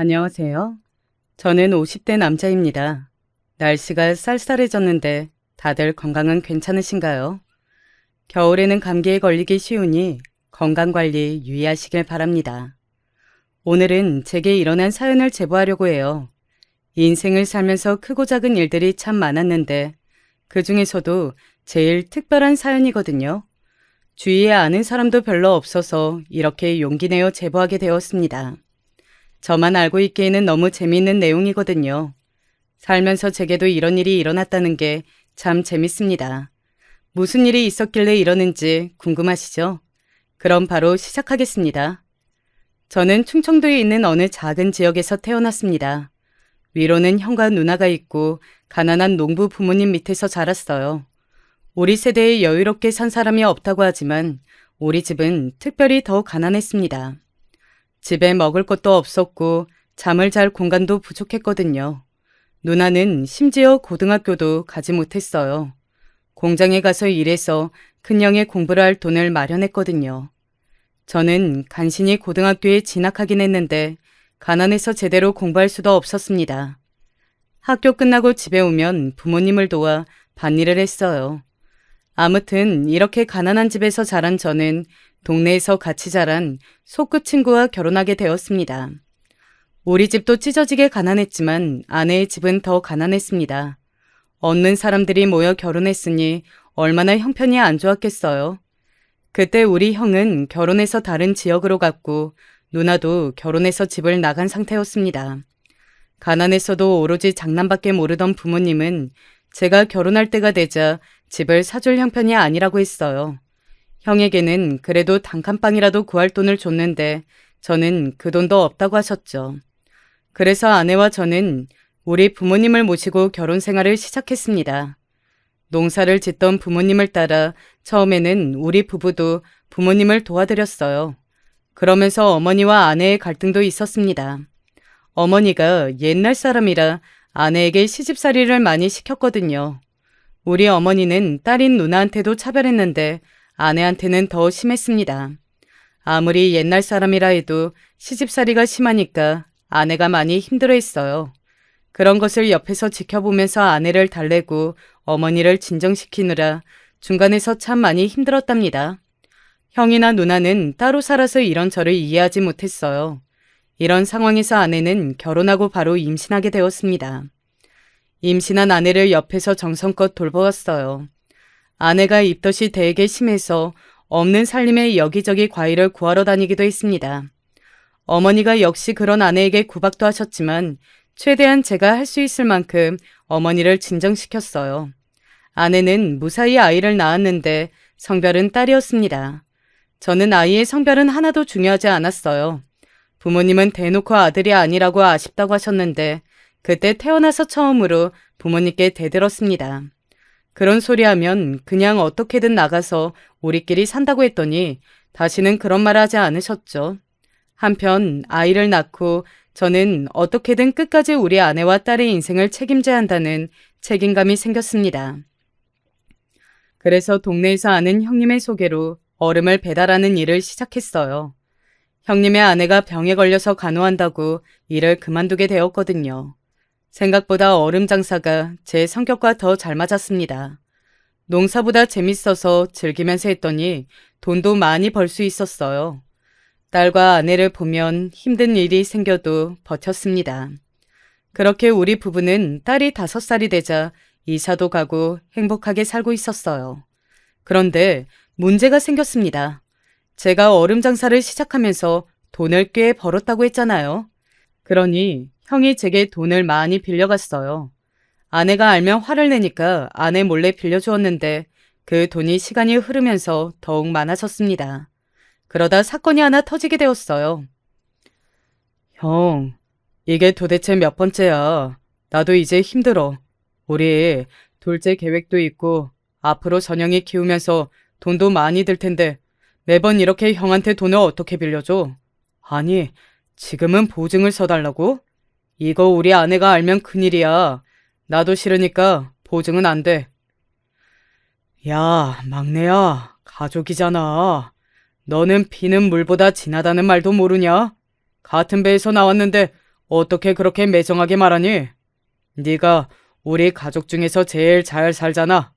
안녕하세요. 저는 50대 남자입니다. 날씨가 쌀쌀해졌는데 다들 건강은 괜찮으신가요? 겨울에는 감기에 걸리기 쉬우니 건강관리 유의하시길 바랍니다. 오늘은 제게 일어난 사연을 제보하려고 해요. 인생을 살면서 크고 작은 일들이 참 많았는데 그 중에서도 제일 특별한 사연이거든요. 주위에 아는 사람도 별로 없어서 이렇게 용기 내어 제보하게 되었습니다. 저만 알고 있기에는 너무 재미있는 내용이거든요. 살면서 제게도 이런 일이 일어났다는 게 참 재밌습니다. 무슨 일이 있었길래 이러는지 궁금하시죠? 그럼 바로 시작하겠습니다. 저는 충청도에 있는 어느 작은 지역에서 태어났습니다. 위로는 형과 누나가 있고 가난한 농부 부모님 밑에서 자랐어요. 우리 세대에 여유롭게 산 사람이 없다고 하지만 우리 집은 특별히 더 가난했습니다. 집에 먹을 것도 없었고 잠을 잘 공간도 부족했거든요. 누나는 심지어 고등학교도 가지 못했어요. 공장에 가서 일해서 큰형의 공부를 할 돈을 마련했거든요. 저는 간신히 고등학교에 진학하긴 했는데 가난해서 제대로 공부할 수도 없었습니다. 학교 끝나고 집에 오면 부모님을 도와 밭일을 했어요. 아무튼 이렇게 가난한 집에서 자란 저는 동네에서 같이 자란 소꿉 친구와 결혼하게 되었습니다. 우리 집도 찢어지게 가난했지만 아내의 집은 더 가난했습니다. 얻는 사람들이 모여 결혼했으니 얼마나 형편이 안 좋았겠어요. 그때 우리 형은 결혼해서 다른 지역으로 갔고 누나도 결혼해서 집을 나간 상태였습니다. 가난했어도 오로지 장남밖에 모르던 부모님은 제가 결혼할 때가 되자 집을 사줄 형편이 아니라고 했어요. 형에게는 그래도 단칸방이라도 구할 돈을 줬는데 저는 그 돈도 없다고 하셨죠. 그래서 아내와 저는 우리 부모님을 모시고 결혼 생활을 시작했습니다. 농사를 짓던 부모님을 따라 처음에는 우리 부부도 부모님을 도와드렸어요. 그러면서 어머니와 아내의 갈등도 있었습니다. 어머니가 옛날 사람이라 아내에게 시집살이를 많이 시켰거든요. 우리 어머니는 딸인 누나한테도 차별했는데 아내한테는 더 심했습니다. 아무리 옛날 사람이라 해도 시집살이가 심하니까 아내가 많이 힘들어했어요. 그런 것을 옆에서 지켜보면서 아내를 달래고 어머니를 진정시키느라 중간에서 참 많이 힘들었답니다. 형이나 누나는 따로 살아서 이런 저를 이해하지 못했어요. 이런 상황에서 아내는 결혼하고 바로 임신하게 되었습니다. 임신한 아내를 옆에서 정성껏 돌보았어요. 아내가 입덧이 되게 심해서 없는 살림에 여기저기 과일을 구하러 다니기도 했습니다. 어머니가 역시 그런 아내에게 구박도 하셨지만 최대한 제가 할 수 있을 만큼 어머니를 진정시켰어요. 아내는 무사히 아이를 낳았는데 성별은 딸이었습니다. 저는 아이의 성별은 하나도 중요하지 않았어요. 부모님은 대놓고 아들이 아니라고 아쉽다고 하셨는데 그때 태어나서 처음으로 부모님께 대들었습니다. 그런 소리 하면 그냥 어떻게든 나가서 우리끼리 산다고 했더니 다시는 그런 말 하지 않으셨죠. 한편 아이를 낳고 저는 어떻게든 끝까지 우리 아내와 딸의 인생을 책임져야 한다는 책임감이 생겼습니다. 그래서 동네에서 아는 형님의 소개로 얼음을 배달하는 일을 시작했어요. 형님의 아내가 병에 걸려서 간호한다고 일을 그만두게 되었거든요. 생각보다 얼음 장사가 제 성격과 더 잘 맞았습니다. 농사보다 재밌어서 즐기면서 했더니 돈도 많이 벌 수 있었어요. 딸과 아내를 보면 힘든 일이 생겨도 버텼습니다. 그렇게 우리 부부는 딸이 5살이 되자 이사도 가고 행복하게 살고 있었어요. 그런데 문제가 생겼습니다. 제가 얼음 장사를 시작하면서 돈을 꽤 벌었다고 했잖아요. 그러니 형이 제게 돈을 많이 빌려갔어요. 아내가 알면 화를 내니까 아내 몰래 빌려주었는데 그 돈이 시간이 흐르면서 더욱 많아졌습니다. 그러다 사건이 하나 터지게 되었어요. 형, 이게 도대체 몇 번째야. 나도 이제 힘들어. 우리 둘째 계획도 있고 앞으로 전영이 키우면서 돈도 많이 들 텐데 매번 이렇게 형한테 돈을 어떻게 빌려줘? 아니, 지금은 보증을 서달라고? 이거 우리 아내가 알면 큰일이야. 나도 싫으니까 보증은 안 돼. 야, 막내야, 가족이잖아. 너는 피는 물보다 진하다는 말도 모르냐? 같은 배에서 나왔는데 어떻게 그렇게 매정하게 말하니? 네가 우리 가족 중에서 제일 잘 살잖아.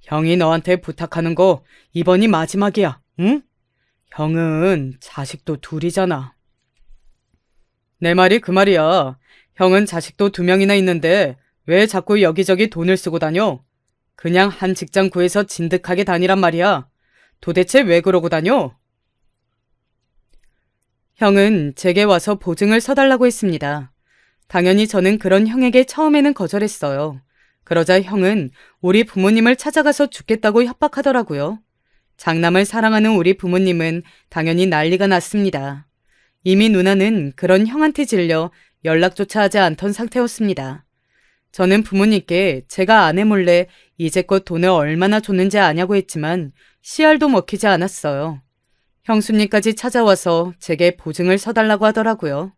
형이 너한테 부탁하는 거 이번이 마지막이야, 응? 형은 자식도 둘이잖아. 내 말이 그 말이야. 형은 자식도 2명이나 있는데 왜 자꾸 여기저기 돈을 쓰고 다녀? 그냥 한 직장 구해서 진득하게 다니란 말이야. 도대체 왜 그러고 다녀? 형은 제게 와서 보증을 서달라고 했습니다. 당연히 저는 그런 형에게 처음에는 거절했어요. 그러자 형은 우리 부모님을 찾아가서 죽겠다고 협박하더라고요. 장남을 사랑하는 우리 부모님은 당연히 난리가 났습니다. 이미 누나는 그런 형한테 질려 연락조차 하지 않던 상태였습니다. 저는 부모님께 제가 아내 몰래 이제껏 돈을 얼마나 줬는지 아냐고 했지만 씨알도 먹히지 않았어요. 형수님까지 찾아와서 제게 보증을 서달라고 하더라고요.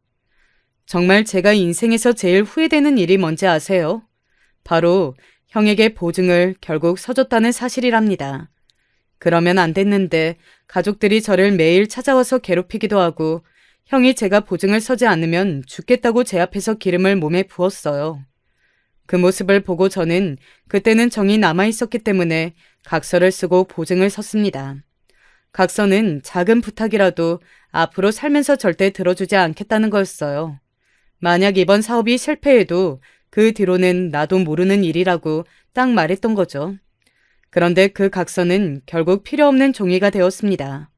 정말 제가 인생에서 제일 후회되는 일이 뭔지 아세요? 바로 형에게 보증을 결국 서줬다는 사실이랍니다. 그러면 안 됐는데 가족들이 저를 매일 찾아와서 괴롭히기도 하고 형이 제가 보증을 서지 않으면 죽겠다고 제 앞에서 기름을 몸에 부었어요. 그 모습을 보고 저는 그때는 정이 남아있었기 때문에 각서를 쓰고 보증을 섰습니다. 각서는 작은 부탁이라도 앞으로 살면서 절대 들어주지 않겠다는 거였어요. 만약 이번 사업이 실패해도 그 뒤로는 나도 모르는 일이라고 딱 말했던 거죠. 그런데 그 각서는 결국 필요 없는 종이가 되었습니다.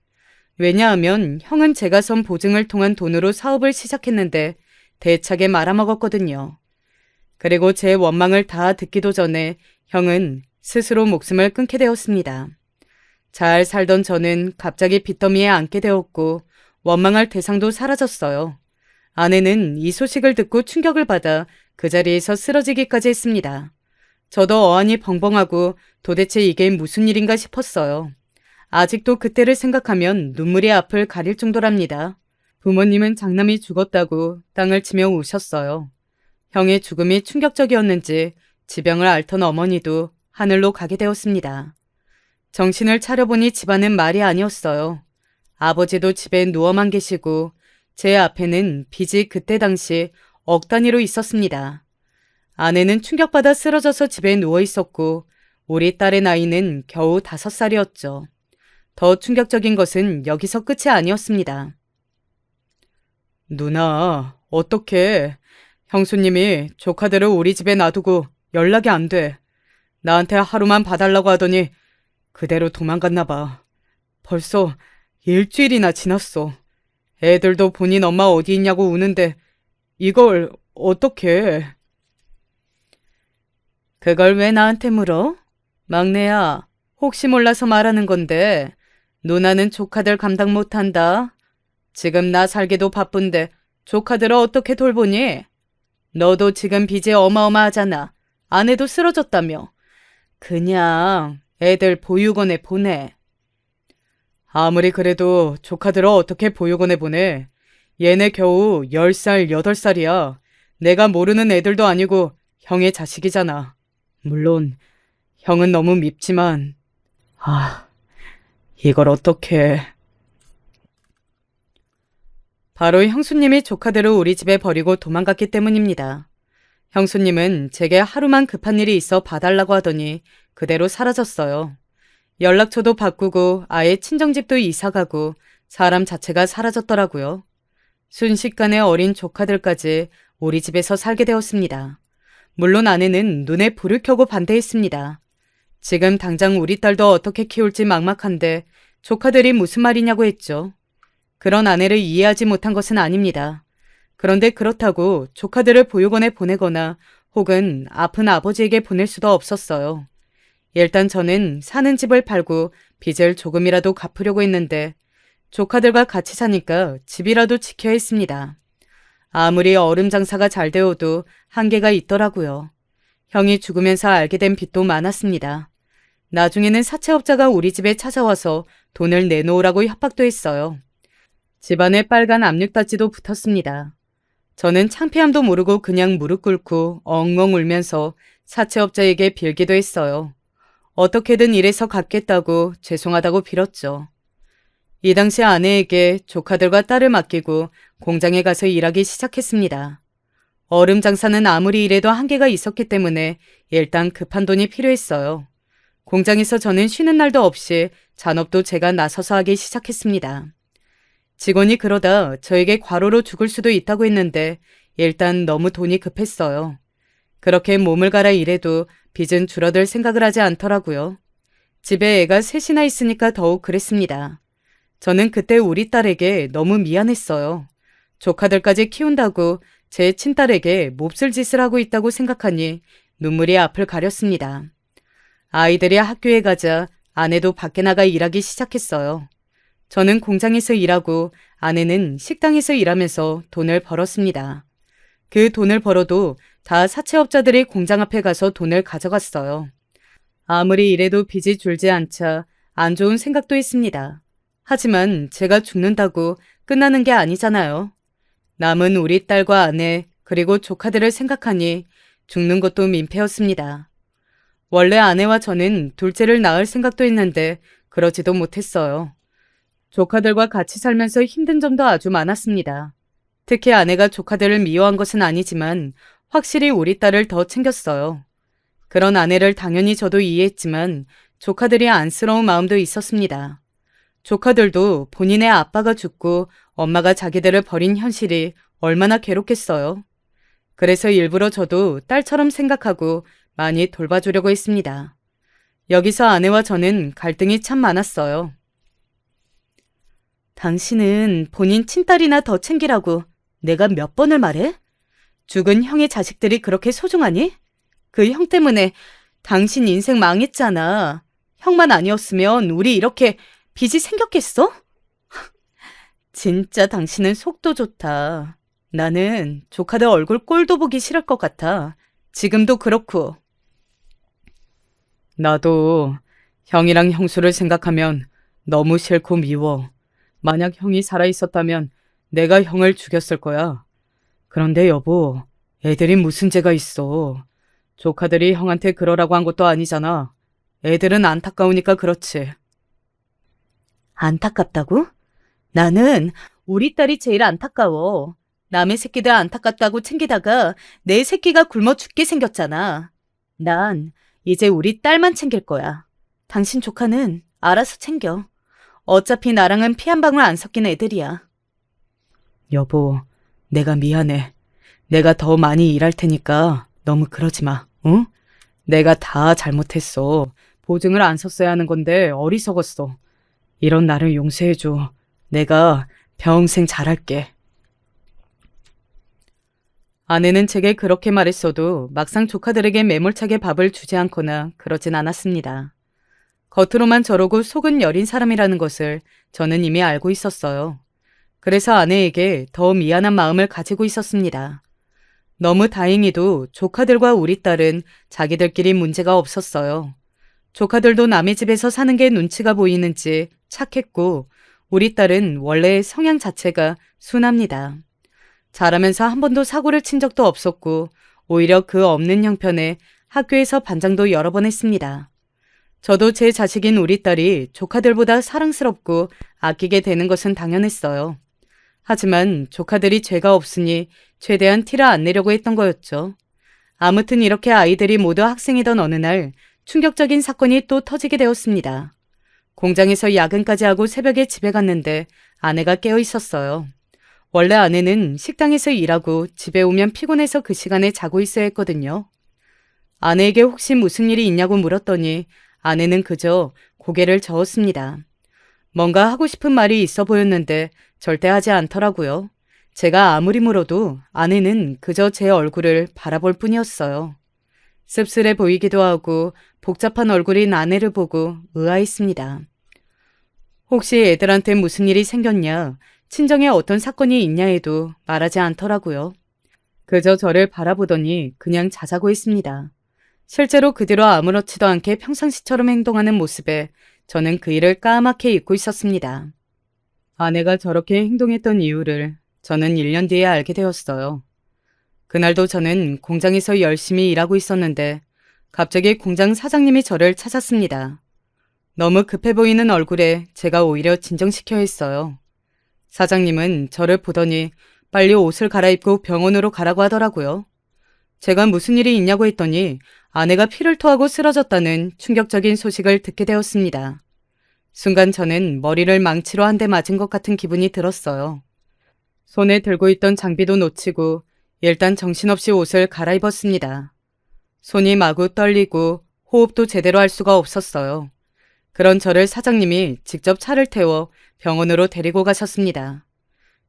왜냐하면 형은 제가 선 보증을 통한 돈으로 사업을 시작했는데 대차게 말아먹었거든요. 그리고 제 원망을 다 듣기도 전에 형은 스스로 목숨을 끊게 되었습니다. 잘 살던 저는 갑자기 빚더미에 앉게 되었고 원망할 대상도 사라졌어요. 아내는 이 소식을 듣고 충격을 받아 그 자리에서 쓰러지기까지 했습니다. 저도 어안이 벙벙하고 도대체 이게 무슨 일인가 싶었어요. 아직도 그때를 생각하면 눈물이 앞을 가릴 정도랍니다. 부모님은 장남이 죽었다고 땅을 치며 우셨어요. 형의 죽음이 충격적이었는지 지병을 앓던 어머니도 하늘로 가게 되었습니다. 정신을 차려보니 집안은 말이 아니었어요. 아버지도 집에 누워만 계시고 제 앞에는 빚이 그때 당시 억 단위로 있었습니다. 아내는 충격받아 쓰러져서 집에 누워 있었고 우리 딸의 나이는 겨우 5살이었죠. 더 충격적인 것은 여기서 끝이 아니었습니다. 누나, 어떡해. 형수님이 조카들을 우리 집에 놔두고 연락이 안 돼. 나한테 하루만 봐달라고 하더니 그대로 도망갔나 봐. 벌써 일주일이나 지났어. 애들도 본인 엄마 어디 있냐고 우는데 이걸 어떡해. 그걸 왜 나한테 물어? 막내야, 혹시 몰라서 말하는 건데 누나는 조카들 감당 못한다. 지금 나 살기도 바쁜데 조카들을 어떻게 돌보니? 너도 지금 빚이 어마어마하잖아. 아내도 쓰러졌다며. 그냥 애들 보육원에 보내. 아무리 그래도 조카들을 어떻게 보육원에 보내. 얘네 겨우 10살, 8살이야. 내가 모르는 애들도 아니고 형의 자식이잖아. 물론 형은 너무 밉지만 이걸 어떡해. 바로 형수님이 조카들을 우리 집에 버리고 도망갔기 때문입니다. 형수님은 제게 하루만 급한 일이 있어 봐달라고 하더니 그대로 사라졌어요. 연락처도 바꾸고 아예 친정집도 이사가고 사람 자체가 사라졌더라고요. 순식간에 어린 조카들까지 우리 집에서 살게 되었습니다. 물론 아내는 눈에 불을 켜고 반대했습니다. 지금 당장 우리 딸도 어떻게 키울지 막막한데 조카들이 무슨 말이냐고 했죠. 그런 아내를 이해하지 못한 것은 아닙니다. 그런데 그렇다고 조카들을 보육원에 보내거나 혹은 아픈 아버지에게 보낼 수도 없었어요. 일단 저는 사는 집을 팔고 빚을 조금이라도 갚으려고 했는데 조카들과 같이 사니까 집이라도 지켜야 했습니다. 아무리 얼음 장사가 잘 되어도 한계가 있더라고요. 형이 죽으면서 알게 된 빚도 많았습니다. 나중에는 사채업자가 우리 집에 찾아와서 돈을 내놓으라고 협박도 했어요. 집안에 빨간 압력받지도 붙었습니다. 저는 창피함도 모르고 그냥 무릎 꿇고 엉엉 울면서 사채업자에게 빌기도 했어요. 어떻게든 일해서 갚겠다고 죄송하다고 빌었죠. 이 당시 아내에게 조카들과 딸을 맡기고 공장에 가서 일하기 시작했습니다. 얼음 장사는 아무리 일해도 한계가 있었기 때문에 일단 급한 돈이 필요했어요. 공장에서 저는 쉬는 날도 없이 잔업도 제가 나서서 하기 시작했습니다. 직원이 그러다 저에게 과로로 죽을 수도 있다고 했는데 일단 너무 돈이 급했어요. 그렇게 몸을 갈아 일해도 빚은 줄어들 생각을 하지 않더라고요. 집에 애가 셋이나 있으니까 더욱 그랬습니다. 저는 그때 우리 딸에게 너무 미안했어요. 조카들까지 키운다고 제 친딸에게 몹쓸 짓을 하고 있다고 생각하니 눈물이 앞을 가렸습니다. 아이들이 학교에 가자 아내도 밖에 나가 일하기 시작했어요. 저는 공장에서 일하고 아내는 식당에서 일하면서 돈을 벌었습니다. 그 돈을 벌어도 다 사채업자들이 공장 앞에 가서 돈을 가져갔어요. 아무리 일해도 빚이 줄지 않자 안 좋은 생각도 했습니다. 하지만 제가 죽는다고 끝나는 게 아니잖아요. 남은 우리 딸과 아내 그리고 조카들을 생각하니 죽는 것도 민폐였습니다. 원래 아내와 저는 둘째를 낳을 생각도 했는데 그러지도 못했어요. 조카들과 같이 살면서 힘든 점도 아주 많았습니다. 특히 아내가 조카들을 미워한 것은 아니지만 확실히 우리 딸을 더 챙겼어요. 그런 아내를 당연히 저도 이해했지만 조카들이 안쓰러운 마음도 있었습니다. 조카들도 본인의 아빠가 죽고 엄마가 자기들을 버린 현실이 얼마나 괴롭겠어요. 그래서 일부러 저도 딸처럼 생각하고 많이 돌봐주려고 했습니다. 여기서 아내와 저는 갈등이 참 많았어요. 당신은 본인 친딸이나 더 챙기라고 내가 몇 번을 말해? 죽은 형의 자식들이 그렇게 소중하니? 그 형 때문에 당신 인생 망했잖아. 형만 아니었으면 우리 이렇게 빚이 생겼겠어? 진짜 당신은 속도 좋다. 나는 조카들 얼굴 꼴도 보기 싫을 것 같아. 지금도 그렇고. 나도 형이랑 형수를 생각하면 너무 싫고 미워. 만약 형이 살아있었다면 내가 형을 죽였을 거야. 그런데 여보, 애들이 무슨 죄가 있어. 조카들이 형한테 그러라고 한 것도 아니잖아. 애들은 안타까우니까 그렇지. 안타깝다고? 나는 우리 딸이 제일 안타까워. 남의 새끼들 안타깝다고 챙기다가 내 새끼가 굶어 죽게 생겼잖아. 난 이제 우리 딸만 챙길 거야. 당신 조카는 알아서 챙겨. 어차피 나랑은 피 한 방울 안 섞인 애들이야. 여보, 내가 미안해. 내가 더 많이 일할 테니까 너무 그러지 마, 응? 내가 다 잘못했어. 보증을 안 섰어야 하는 건데 어리석었어. 이런 나를 용서해줘. 내가 평생 잘할게. 아내는 제게 그렇게 말했어도 막상 조카들에게 매몰차게 밥을 주지 않거나 그러진 않았습니다. 겉으로만 저러고 속은 여린 사람이라는 것을 저는 이미 알고 있었어요. 그래서 아내에게 더 미안한 마음을 가지고 있었습니다. 너무 다행히도 조카들과 우리 딸은 자기들끼리 문제가 없었어요. 조카들도 남의 집에서 사는 게 눈치가 보이는지 착했고 우리 딸은 원래 성향 자체가 순합니다. 자라면서 한 번도 사고를 친 적도 없었고 오히려 그 없는 형편에 학교에서 반장도 여러 번 했습니다. 저도 제 자식인 우리 딸이 조카들보다 사랑스럽고 아끼게 되는 것은 당연했어요. 하지만 조카들이 죄가 없으니 최대한 티를 안 내려고 했던 거였죠. 아무튼 이렇게 아이들이 모두 학생이던 어느 날 충격적인 사건이 또 터지게 되었습니다. 공장에서 야근까지 하고 새벽에 집에 갔는데 아내가 깨어 있었어요. 원래 아내는 식당에서 일하고 집에 오면 피곤해서 그 시간에 자고 있어야 했거든요. 아내에게 혹시 무슨 일이 있냐고 물었더니 아내는 그저 고개를 저었습니다. 뭔가 하고 싶은 말이 있어 보였는데 절대 하지 않더라고요. 제가 아무리 물어도 아내는 그저 제 얼굴을 바라볼 뿐이었어요. 씁쓸해 보이기도 하고 복잡한 얼굴인 아내를 보고 의아했습니다. 혹시 애들한테 무슨 일이 생겼냐, 친정에 어떤 사건이 있냐 해도 말하지 않더라고요. 그저 저를 바라보더니 그냥 자자고 했습니다. 실제로 그 뒤로 아무렇지도 않게 평상시처럼 행동하는 모습에 저는 그 일을 까맣게 잊고 있었습니다. 아내가 저렇게 행동했던 이유를 저는 1년 뒤에 알게 되었어요. 그날도 저는 공장에서 열심히 일하고 있었는데 갑자기 공장 사장님이 저를 찾았습니다. 너무 급해 보이는 얼굴에 제가 오히려 진정시켜야 했어요. 사장님은 저를 보더니 빨리 옷을 갈아입고 병원으로 가라고 하더라고요. 제가 무슨 일이 있냐고 했더니 아내가 피를 토하고 쓰러졌다는 충격적인 소식을 듣게 되었습니다. 순간 저는 머리를 망치로 한 대 맞은 것 같은 기분이 들었어요. 손에 들고 있던 장비도 놓치고 일단 정신없이 옷을 갈아입었습니다. 손이 마구 떨리고 호흡도 제대로 할 수가 없었어요. 그런 저를 사장님이 직접 차를 태워 병원으로 데리고 가셨습니다.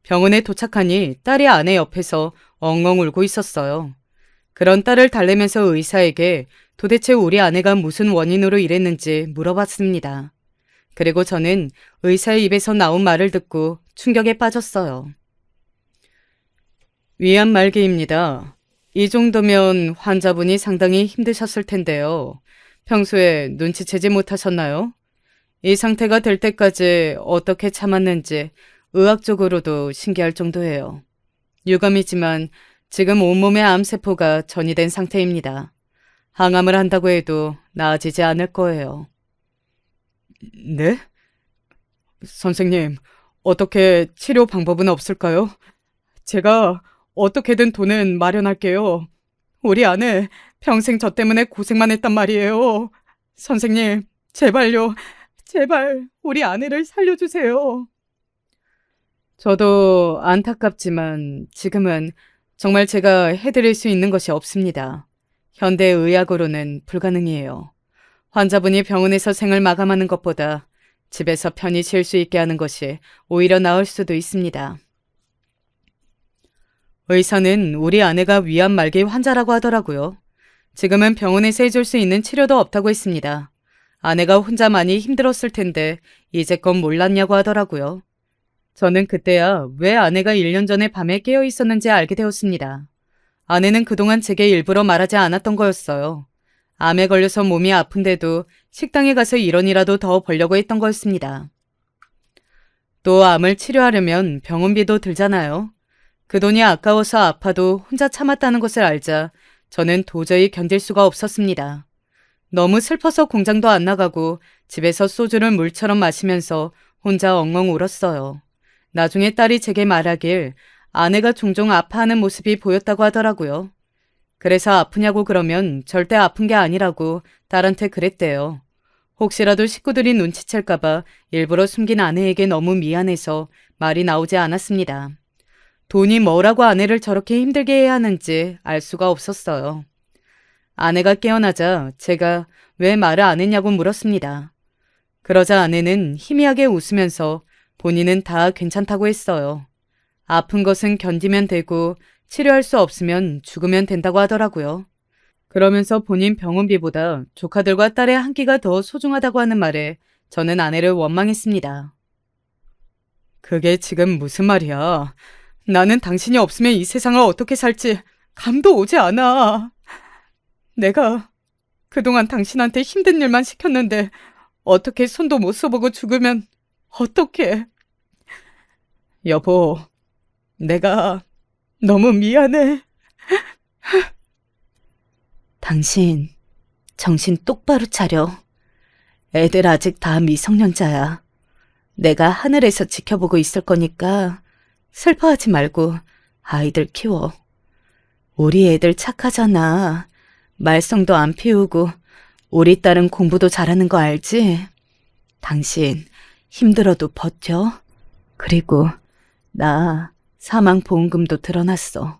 병원에 도착하니 딸이 아내 옆에서 엉엉 울고 있었어요. 그런 딸을 달래면서 의사에게 도대체 우리 아내가 무슨 원인으로 이랬는지 물어봤습니다. 그리고 저는 의사의 입에서 나온 말을 듣고 충격에 빠졌어요. 위암 말기입니다. 이 정도면 환자분이 상당히 힘드셨을 텐데요. 평소에 눈치채지 못하셨나요? 이 상태가 될 때까지 어떻게 참았는지 의학적으로도 신기할 정도예요. 유감이지만 지금 온몸의 암세포가 전이된 상태입니다. 항암을 한다고 해도 나아지지 않을 거예요. 네? 선생님, 어떻게 치료 방법은 없을까요? 제가 어떻게든 돈은 마련할게요. 우리 아내 평생 저 때문에 고생만 했단 말이에요. 선생님, 제발요. 제발 우리 아내를 살려주세요. 저도 안타깝지만 지금은 정말 제가 해드릴 수 있는 것이 없습니다. 현대의학으로는 불가능이에요. 환자분이 병원에서 생을 마감하는 것보다 집에서 편히 쉴 수 있게 하는 것이 오히려 나을 수도 있습니다. 의사는 우리 아내가 위암 말기 환자라고 하더라고요. 지금은 병원에서 해줄 수 있는 치료도 없다고 했습니다. 아내가 혼자 많이 힘들었을 텐데 이제껏 몰랐냐고 하더라고요. 저는 그때야 왜 아내가 1년 전에 밤에 깨어 있었는지 알게 되었습니다. 아내는 그동안 제게 일부러 말하지 않았던 거였어요. 암에 걸려서 몸이 아픈데도 식당에 가서 1원이라도 더 벌려고 했던 거였습니다. 또 암을 치료하려면 병원비도 들잖아요. 그 돈이 아까워서 아파도 혼자 참았다는 것을 알자 저는 도저히 견딜 수가 없었습니다. 너무 슬퍼서 공장도 안 나가고 집에서 소주를 물처럼 마시면서 혼자 엉엉 울었어요. 나중에 딸이 제게 말하길 아내가 종종 아파하는 모습이 보였다고 하더라고요. 그래서 아프냐고 그러면 절대 아픈 게 아니라고 딸한테 그랬대요. 혹시라도 식구들이 눈치챌까봐 일부러 숨긴 아내에게 너무 미안해서 말이 나오지 않았습니다. 돈이 뭐라고 아내를 저렇게 힘들게 해야 하는지 알 수가 없었어요. 아내가 깨어나자 제가 왜 말을 안 했냐고 물었습니다. 그러자 아내는 희미하게 웃으면서 본인은 다 괜찮다고 했어요. 아픈 것은 견디면 되고 치료할 수 없으면 죽으면 된다고 하더라고요. 그러면서 본인 병원비보다 조카들과 딸의 한 끼가 더 소중하다고 하는 말에 저는 아내를 원망했습니다. 그게 지금 무슨 말이야? 나는 당신이 없으면 이 세상을 어떻게 살지 감도 오지 않아. 내가 그동안 당신한테 힘든 일만 시켰는데 어떻게 손도 못 써보고 죽으면 어떡해. 여보, 내가 너무 미안해. 당신 정신 똑바로 차려. 애들 아직 다 미성년자야. 내가 하늘에서 지켜보고 있을 거니까 슬퍼하지 말고 아이들 키워. 우리 애들 착하잖아. 말썽도 안 피우고 우리 딸은 공부도 잘하는 거 알지? 당신 힘들어도 버텨. 그리고 나 사망보험금도 들어놨어.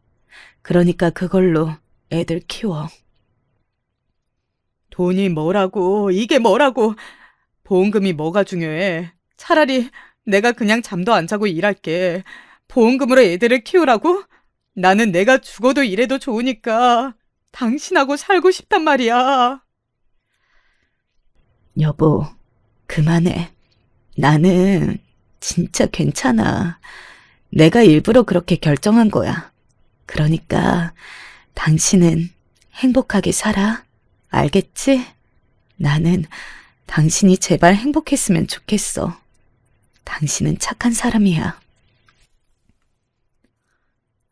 그러니까 그걸로 애들 키워. 돈이 뭐라고, 이게 뭐라고. 보험금이 뭐가 중요해. 차라리 내가 그냥 잠도 안 자고 일할게. 보험금으로 애들을 키우라고? 나는 내가 죽어도 이래도 좋으니까 당신하고 살고 싶단 말이야. 여보, 그만해. 나는 진짜 괜찮아. 내가 일부러 그렇게 결정한 거야. 그러니까 당신은 행복하게 살아. 알겠지? 나는 당신이 제발 행복했으면 좋겠어. 당신은 착한 사람이야.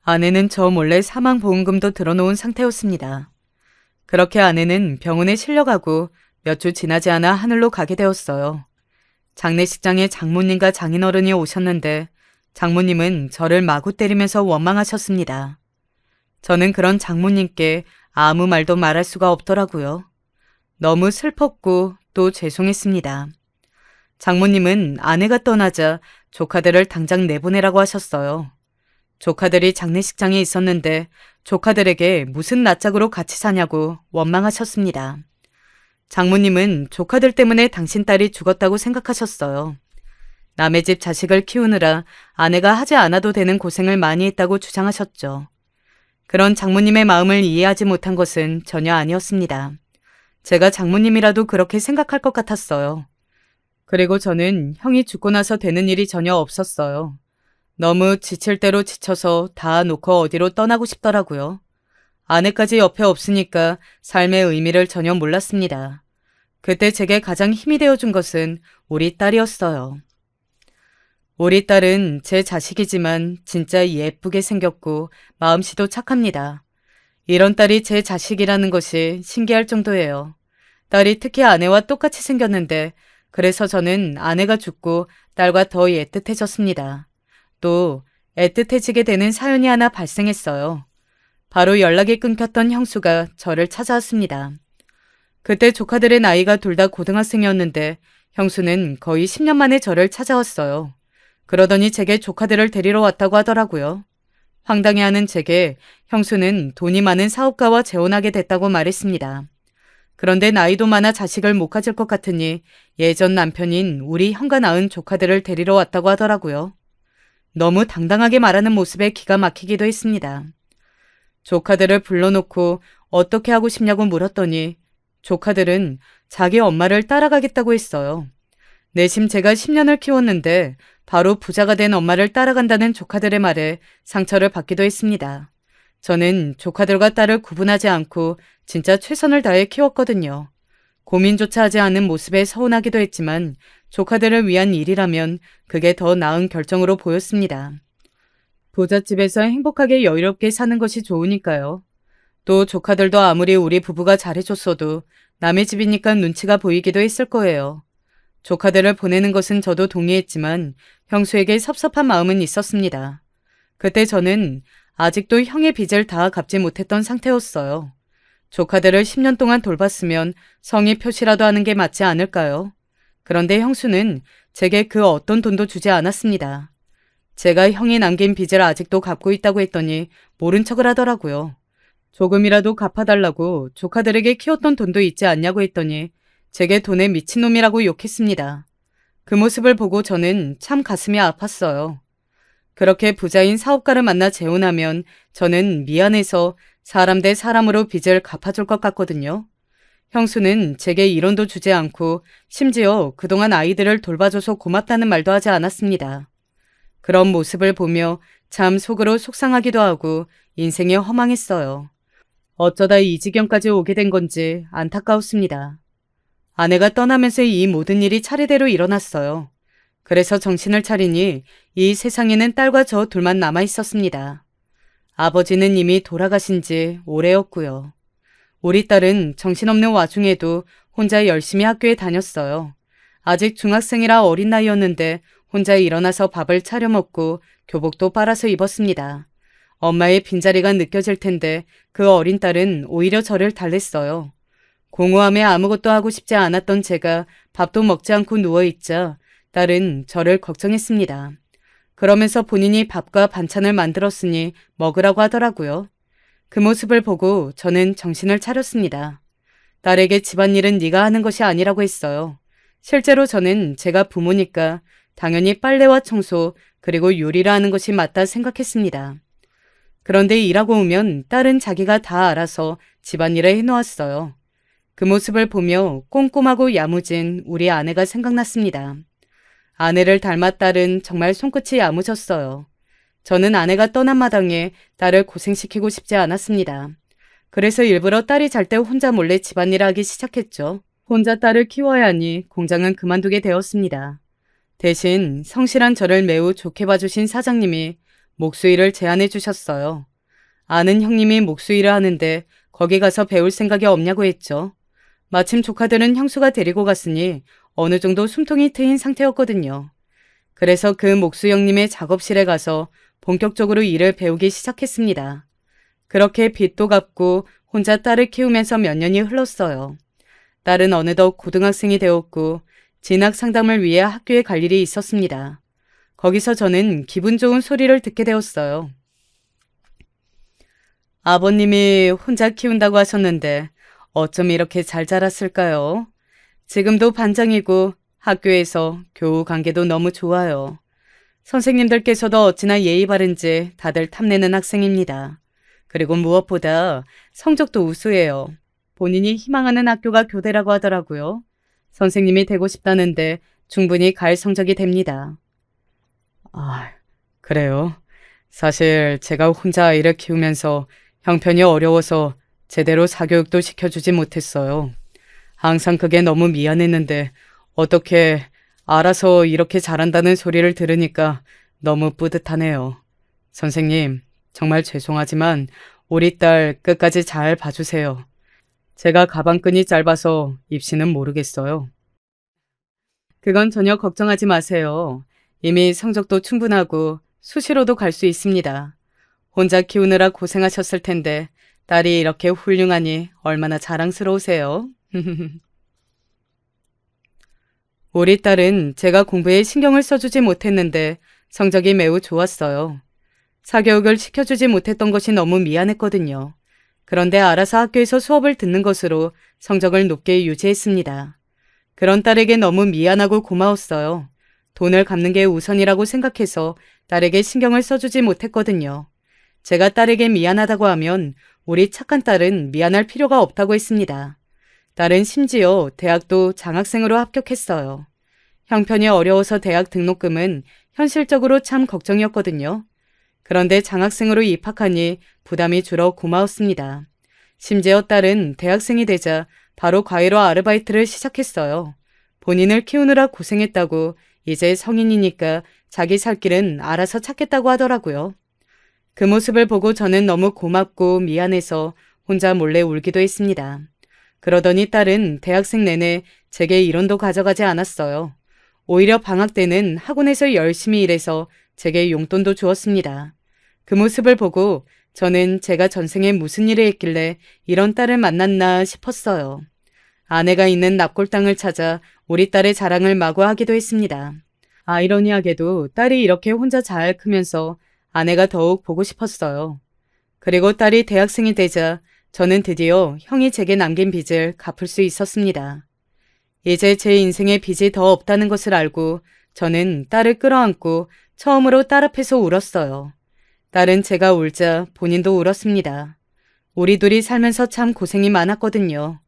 아내는 저 몰래 사망보험금도 들어놓은 상태였습니다. 그렇게 아내는 병원에 실려가고 몇 주 지나지 않아 하늘로 가게 되었어요. 장례식장에 장모님과 장인어른이 오셨는데 장모님은 저를 마구 때리면서 원망하셨습니다. 저는 그런 장모님께 아무 말도 말할 수가 없더라고요. 너무 슬펐고 또 죄송했습니다. 장모님은 아내가 떠나자 조카들을 당장 내보내라고 하셨어요. 조카들이 장례식장에 있었는데 조카들에게 무슨 낯짝으로 같이 사냐고 원망하셨습니다. 장모님은 조카들 때문에 당신 딸이 죽었다고 생각하셨어요. 남의 집 자식을 키우느라 아내가 하지 않아도 되는 고생을 많이 했다고 주장하셨죠. 그런 장모님의 마음을 이해하지 못한 것은 전혀 아니었습니다. 제가 장모님이라도 그렇게 생각할 것 같았어요. 그리고 저는 형이 죽고 나서 되는 일이 전혀 없었어요. 너무 지칠 대로 지쳐서 다 놓고 어디로 떠나고 싶더라고요. 아내까지 옆에 없으니까 삶의 의미를 전혀 몰랐습니다. 그때 제게 가장 힘이 되어준 것은 우리 딸이었어요. 우리 딸은 제 자식이지만 진짜 예쁘게 생겼고 마음씨도 착합니다. 이런 딸이 제 자식이라는 것이 신기할 정도예요. 딸이 특히 아내와 똑같이 생겼는데 그래서 저는 아내가 죽고 딸과 더 애틋해졌습니다. 또 애틋해지게 되는 사연이 하나 발생했어요. 바로 연락이 끊겼던 형수가 저를 찾아왔습니다. 그때 조카들의 나이가 둘 다 고등학생이었는데 형수는 거의 10년 만에 저를 찾아왔어요. 그러더니 제게 조카들을 데리러 왔다고 하더라고요. 황당해하는 제게 형수는 돈이 많은 사업가와 재혼하게 됐다고 말했습니다. 그런데 나이도 많아 자식을 못 가질 것 같으니 예전 남편인 우리 형과 낳은 조카들을 데리러 왔다고 하더라고요. 너무 당당하게 말하는 모습에 기가 막히기도 했습니다. 조카들을 불러놓고 어떻게 하고 싶냐고 물었더니 조카들은 자기 엄마를 따라가겠다고 했어요. 내심 제가 10년을 키웠는데 바로 부자가 된 엄마를 따라간다는 조카들의 말에 상처를 받기도 했습니다. 저는 조카들과 딸을 구분하지 않고 진짜 최선을 다해 키웠거든요. 고민조차 하지 않은 모습에 서운하기도 했지만 조카들을 위한 일이라면 그게 더 나은 결정으로 보였습니다. 부잣집에서 행복하게 여유롭게 사는 것이 좋으니까요. 또 조카들도 아무리 우리 부부가 잘해줬어도 남의 집이니까 눈치가 보이기도 했을 거예요. 조카들을 보내는 것은 저도 동의했지만 형수에게 섭섭한 마음은 있었습니다. 그때 저는 아직도 형의 빚을 다 갚지 못했던 상태였어요. 조카들을 10년 동안 돌봤으면 성의 표시라도 하는 게 맞지 않을까요? 그런데 형수는 제게 그 어떤 돈도 주지 않았습니다. 제가 형이 남긴 빚을 아직도 갚고 있다고 했더니 모른 척을 하더라고요. 조금이라도 갚아달라고 조카들에게 키웠던 돈도 있지 않냐고 했더니 제게 돈에 미친놈이라고 욕했습니다. 그 모습을 보고 저는 참 가슴이 아팠어요. 그렇게 부자인 사업가를 만나 재혼하면 저는 미안해서 사람 대 사람으로 빚을 갚아줄 것 같거든요. 형수는 제게 1원도 주지 않고 심지어 그동안 아이들을 돌봐줘서 고맙다는 말도 하지 않았습니다. 그런 모습을 보며 참 속으로 속상하기도 하고 인생이 허망했어요. 어쩌다 이 지경까지 오게 된 건지 안타까웠습니다. 아내가 떠나면서 이 모든 일이 차례대로 일어났어요. 그래서 정신을 차리니 이 세상에는 딸과 저 둘만 남아 있었습니다. 아버지는 이미 돌아가신 지 오래였고요. 우리 딸은 정신없는 와중에도 혼자 열심히 학교에 다녔어요. 아직 중학생이라 어린 나이였는데 혼자 일어나서 밥을 차려 먹고 교복도 빨아서 입었습니다. 엄마의 빈자리가 느껴질 텐데 그 어린 딸은 오히려 저를 달랬어요. 공허함에 아무것도 하고 싶지 않았던 제가 밥도 먹지 않고 누워있자 딸은 저를 걱정했습니다. 그러면서 본인이 밥과 반찬을 만들었으니 먹으라고 하더라고요. 그 모습을 보고 저는 정신을 차렸습니다. 딸에게 집안일은 네가 하는 것이 아니라고 했어요. 실제로 저는 제가 부모니까 당연히 빨래와 청소 그리고 요리를 하는 것이 맞다 생각했습니다. 그런데 일하고 오면 딸은 자기가 다 알아서 집안일을 해놓았어요. 그 모습을 보며 꼼꼼하고 야무진 우리 아내가 생각났습니다. 아내를 닮아 딸은 정말 손끝이 야무졌어요. 저는 아내가 떠난 마당에 딸을 고생시키고 싶지 않았습니다. 그래서 일부러 딸이 잘 때 혼자 몰래 집안일을 하기 시작했죠. 혼자 딸을 키워야 하니 공장은 그만두게 되었습니다. 대신 성실한 저를 매우 좋게 봐주신 사장님이 목수일을 제안해 주셨어요. 아는 형님이 목수일을 하는데 거기 가서 배울 생각이 없냐고 했죠. 마침 조카들은 형수가 데리고 갔으니 어느 정도 숨통이 트인 상태였거든요. 그래서 그 목수 형님의 작업실에 가서 본격적으로 일을 배우기 시작했습니다. 그렇게 빚도 갚고 혼자 딸을 키우면서 몇 년이 흘렀어요. 딸은 어느덧 고등학생이 되었고 진학 상담을 위해 학교에 갈 일이 있었습니다. 거기서 저는 기분 좋은 소리를 듣게 되었어요. 아버님이 혼자 키운다고 하셨는데 어쩜 이렇게 잘 자랐을까요? 지금도 반장이고 학교에서 교우 관계도 너무 좋아요. 선생님들께서도 어찌나 예의 바른지 다들 탐내는 학생입니다. 그리고 무엇보다 성적도 우수해요. 본인이 희망하는 학교가 교대라고 하더라고요. 선생님이 되고 싶다는데 충분히 갈 성적이 됩니다. 아, 그래요. 사실 제가 혼자 아이를 키우면서 형편이 어려워서 제대로 사교육도 시켜주지 못했어요. 항상 그게 너무 미안했는데 어떻게 알아서 이렇게 잘한다는 소리를 들으니까 너무 뿌듯하네요. 선생님, 정말 죄송하지만 우리 딸 끝까지 잘 봐주세요. 제가 가방끈이 짧아서 입시는 모르겠어요. 그건 전혀 걱정하지 마세요. 이미 성적도 충분하고 수시로도 갈 수 있습니다. 혼자 키우느라 고생하셨을 텐데 딸이 이렇게 훌륭하니 얼마나 자랑스러우세요. 우리 딸은 제가 공부에 신경을 써주지 못했는데 성적이 매우 좋았어요. 사교육을 시켜주지 못했던 것이 너무 미안했거든요. 그런데 알아서 학교에서 수업을 듣는 것으로 성적을 높게 유지했습니다. 그런 딸에게 너무 미안하고 고마웠어요. 돈을 갚는 게 우선이라고 생각해서 딸에게 신경을 써주지 못했거든요. 제가 딸에게 미안하다고 하면 우리 착한 딸은 미안할 필요가 없다고 했습니다. 딸은 심지어 대학도 장학생으로 합격했어요. 형편이 어려워서 대학 등록금은 현실적으로 참 걱정이었거든요. 그런데 장학생으로 입학하니 부담이 줄어 고마웠습니다. 심지어 딸은 대학생이 되자 바로 과외로 아르바이트를 시작했어요. 본인을 키우느라 고생했다고 이제 성인이니까 자기 살 길은 알아서 찾겠다고 하더라고요. 그 모습을 보고 저는 너무 고맙고 미안해서 혼자 몰래 울기도 했습니다. 그러더니 딸은 대학생 내내 제게 이론도 가져가지 않았어요. 오히려 방학 때는 학원에서 열심히 일해서 제게 용돈도 주었습니다. 그 모습을 보고 저는 제가 전생에 무슨 일을 했길래 이런 딸을 만났나 싶었어요. 아내가 있는 납골당을 찾아 우리 딸의 자랑을 마구 하기도 했습니다. 아이러니하게도 딸이 이렇게 혼자 잘 크면서 아내가 더욱 보고 싶었어요. 그리고 딸이 대학생이 되자 저는 드디어 형이 제게 남긴 빚을 갚을 수 있었습니다. 이제 제 인생에 빚이 더 없다는 것을 알고 저는 딸을 끌어안고 처음으로 딸 앞에서 울었어요. 딸은 제가 울자 본인도 울었습니다. 우리 둘이 살면서 참 고생이 많았거든요.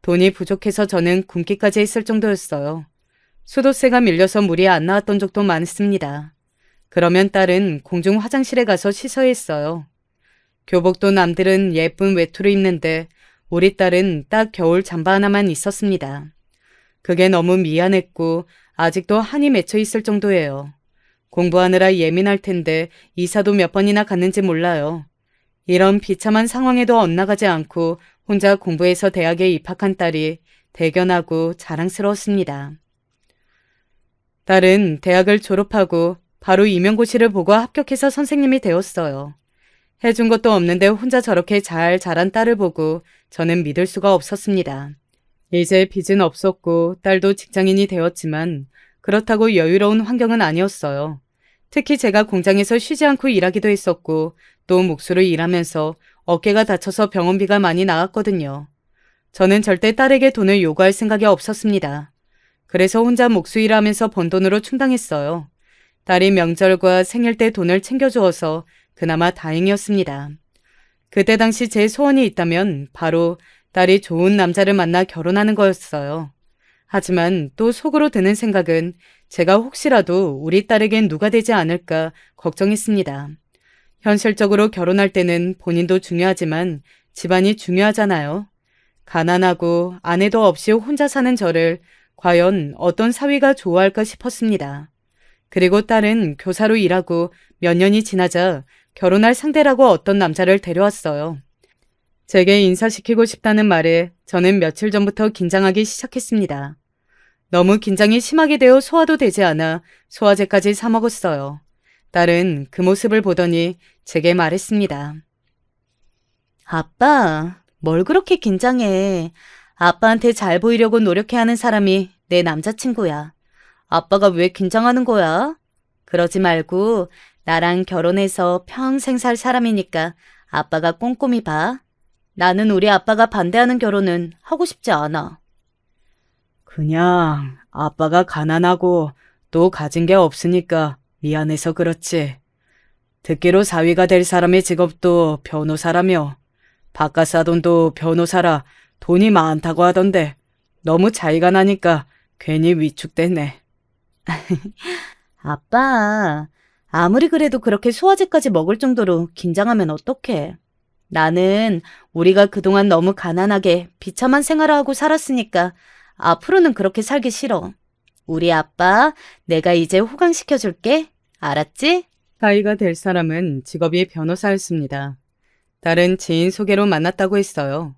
돈이 부족해서 저는 굶기까지 했을 정도였어요. 수도세가 밀려서 물이 안 나왔던 적도 많습니다. 그러면 딸은 공중 화장실에 가서 씻어야 했어요. 교복도 남들은 예쁜 외투를 입는데 우리 딸은 딱 겨울 잠바 하나만 있었습니다. 그게 너무 미안했고 아직도 한이 맺혀 있을 정도예요. 공부하느라 예민할 텐데 이사도 몇 번이나 갔는지 몰라요. 이런 비참한 상황에도 엇나가지 않고 혼자 공부해서 대학에 입학한 딸이 대견하고 자랑스러웠습니다. 딸은 대학을 졸업하고 바로 임용고시를 보고 합격해서 선생님이 되었어요. 해준 것도 없는데 혼자 저렇게 잘 자란 딸을 보고 저는 믿을 수가 없었습니다. 이제 빚은 없었고 딸도 직장인이 되었지만 그렇다고 여유로운 환경은 아니었어요. 특히 제가 공장에서 쉬지 않고 일하기도 했었고 또 몫으로 일하면서 어깨가 다쳐서 병원비가 많이 나갔거든요. 저는 절대 딸에게 돈을 요구할 생각이 없었습니다. 그래서 혼자 몫으로 일하면서 번 돈으로 충당했어요. 딸이 명절과 생일 때 돈을 챙겨주어서 그나마 다행이었습니다. 그때 당시 제 소원이 있다면 바로 딸이 좋은 남자를 만나 결혼하는 거였어요. 하지만 또 속으로 드는 생각은 제가 혹시라도 우리 딸에겐 누가 되지 않을까 걱정했습니다. 현실적으로 결혼할 때는 본인도 중요하지만 집안이 중요하잖아요. 가난하고 아내도 없이 혼자 사는 저를 과연 어떤 사위가 좋아할까 싶었습니다. 그리고 딸은 교사로 일하고 몇 년이 지나자 결혼할 상대라고 어떤 남자를 데려왔어요. 제게 인사시키고 싶다는 말에 저는 며칠 전부터 긴장하기 시작했습니다. 너무 긴장이 심하게 되어 소화도 되지 않아 소화제까지 사 먹었어요. 딸은 그 모습을 보더니 제게 말했습니다. 아빠, 뭘 그렇게 긴장해. 아빠한테 잘 보이려고 노력해 하는 사람이 내 남자친구야. 아빠가 왜 긴장하는 거야? 그러지 말고 나랑 결혼해서 평생 살 사람이니까 아빠가 꼼꼼히 봐. 나는 우리 아빠가 반대하는 결혼은 하고 싶지 않아. 그냥 아빠가 가난하고 또 가진 게 없으니까 미안해서 그렇지. 듣기로 사위가 될 사람의 직업도 변호사라며 바깥 사돈도 변호사라 돈이 많다고 하던데 너무 차이가 나니까 괜히 위축되네. 아빠, 아무리 그래도 그렇게 소화제까지 먹을 정도로 긴장하면 어떡해. 나는 우리가 그동안 너무 가난하게 비참한 생활을 하고 살았으니까 앞으로는 그렇게 살기 싫어. 우리 아빠, 내가 이제 호강시켜줄게. 알았지? 사위가 될 사람은 직업이 변호사였습니다. 딸은 지인 소개로 만났다고 했어요.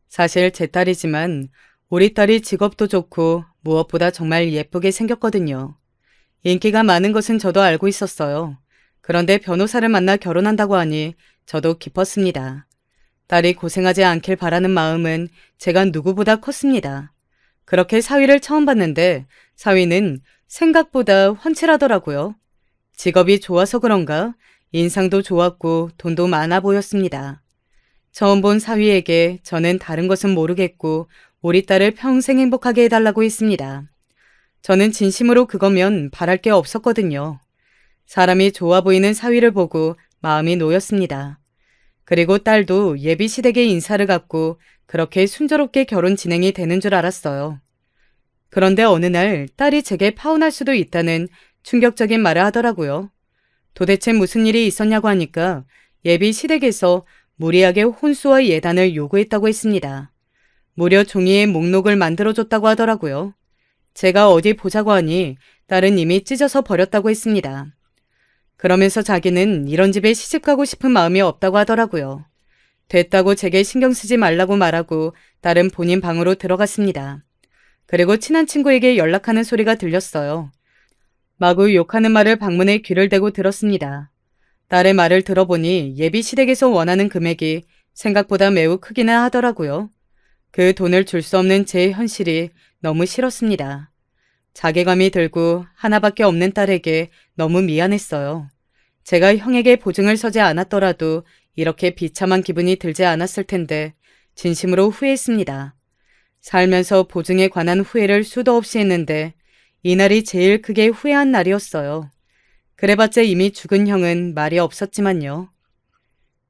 사실 제 딸이지만 우리 딸이 직업도 좋고 무엇보다 정말 예쁘게 생겼거든요. 인기가 많은 것은 저도 알고 있었어요. 그런데 변호사를 만나 결혼한다고 하니 저도 기뻤습니다. 딸이 고생하지 않길 바라는 마음은 제가 누구보다 컸습니다. 그렇게 사위를 처음 봤는데 사위는 생각보다 훤칠하더라고요. 직업이 좋아서 그런가 인상도 좋았고 돈도 많아 보였습니다. 처음 본 사위에게 저는 다른 것은 모르겠고 우리 딸을 평생 행복하게 해달라고 했습니다. 저는 진심으로 그거면 바랄 게 없었거든요. 사람이 좋아 보이는 사위를 보고 마음이 놓였습니다. 그리고 딸도 예비 시댁의 인사를 갖고 그렇게 순조롭게 결혼 진행이 되는 줄 알았어요. 그런데 어느 날 딸이 제게 파혼할 수도 있다는 충격적인 말을 하더라고요. 도대체 무슨 일이 있었냐고 하니까 예비 시댁에서 무리하게 혼수와 예단을 요구했다고 했습니다. 무려 종이에 목록을 만들어줬다고 하더라고요. 제가 어디 보자고 하니 딸은 이미 찢어서 버렸다고 했습니다. 그러면서 자기는 이런 집에 시집가고 싶은 마음이 없다고 하더라고요. 됐다고 제게 신경 쓰지 말라고 말하고 딸은 본인 방으로 들어갔습니다. 그리고 친한 친구에게 연락하는 소리가 들렸어요. 마구 욕하는 말을 방문에 귀를 대고 들었습니다. 딸의 말을 들어보니 예비 시댁에서 원하는 금액이 생각보다 매우 크기는 하더라고요. 그 돈을 줄 수 없는 제 현실이 너무 싫었습니다. 자괴감이 들고 하나밖에 없는 딸에게 너무 미안했어요. 제가 형에게 보증을 서지 않았더라도 이렇게 비참한 기분이 들지 않았을 텐데 진심으로 후회했습니다. 살면서 보증에 관한 후회를 수도 없이 했는데 이날이 제일 크게 후회한 날이었어요. 그래봤자 이미 죽은 형은 말이 없었지만요.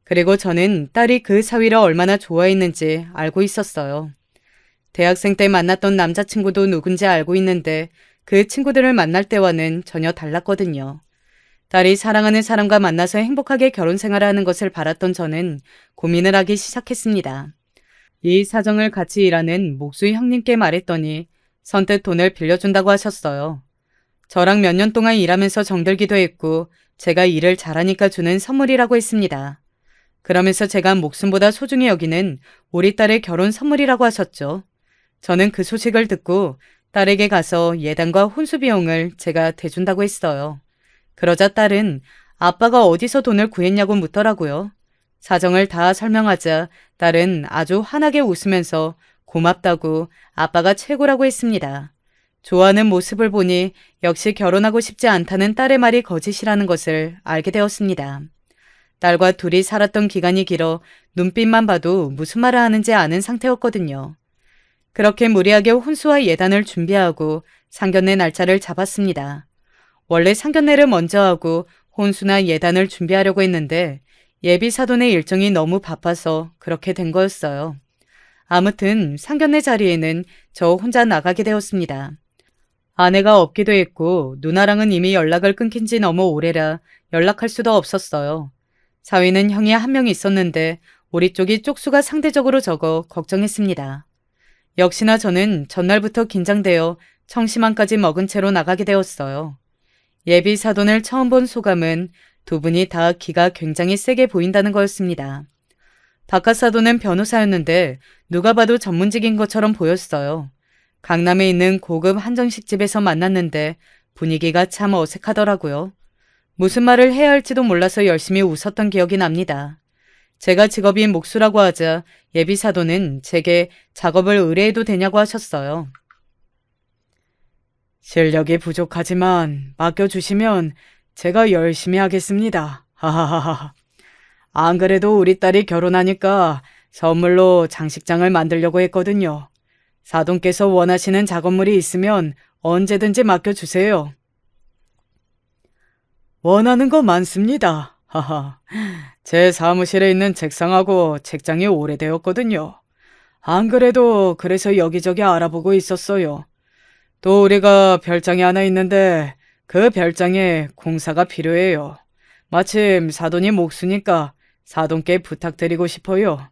그리고 저는 딸이 그 사위를 얼마나 좋아했는지 알고 있었어요. 대학생 때 만났던 남자친구도 누군지 알고 있는데 그 친구들을 만날 때와는 전혀 달랐거든요. 딸이 사랑하는 사람과 만나서 행복하게 결혼 생활을 하는 것을 바랐던 저는 고민을 하기 시작했습니다. 이 사정을 같이 일하는 목수 형님께 말했더니 선뜻 돈을 빌려준다고 하셨어요. 저랑 몇 년 동안 일하면서 정들기도 했고 제가 일을 잘하니까 주는 선물이라고 했습니다. 그러면서 제가 목숨보다 소중히 여기는 우리 딸의 결혼 선물이라고 하셨죠. 저는 그 소식을 듣고 딸에게 가서 예단과 혼수 비용을 제가 대준다고 했어요. 그러자 딸은 아빠가 어디서 돈을 구했냐고 묻더라고요. 사정을 다 설명하자 딸은 아주 환하게 웃으면서 고맙다고 아빠가 최고라고 했습니다. 좋아하는 모습을 보니 역시 결혼하고 싶지 않다는 딸의 말이 거짓이라는 것을 알게 되었습니다. 딸과 둘이 살았던 기간이 길어 눈빛만 봐도 무슨 말을 하는지 아는 상태였거든요. 그렇게 무리하게 혼수와 예단을 준비하고 상견례 날짜를 잡았습니다. 원래 상견례를 먼저 하고 혼수나 예단을 준비하려고 했는데 예비 사돈의 일정이 너무 바빠서 그렇게 된 거였어요. 아무튼 상견례 자리에는 저 혼자 나가게 되었습니다. 아내가 없기도 했고 누나랑은 이미 연락을 끊긴 지 너무 오래라 연락할 수도 없었어요. 사위는 형이 한 명 있었는데 우리 쪽이 쪽수가 상대적으로 적어 걱정했습니다. 역시나 저는 전날부터 긴장되어 청심환까지 먹은 채로 나가게 되었어요. 예비 사돈을 처음 본 소감은 두 분이 다 기가 굉장히 세게 보인다는 거였습니다. 바깥 사돈은 변호사였는데 누가 봐도 전문직인 것처럼 보였어요. 강남에 있는 고급 한정식집에서 만났는데 분위기가 참 어색하더라고요. 무슨 말을 해야 할지도 몰라서 열심히 웃었던 기억이 납니다. 제가 직업이 목수라고 하자 예비 사도는 제게 작업을 의뢰해도 되냐고 하셨어요. 실력이 부족하지만 맡겨주시면 제가 열심히 하겠습니다. 하하하하. 안 그래도 우리 딸이 결혼하니까 선물로 장식장을 만들려고 했거든요. 사돈께서 원하시는 작업물이 있으면 언제든지 맡겨주세요. 원하는 거 많습니다. 하하. 제 사무실에 있는 책상하고 책장이 오래되었거든요. 안 그래도 그래서 여기저기 알아보고 있었어요. 또 우리가 별장이 하나 있는데 그 별장에 공사가 필요해요. 마침 사돈이 목수니까 사돈께 부탁드리고 싶어요.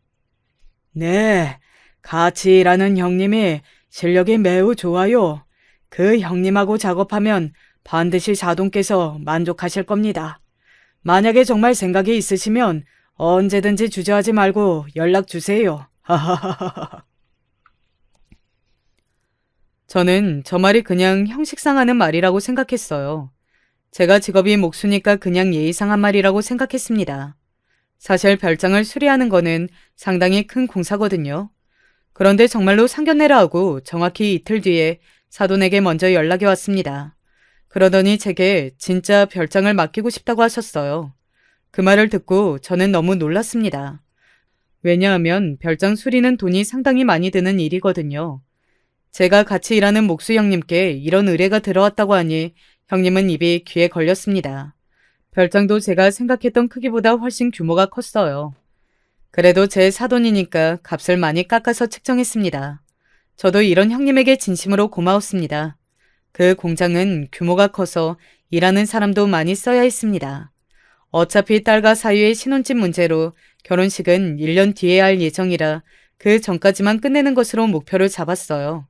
네, 같이 일하는 형님이 실력이 매우 좋아요. 그 형님하고 작업하면 반드시 사돈께서 만족하실 겁니다. 만약에 정말 생각이 있으시면 언제든지 주저하지 말고 연락 주세요. 하하하하. 저는 저 말이 그냥 형식상 하는 말이라고 생각했어요. 제가 직업이 목수니까 그냥 예의상 한 말이라고 생각했습니다. 사실 별장을 수리하는 거는 상당히 큰 공사거든요. 그런데 정말로 상견례를 하고 정확히 이틀 뒤에 사돈에게 먼저 연락이 왔습니다. 그러더니 제게 진짜 별장을 맡기고 싶다고 하셨어요. 그 말을 듣고 저는 너무 놀랐습니다. 왜냐하면 별장 수리는 돈이 상당히 많이 드는 일이거든요. 제가 같이 일하는 목수 형님께 이런 의뢰가 들어왔다고 하니 형님은 입이 귀에 걸렸습니다. 별장도 제가 생각했던 크기보다 훨씬 규모가 컸어요. 그래도 제 사돈이니까 값을 많이 깎아서 책정했습니다. 저도 이런 형님에게 진심으로 고마웠습니다. 그 공장은 규모가 커서 일하는 사람도 많이 써야 했습니다. 어차피 딸과 사위의 신혼집 문제로 결혼식은 1년 뒤에 할 예정이라 그 전까지만 끝내는 것으로 목표를 잡았어요.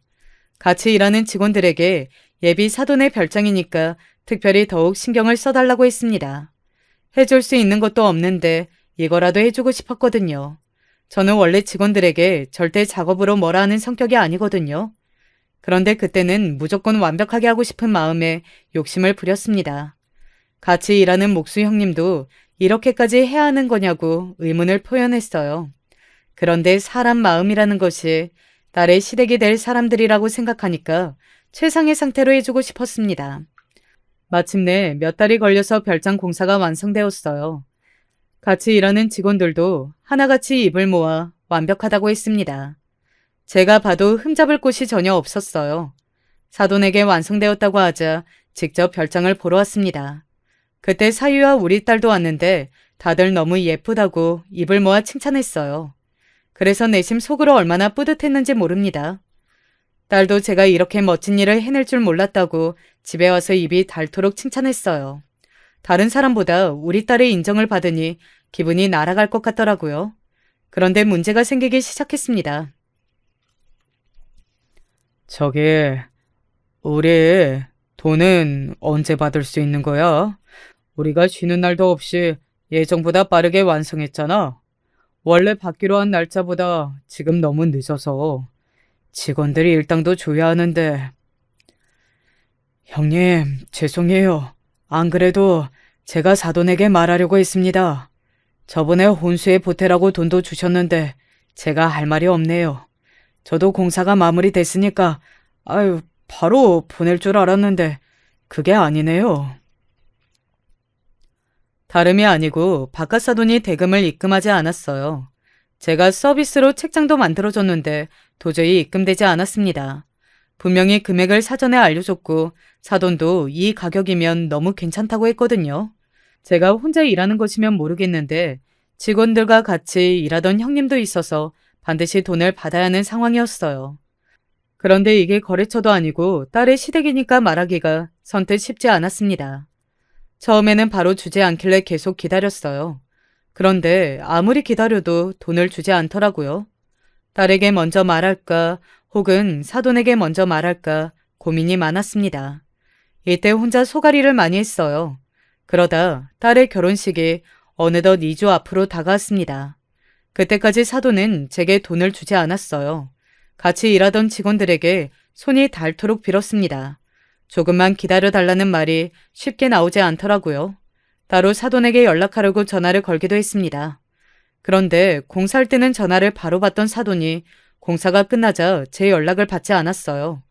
같이 일하는 직원들에게 예비 사돈의 별장이니까 특별히 더욱 신경을 써달라고 했습니다. 해줄 수 있는 것도 없는데 이거라도 해주고 싶었거든요. 저는 원래 직원들에게 절대 작업으로 뭐라 하는 성격이 아니거든요. 그런데 그때는 무조건 완벽하게 하고 싶은 마음에 욕심을 부렸습니다. 같이 일하는 목수 형님도 이렇게까지 해야 하는 거냐고 의문을 표현했어요. 그런데 사람 마음이라는 것이 딸의 시댁이 될 사람들이라고 생각하니까 최상의 상태로 해주고 싶었습니다. 마침내 몇 달이 걸려서 별장 공사가 완성되었어요. 같이 일하는 직원들도 하나같이 입을 모아 완벽하다고 했습니다. 제가 봐도 흠잡을 곳이 전혀 없었어요. 사돈에게 완성되었다고 하자 직접 별장을 보러 왔습니다. 그때 사위와 우리 딸도 왔는데 다들 너무 예쁘다고 입을 모아 칭찬했어요. 그래서 내심 속으로 얼마나 뿌듯했는지 모릅니다. 딸도 제가 이렇게 멋진 일을 해낼 줄 몰랐다고 집에 와서 입이 닳도록 칭찬했어요. 다른 사람보다 우리 딸의 인정을 받으니 기분이 날아갈 것 같더라고요. 그런데 문제가 생기기 시작했습니다. 저기, 우리 돈은 언제 받을 수 있는 거야? 우리가 쉬는 날도 없이 예정보다 빠르게 완성했잖아. 원래 받기로 한 날짜보다 지금 너무 늦어서 직원들이 일당도 줘야 하는데. 형님, 죄송해요. 안 그래도 제가 사돈에게 말하려고 했습니다. 저번에 혼수에 보태라고 돈도 주셨는데 제가 할 말이 없네요. 저도 공사가 마무리됐으니까 바로 보낼 줄 알았는데 그게 아니네요. 다름이 아니고 바깥 사돈이 대금을 입금하지 않았어요. 제가 서비스로 책장도 만들어줬는데 도저히 입금되지 않았습니다. 분명히 금액을 사전에 알려줬고 사돈도 이 가격이면 너무 괜찮다고 했거든요. 제가 혼자 일하는 것이면 모르겠는데 직원들과 같이 일하던 형님도 있어서 반드시 돈을 받아야 하는 상황이었어요. 그런데 이게 거래처도 아니고 딸의 시댁이니까 말하기가 선뜻 쉽지 않았습니다. 처음에는 바로 주지 않길래 계속 기다렸어요. 그런데 아무리 기다려도 돈을 주지 않더라고요. 딸에게 먼저 말할까 혹은 사돈에게 먼저 말할까 고민이 많았습니다. 이때 혼자 소가리를 많이 했어요. 그러다 딸의 결혼식이 어느덧 2주 앞으로 다가왔습니다. 그때까지 사돈은 제게 돈을 주지 않았어요. 같이 일하던 직원들에게 손이 닳도록 빌었습니다. 조금만 기다려달라는 말이 쉽게 나오지 않더라고요. 따로 사돈에게 연락하려고 전화를 걸기도 했습니다. 그런데 공사할 때는 전화를 바로 받던 사돈이 공사가 끝나자 제 연락을 받지 않았어요.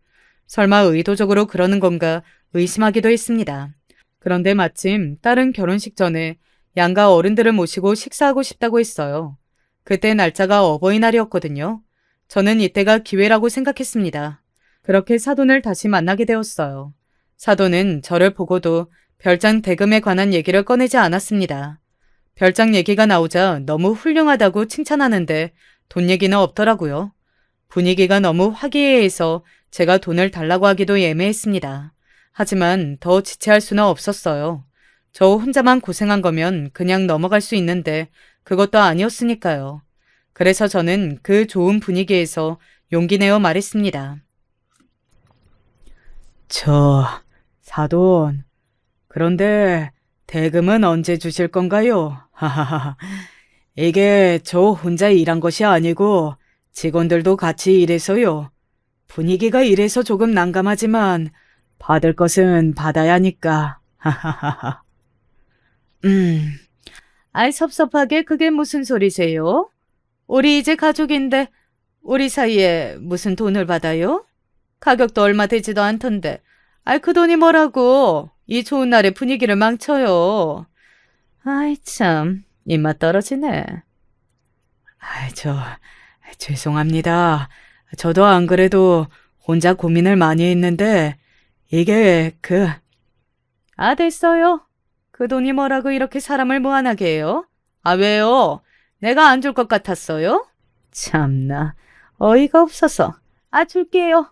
설마 의도적으로 그러는 건가 의심하기도 했습니다. 그런데 마침 딸은 결혼식 전에 양가 어른들을 모시고 식사하고 싶다고 했어요. 그때 날짜가 어버이날이었거든요. 저는 이때가 기회라고 생각했습니다. 그렇게 사돈을 다시 만나게 되었어요. 사돈은 저를 보고도 별장 대금에 관한 얘기를 꺼내지 않았습니다. 별장 얘기가 나오자 너무 훌륭하다고 칭찬하는데 돈 얘기는 없더라고요. 분위기가 너무 화기애애해서 제가 돈을 달라고 하기도 애매했습니다. 하지만 더 지체할 수는 없었어요. 저 혼자만 고생한 거면 그냥 넘어갈 수 있는데 그것도 아니었으니까요. 그래서 저는 그 좋은 분위기에서 용기 내어 말했습니다. 사돈, 그런데 대금은 언제 주실 건가요? 하하하. 이게 저 혼자 일한 것이 아니고 직원들도 같이 일해서요. 분위기가 이래서 조금 난감하지만 받을 것은 받아야 하니까. 하하하하. 아이 섭섭하게 그게 무슨 소리세요? 우리 이제 가족인데 우리 사이에 무슨 돈을 받아요? 가격도 얼마 되지도 않던데. 아이 그 돈이 뭐라고 이 좋은 날의 분위기를 망쳐요. 아이 참 입맛 떨어지네. 죄송합니다. 저도 안 그래도 혼자 고민을 많이 했는데 이게 됐어요. 그 돈이 뭐라고 이렇게 사람을 무안하게 해요? 아 왜요? 내가 안 줄 것 같았어요? 참나 어이가 없어서. 줄게요.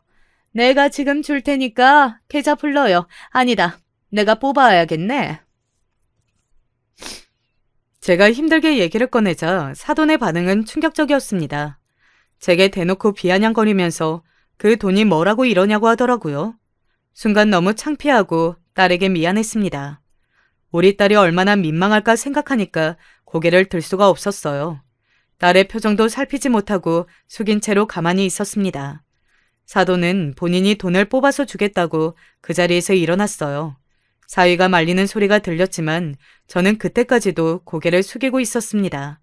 내가 지금 줄 테니까 계좌 불러요. 아니다. 내가 뽑아야겠네. 제가 힘들게 얘기를 꺼내자 사돈의 반응은 충격적이었습니다. 제게 대놓고 비아냥거리면서 그 돈이 뭐라고 이러냐고 하더라고요. 순간 너무 창피하고 딸에게 미안했습니다. 우리 딸이 얼마나 민망할까 생각하니까 고개를 들 수가 없었어요. 딸의 표정도 살피지 못하고 숙인 채로 가만히 있었습니다. 사돈은 본인이 돈을 뽑아서 주겠다고 그 자리에서 일어났어요. 사위가 말리는 소리가 들렸지만 저는 그때까지도 고개를 숙이고 있었습니다.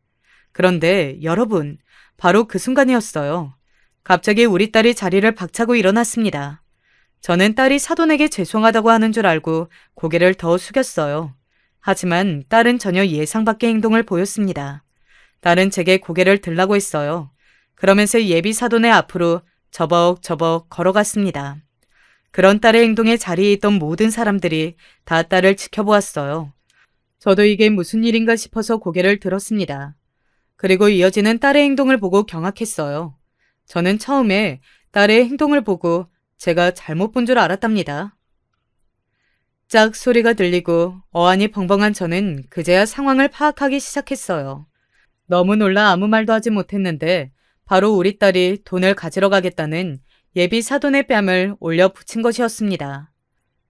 그런데 여러분, 바로 그 순간이었어요. 갑자기 우리 딸이 자리를 박차고 일어났습니다. 저는 딸이 사돈에게 죄송하다고 하는 줄 알고 고개를 더 숙였어요. 하지만 딸은 전혀 예상 밖의 행동을 보였습니다. 딸은 제게 고개를 들라고 했어요. 그러면서 예비 사돈의 앞으로 저벅저벅 걸어갔습니다. 그런 딸의 행동에 자리에 있던 모든 사람들이 다 딸을 지켜보았어요. 저도 이게 무슨 일인가 싶어서 고개를 들었습니다. 그리고 이어지는 딸의 행동을 보고 경악했어요. 저는 처음에 딸의 행동을 보고 제가 잘못 본 줄 알았답니다. 짝 소리가 들리고 어안이 벙벙한 저는 그제야 상황을 파악하기 시작했어요. 너무 놀라 아무 말도 하지 못했는데 바로 우리 딸이 돈을 가지러 가겠다는 예비 사돈의 뺨을 올려 붙인 것이었습니다.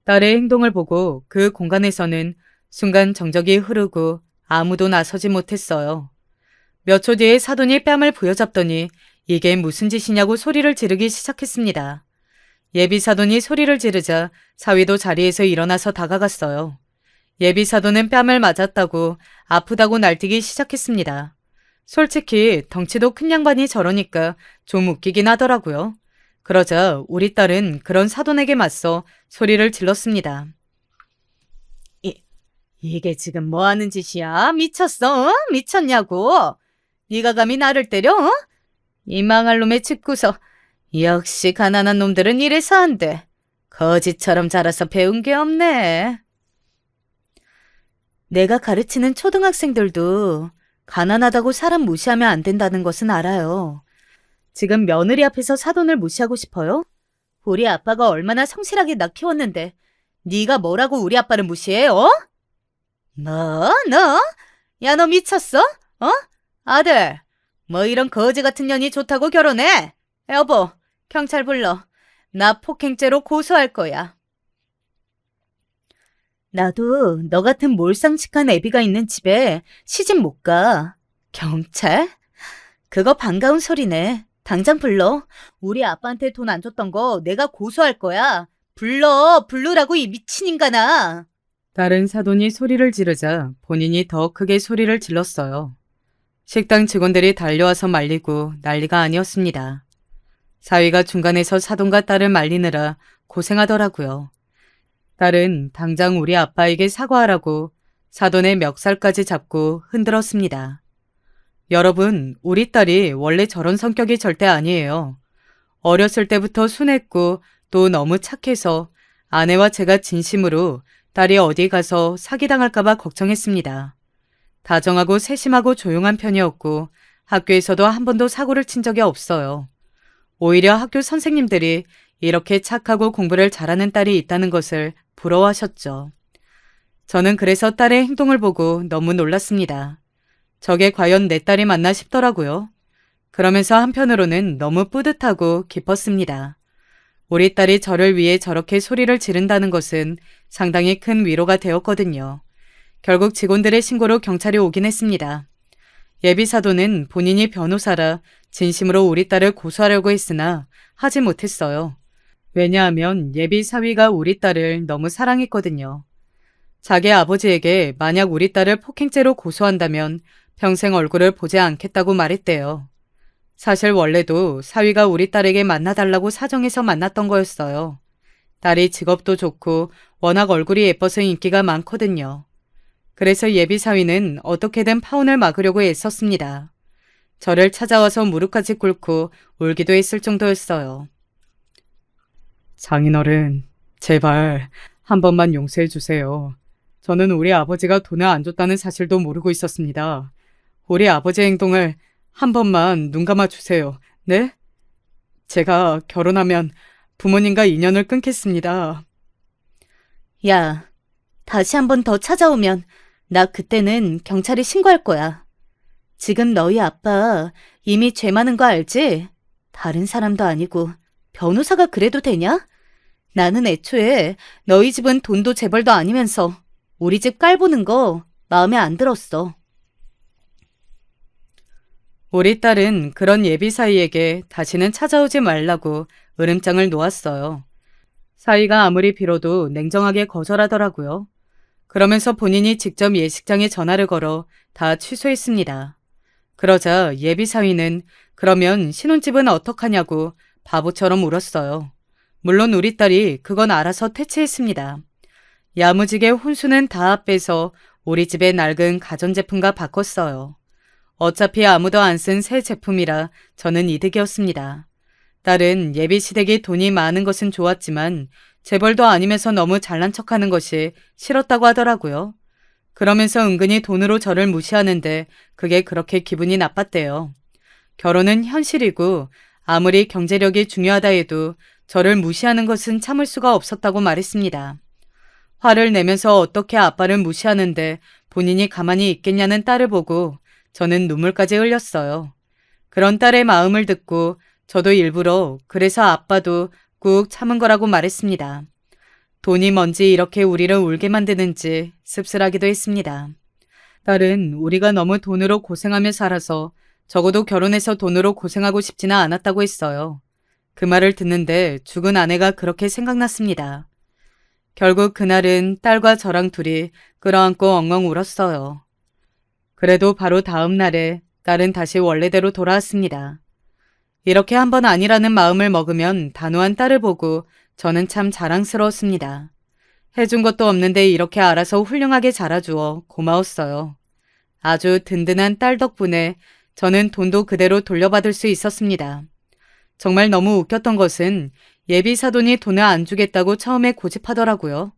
딸의 행동을 보고 그 공간에서는 순간 정적이 흐르고 아무도 나서지 못했어요. 몇 초 뒤에 사돈이 뺨을 부여잡더니 이게 무슨 짓이냐고 소리를 지르기 시작했습니다. 예비 사돈이 소리를 지르자 사위도 자리에서 일어나서 다가갔어요. 예비 사돈은 뺨을 맞았다고 아프다고 날뛰기 시작했습니다. 솔직히 덩치도 큰 양반이 저러니까 좀 웃기긴 하더라고요. 그러자 우리 딸은 그런 사돈에게 맞서 소리를 질렀습니다. 이게 지금 뭐 하는 짓이야? 미쳤어? 미쳤냐고? 네가 감히 나를 때려? 이 망할 놈의 집구석. 역시 가난한 놈들은 이래서 안 돼. 거지처럼 자라서 배운 게 없네. 내가 가르치는 초등학생들도 가난하다고 사람 무시하면 안 된다는 것은 알아요. 지금 며느리 앞에서 사돈을 무시하고 싶어요? 우리 아빠가 얼마나 성실하게 나 키웠는데 네가 뭐라고 우리 아빠를 무시해? 너? 야, 너 미쳤어? 아들, 뭐 이런 거지 같은 년이 좋다고 결혼해? 여보, 경찰 불러. 나 폭행죄로 고소할 거야. 나도 너 같은 몰상식한 애비가 있는 집에 시집 못 가. 경찰? 그거 반가운 소리네. 당장 불러. 우리 아빠한테 돈 안 줬던 거 내가 고소할 거야. 부르라고 이 미친 인간아. 다른 사돈이 소리를 지르자 본인이 더 크게 소리를 질렀어요. 식당 직원들이 달려와서 말리고 난리가 아니었습니다. 사위가 중간에서 사돈과 딸을 말리느라 고생하더라고요. 딸은 당장 우리 아빠에게 사과하라고 사돈의 멱살까지 잡고 흔들었습니다. 여러분, 우리 딸이 원래 저런 성격이 절대 아니에요. 어렸을 때부터 순했고 또 너무 착해서 아내와 제가 진심으로 딸이 어디 가서 사기당할까봐 걱정했습니다. 다정하고 세심하고 조용한 편이었고 학교에서도 한 번도 사고를 친 적이 없어요. 오히려 학교 선생님들이 이렇게 착하고 공부를 잘하는 딸이 있다는 것을 부러워하셨죠. 저는 그래서 딸의 행동을 보고 너무 놀랐습니다. 저게 과연 내 딸이 맞나 싶더라고요. 그러면서 한편으로는 너무 뿌듯하고 기뻤습니다. 우리 딸이 저를 위해 저렇게 소리를 지른다는 것은 상당히 큰 위로가 되었거든요. 결국 직원들의 신고로 경찰이 오긴 했습니다. 예비사도는 본인이 변호사라 진심으로 우리 딸을 고소하려고 했으나 하지 못했어요. 왜냐하면 예비사위가 우리 딸을 너무 사랑했거든요. 자기 아버지에게 만약 우리 딸을 폭행죄로 고소한다면 평생 얼굴을 보지 않겠다고 말했대요. 사실 원래도 사위가 우리 딸에게 만나달라고 사정해서 만났던 거였어요. 딸이 직업도 좋고 워낙 얼굴이 예뻐서 인기가 많거든요. 그래서 예비사위는 어떻게든 파혼을 막으려고 애썼습니다. 저를 찾아와서 무릎까지 꿇고 울기도 했을 정도였어요. 장인어른, 제발 한 번만 용서해 주세요. 저는 우리 아버지가 돈을 안 줬다는 사실도 모르고 있었습니다. 우리 아버지의 행동을 한 번만 눈 감아 주세요. 네? 제가 결혼하면 부모님과 인연을 끊겠습니다. 야, 다시 한 번 더 찾아오면 나 그때는 경찰에 신고할 거야. 지금 너희 아빠 이미 죄 많은 거 알지? 다른 사람도 아니고 변호사가 그래도 되냐? 나는 애초에 너희 집은 돈도 재벌도 아니면서 우리 집 깔보는 거 마음에 안 들었어. 우리 딸은 그런 예비사위에게 다시는 찾아오지 말라고 으름장을 놓았어요. 사위가 아무리 빌어도 냉정하게 거절하더라고요. 그러면서 본인이 직접 예식장에 전화를 걸어 다 취소했습니다. 그러자 예비사위는 그러면 신혼집은 어떡하냐고 바보처럼 울었어요. 물론 우리 딸이 그건 알아서 퇴치했습니다. 야무지게 혼수는 다 빼서 우리 집의 낡은 가전제품과 바꿨어요. 어차피 아무도 안 쓴 새 제품이라 저는 이득이었습니다. 딸은 예비시댁이 돈이 많은 것은 좋았지만 재벌도 아니면서 너무 잘난 척하는 것이 싫었다고 하더라고요. 그러면서 은근히 돈으로 저를 무시하는데 그게 그렇게 기분이 나빴대요. 결혼은 현실이고 아무리 경제력이 중요하다 해도 저를 무시하는 것은 참을 수가 없었다고 말했습니다. 화를 내면서 어떻게 아빠를 무시하는데 본인이 가만히 있겠냐는 딸을 보고 저는 눈물까지 흘렸어요. 그런 딸의 마음을 듣고 저도 일부러 그래서 아빠도 꾹 참은 거라고 말했습니다. 돈이 뭔지 이렇게 우리를 울게 만드는지 씁쓸하기도 했습니다. 딸은 우리가 너무 돈으로 고생하며 살아서 적어도 결혼해서 돈으로 고생하고 싶지는 않았다고 했어요. 그 말을 듣는데 죽은 아내가 그렇게 생각났습니다. 결국 그날은 딸과 저랑 둘이 끌어안고 엉엉 울었어요. 그래도 바로 다음 날에 딸은 다시 원래대로 돌아왔습니다. 이렇게 한 번 아니라는 마음을 먹으면 단호한 딸을 보고 저는 참 자랑스러웠습니다. 해준 것도 없는데 이렇게 알아서 훌륭하게 자라주어 고마웠어요. 아주 든든한 딸 덕분에 저는 돈도 그대로 돌려받을 수 있었습니다. 정말 너무 웃겼던 것은 예비사돈이 돈을 안 주겠다고 처음에 고집하더라고요.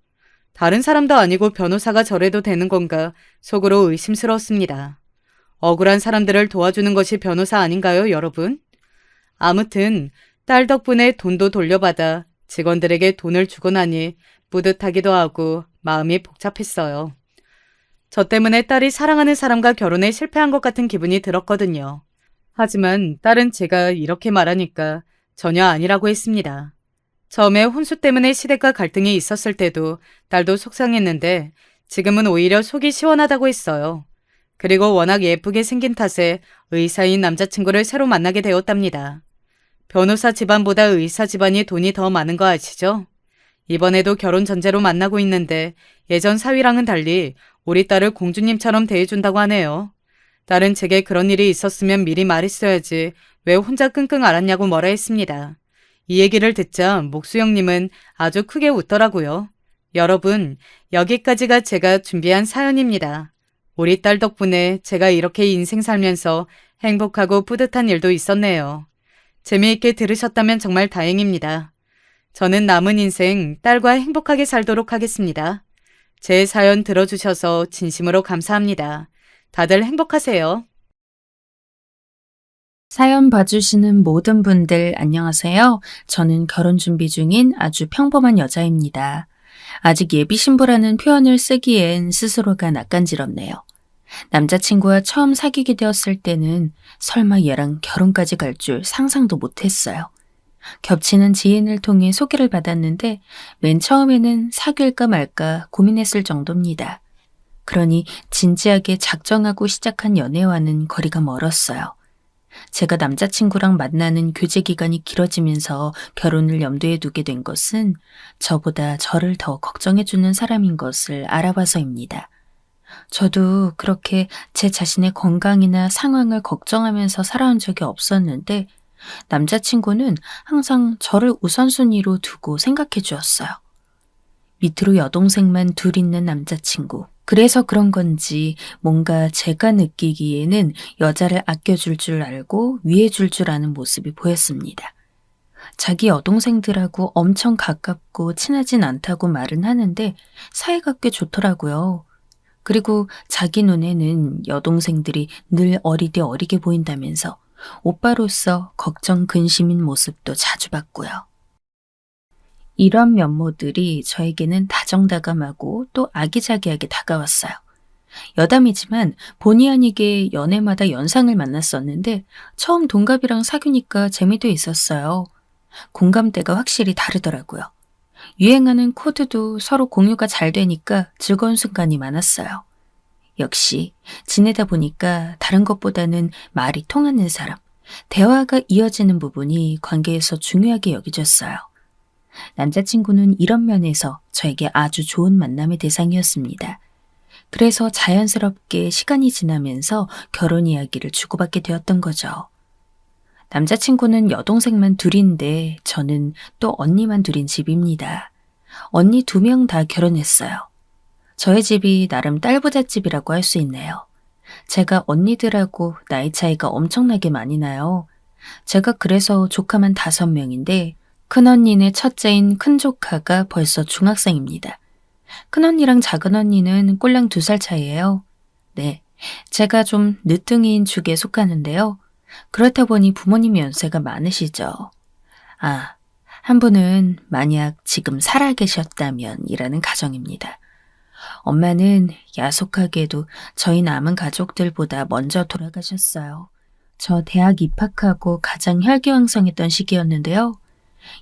다른 사람도 아니고 변호사가 저래도 되는 건가 속으로 의심스러웠습니다. 억울한 사람들을 도와주는 것이 변호사 아닌가요, 여러분? 아무튼 딸 덕분에 돈도 돌려받아 직원들에게 돈을 주고 나니 뿌듯하기도 하고 마음이 복잡했어요. 저 때문에 딸이 사랑하는 사람과 결혼에 실패한 것 같은 기분이 들었거든요. 하지만 딸은 제가 이렇게 말하니까 전혀 아니라고 했습니다. 처음에 혼수 때문에 시댁과 갈등이 있었을 때도 딸도 속상했는데 지금은 오히려 속이 시원하다고 했어요. 그리고 워낙 예쁘게 생긴 탓에 의사인 남자친구를 새로 만나게 되었답니다. 변호사 집안보다 의사 집안이 돈이 더 많은 거 아시죠? 이번에도 결혼 전제로 만나고 있는데 예전 사위랑은 달리 우리 딸을 공주님처럼 대해준다고 하네요. 딸은 제게 그런 일이 있었으면 미리 말했어야지 왜 혼자 끙끙 앓았냐고 뭐라 했습니다. 이 얘기를 듣자 목수형님은 아주 크게 웃더라고요. 여러분, 여기까지가 제가 준비한 사연입니다. 우리 딸 덕분에 제가 이렇게 인생 살면서 행복하고 뿌듯한 일도 있었네요. 재미있게 들으셨다면 정말 다행입니다. 저는 남은 인생 딸과 행복하게 살도록 하겠습니다. 제 사연 들어주셔서 진심으로 감사합니다. 다들 행복하세요. 사연 봐주시는 모든 분들 안녕하세요. 저는 결혼 준비 중인 아주 평범한 여자입니다. 아직 예비 신부라는 표현을 쓰기엔 스스로가 낯간지럽네요. 남자친구와 처음 사귀게 되었을 때는 설마 얘랑 결혼까지 갈 줄 상상도 못했어요. 겹치는 지인을 통해 소개를 받았는데 맨 처음에는 사귈까 말까 고민했을 정도입니다. 그러니 진지하게 작정하고 시작한 연애와는 거리가 멀었어요. 제가 남자친구랑 만나는 교제 기간이 길어지면서 결혼을 염두에 두게 된 것은 저보다 저를 더 걱정해주는 사람인 것을 알아봐서입니다. 저도 그렇게 제 자신의 건강이나 상황을 걱정하면서 살아온 적이 없었는데 남자친구는 항상 저를 우선순위로 두고 생각해 주었어요. 밑으로 여동생만 둘 있는 남자친구. 그래서 그런 건지 뭔가 제가 느끼기에는 여자를 아껴줄 줄 알고 위해줄 줄 아는 모습이 보였습니다. 자기 여동생들하고 엄청 가깝고 친하진 않다고 말은 하는데 사이가 꽤 좋더라고요. 그리고 자기 눈에는 여동생들이 늘 어리되 어리게 보인다면서 오빠로서 걱정 근심인 모습도 자주 봤고요. 이런 면모들이 저에게는 다정다감하고 또 아기자기하게 다가왔어요. 여담이지만 본의 아니게 연애마다 연상을 만났었는데 처음 동갑이랑 사귀니까 재미도 있었어요. 공감대가 확실히 다르더라고요. 유행하는 코드도 서로 공유가 잘 되니까 즐거운 순간이 많았어요. 역시 지내다 보니까 다른 것보다는 말이 통하는 사람, 대화가 이어지는 부분이 관계에서 중요하게 여겨졌어요. 남자친구는 이런 면에서 저에게 아주 좋은 만남의 대상이었습니다. 그래서 자연스럽게 시간이 지나면서 결혼 이야기를 주고받게 되었던 거죠. 남자친구는 여동생만 둘인데 저는 또 언니만 둘인 집입니다. 언니 2명 다 결혼했어요. 저의 집이 나름 딸부잣집이라고 할 수 있네요. 제가 언니들하고 나이 차이가 엄청나게 많이 나요. 제가 그래서 조카만 5명인데 큰언니네 첫째인 큰조카가 벌써 중학생입니다. 큰언니랑 작은언니는 꼴랑 2살 차이예요. 네, 제가 좀 늦둥이인 축에 속하는데요. 그렇다 보니 부모님 연세가 많으시죠. 아, 한 분은 만약 지금 살아계셨다면 이라는 가정입니다. 엄마는 야속하게도 저희 남은 가족들보다 먼저 돌아가셨어요. 저 대학 입학하고 가장 혈기왕성했던 시기였는데요.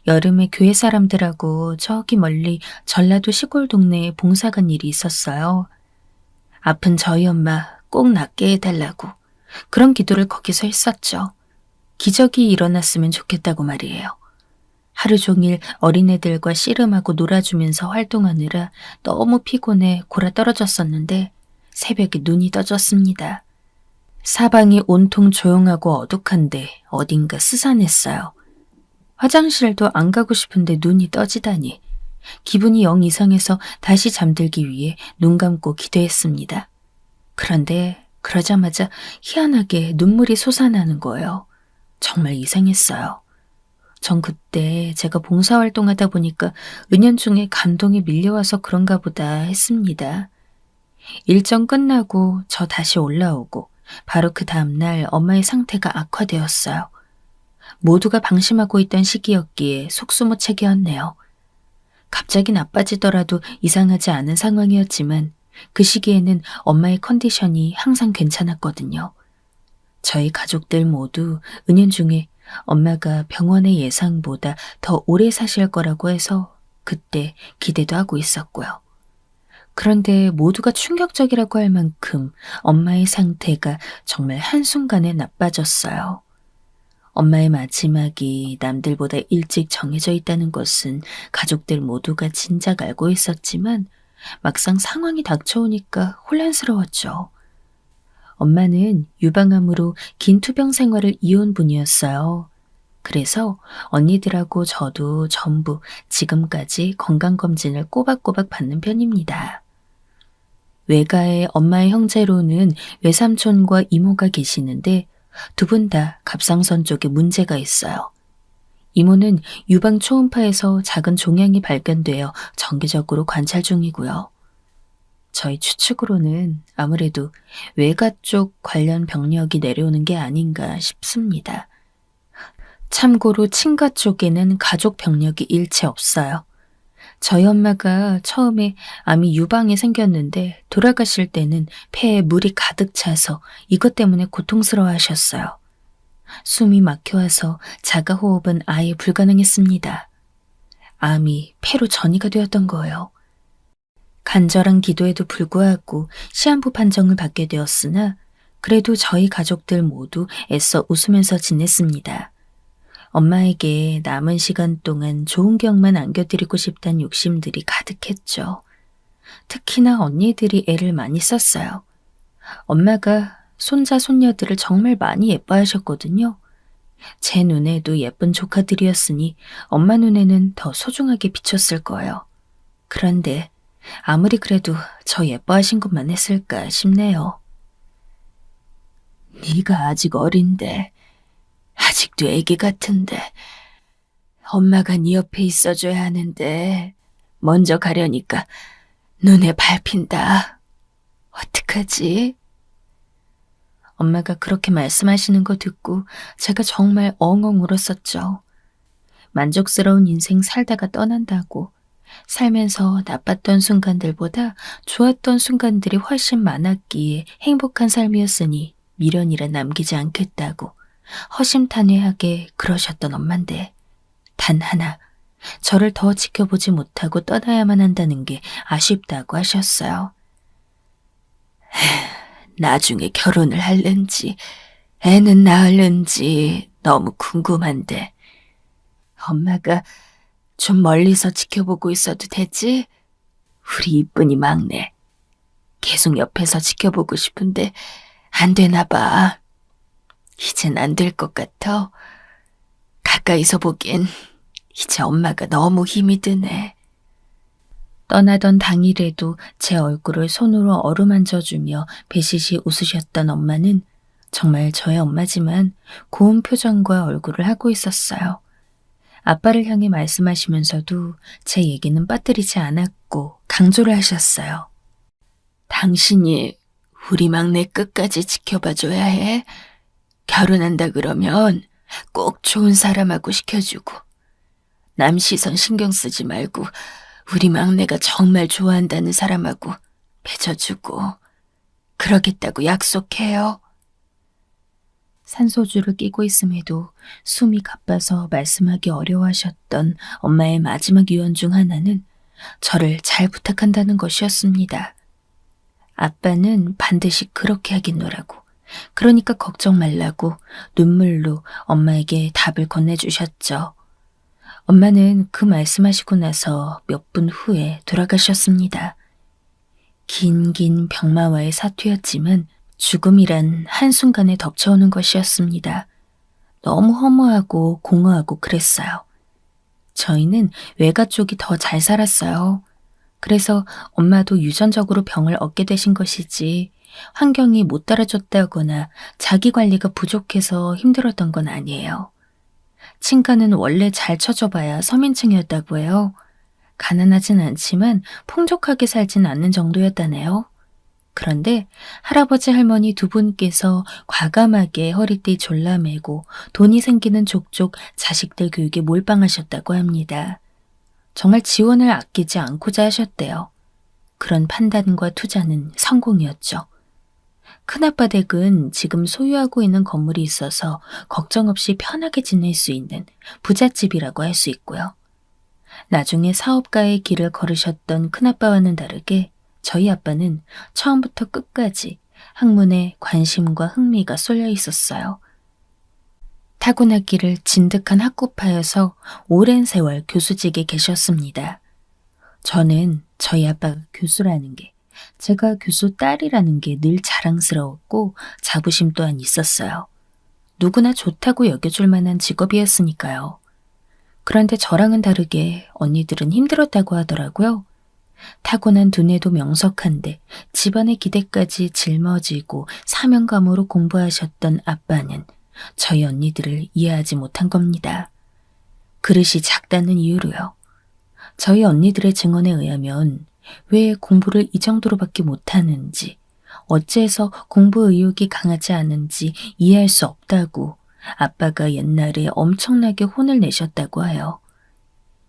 여름에 교회 사람들하고 저기 멀리 전라도 시골 동네에 봉사 간 일이 있었어요. 아픈 저희 엄마 꼭 낫게 해달라고 그런 기도를 거기서 했었죠. 기적이 일어났으면 좋겠다고 말이에요. 하루 종일 어린애들과 씨름하고 놀아주면서 활동하느라 너무 피곤해 골아 떨어졌었는데 새벽에 눈이 떠졌습니다. 사방이 온통 조용하고 어둑한데 어딘가 스산했어요. 화장실도 안 가고 싶은데 눈이 떠지다니. 기분이 영 이상해서 다시 잠들기 위해 눈 감고 기도했습니다. 그런데 그러자마자 희한하게 눈물이 솟아나는 거예요. 정말 이상했어요. 전 그때 제가 봉사활동하다 보니까 은연중에 감동이 밀려와서 그런가 보다 했습니다. 일정 끝나고 저 다시 올라오고 바로 그 다음날 엄마의 상태가 악화되었어요. 모두가 방심하고 있던 시기였기에 속수무책이었네요. 갑자기 나빠지더라도 이상하지 않은 상황이었지만 그 시기에는 엄마의 컨디션이 항상 괜찮았거든요. 저희 가족들 모두 은연중에 엄마가 병원의 예상보다 더 오래 사실 거라고 해서 그때 기대도 하고 있었고요. 그런데 모두가 충격적이라고 할 만큼 엄마의 상태가 정말 한순간에 나빠졌어요. 엄마의 마지막이 남들보다 일찍 정해져 있다는 것은 가족들 모두가 진작 알고 있었지만 막상 상황이 닥쳐오니까 혼란스러웠죠. 엄마는 유방암으로 긴 투병 생활을 이어온 분이었어요. 그래서 언니들하고 저도 전부 지금까지 건강검진을 꼬박꼬박 받는 편입니다. 외가에 엄마의 형제로는 외삼촌과 이모가 계시는데 두 분 다 갑상선 쪽에 문제가 있어요. 이모는 유방 초음파에서 작은 종양이 발견되어 정기적으로 관찰 중이고요. 저희 추측으로는 아무래도 외가 쪽 관련 병력이 내려오는 게 아닌가 싶습니다. 참고로 친가 쪽에는 가족 병력이 일체 없어요. 저희 엄마가 처음에 암이 유방에 생겼는데 돌아가실 때는 폐에 물이 가득 차서 이것 때문에 고통스러워 하셨어요. 숨이 막혀와서 자가호흡은 아예 불가능했습니다. 암이 폐로 전이가 되었던 거예요. 간절한 기도에도 불구하고 시한부 판정을 받게 되었으나 그래도 저희 가족들 모두 애써 웃으면서 지냈습니다. 엄마에게 남은 시간 동안 좋은 기억만 안겨드리고 싶다는 욕심들이 가득했죠. 특히나 언니들이 애를 많이 썼어요. 엄마가 손자, 손녀들을 정말 많이 예뻐하셨거든요. 제 눈에도 예쁜 조카들이었으니 엄마 눈에는 더 소중하게 비쳤을 거예요. 그런데 아무리 그래도 저 예뻐하신 것만 했을까 싶네요. 네가 아직 어린데 아직도 애기 같은데 엄마가 네 옆에 있어줘야 하는데 먼저 가려니까 눈에 밟힌다. 어떡하지? 엄마가 그렇게 말씀하시는 거 듣고 제가 정말 엉엉 울었었죠. 만족스러운 인생 살다가 떠난다고 살면서 나빴던 순간들보다 좋았던 순간들이 훨씬 많았기에 행복한 삶이었으니 미련이라 남기지 않겠다고 허심탄회하게 그러셨던 엄만데 단 하나 저를 더 지켜보지 못하고 떠나야만 한다는 게 아쉽다고 하셨어요. 나중에 결혼을 할는지 애는 낳을는지 너무 궁금한데 엄마가 좀 멀리서 지켜보고 있어도 되지? 우리 이쁜이 막내 계속 옆에서 지켜보고 싶은데 안 되나 봐. 이젠 안 될 것 같아. 가까이서 보기엔 이제 엄마가 너무 힘이 드네. 떠나던 당일에도 제 얼굴을 손으로 어루만져주며 배시시 웃으셨던 엄마는 정말 저의 엄마지만 고운 표정과 얼굴을 하고 있었어요. 아빠를 향해 말씀하시면서도 제 얘기는 빠뜨리지 않았고 강조를 하셨어요. 당신이 우리 막내 끝까지 지켜봐줘야 해. 결혼한다 그러면 꼭 좋은 사람하고 시켜주고 남 시선 신경 쓰지 말고 우리 막내가 정말 좋아한다는 사람하고 맺어주고 그러겠다고 약속해요. 산소주를 끼고 있음에도 숨이 가빠서 말씀하기 어려워하셨던 엄마의 마지막 유언 중 하나는 저를 잘 부탁한다는 것이었습니다. 아빠는 반드시 그렇게 하겠노라고, 그러니까 걱정 말라고 눈물로 엄마에게 답을 건네주셨죠. 엄마는 그 말씀하시고 나서 몇 분 후에 돌아가셨습니다. 긴 병마와의 사투였지만 죽음이란 한순간에 덮쳐오는 것이었습니다. 너무 허무하고 공허하고 그랬어요. 저희는 외가 쪽이 더 잘 살았어요. 그래서 엄마도 유전적으로 병을 얻게 되신 것이지 환경이 못 따라줬다거나 자기 관리가 부족해서 힘들었던 건 아니에요. 친가는 원래 잘 쳐줘봐야 서민층이었다고 해요. 가난하진 않지만 풍족하게 살진 않는 정도였다네요. 그런데 할아버지 할머니 두 분께서 과감하게 허리띠 졸라매고 돈이 생기는 족족 자식들 교육에 몰빵하셨다고 합니다. 정말 지원을 아끼지 않고자 하셨대요. 그런 판단과 투자는 성공이었죠. 큰아빠 댁은 지금 소유하고 있는 건물이 있어서 걱정 없이 편하게 지낼 수 있는 부잣집이라고 할 수 있고요. 나중에 사업가의 길을 걸으셨던 큰아빠와는 다르게 저희 아빠는 처음부터 끝까지 학문에 관심과 흥미가 쏠려 있었어요. 타고났기를 진득한 학구파여서 오랜 세월 교수직에 계셨습니다. 저는 저희 아빠가 교수라는 게, 제가 교수 딸이라는 게 늘 자랑스러웠고 자부심 또한 있었어요. 누구나 좋다고 여겨줄 만한 직업이었으니까요. 그런데 저랑은 다르게 언니들은 힘들었다고 하더라고요. 타고난 두뇌도 명석한데 집안의 기대까지 짊어지고 사명감으로 공부하셨던 아빠는 저희 언니들을 이해하지 못한 겁니다. 그릇이 작다는 이유로요. 저희 언니들의 증언에 의하면 왜 공부를 이 정도로밖에 못하는지, 어째서 공부 의욕이 강하지 않은지 이해할 수 없다고 아빠가 옛날에 엄청나게 혼을 내셨다고 해요.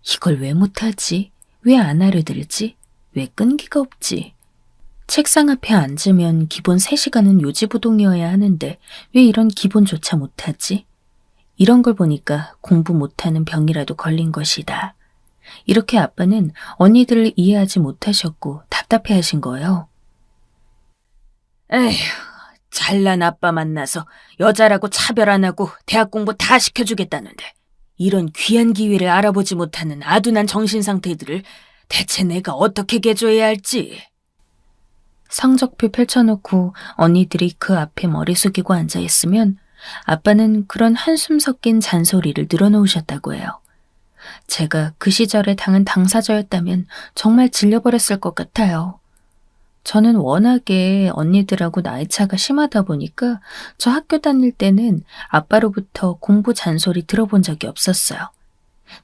이걸 왜 못하지? 왜 안 알아들지? 왜 끈기가 없지? 책상 앞에 앉으면 기본 3시간은 요지부동이어야 하는데 왜 이런 기본조차 못하지? 이런 걸 보니까 공부 못하는 병이라도 걸린 것이다. 이렇게 아빠는 언니들을 이해하지 못하셨고 답답해하신 거예요. 에휴, 잘난 아빠 만나서 여자라고 차별 안 하고 대학 공부 다 시켜주겠다는데 이런 귀한 기회를 알아보지 못하는 아둔한 정신상태들을 대체 내가 어떻게 개조해야 할지. 성적표 펼쳐놓고 언니들이 그 앞에 머리 숙이고 앉아있으면 아빠는 그런 한숨 섞인 잔소리를 늘어놓으셨다고 해요. 제가 그 시절에 당한 당사자였다면 정말 질려버렸을 것 같아요. 저는 워낙에 언니들하고 나이차가 심하다 보니까 저 학교 다닐 때는 아빠로부터 공부 잔소리 들어본 적이 없었어요.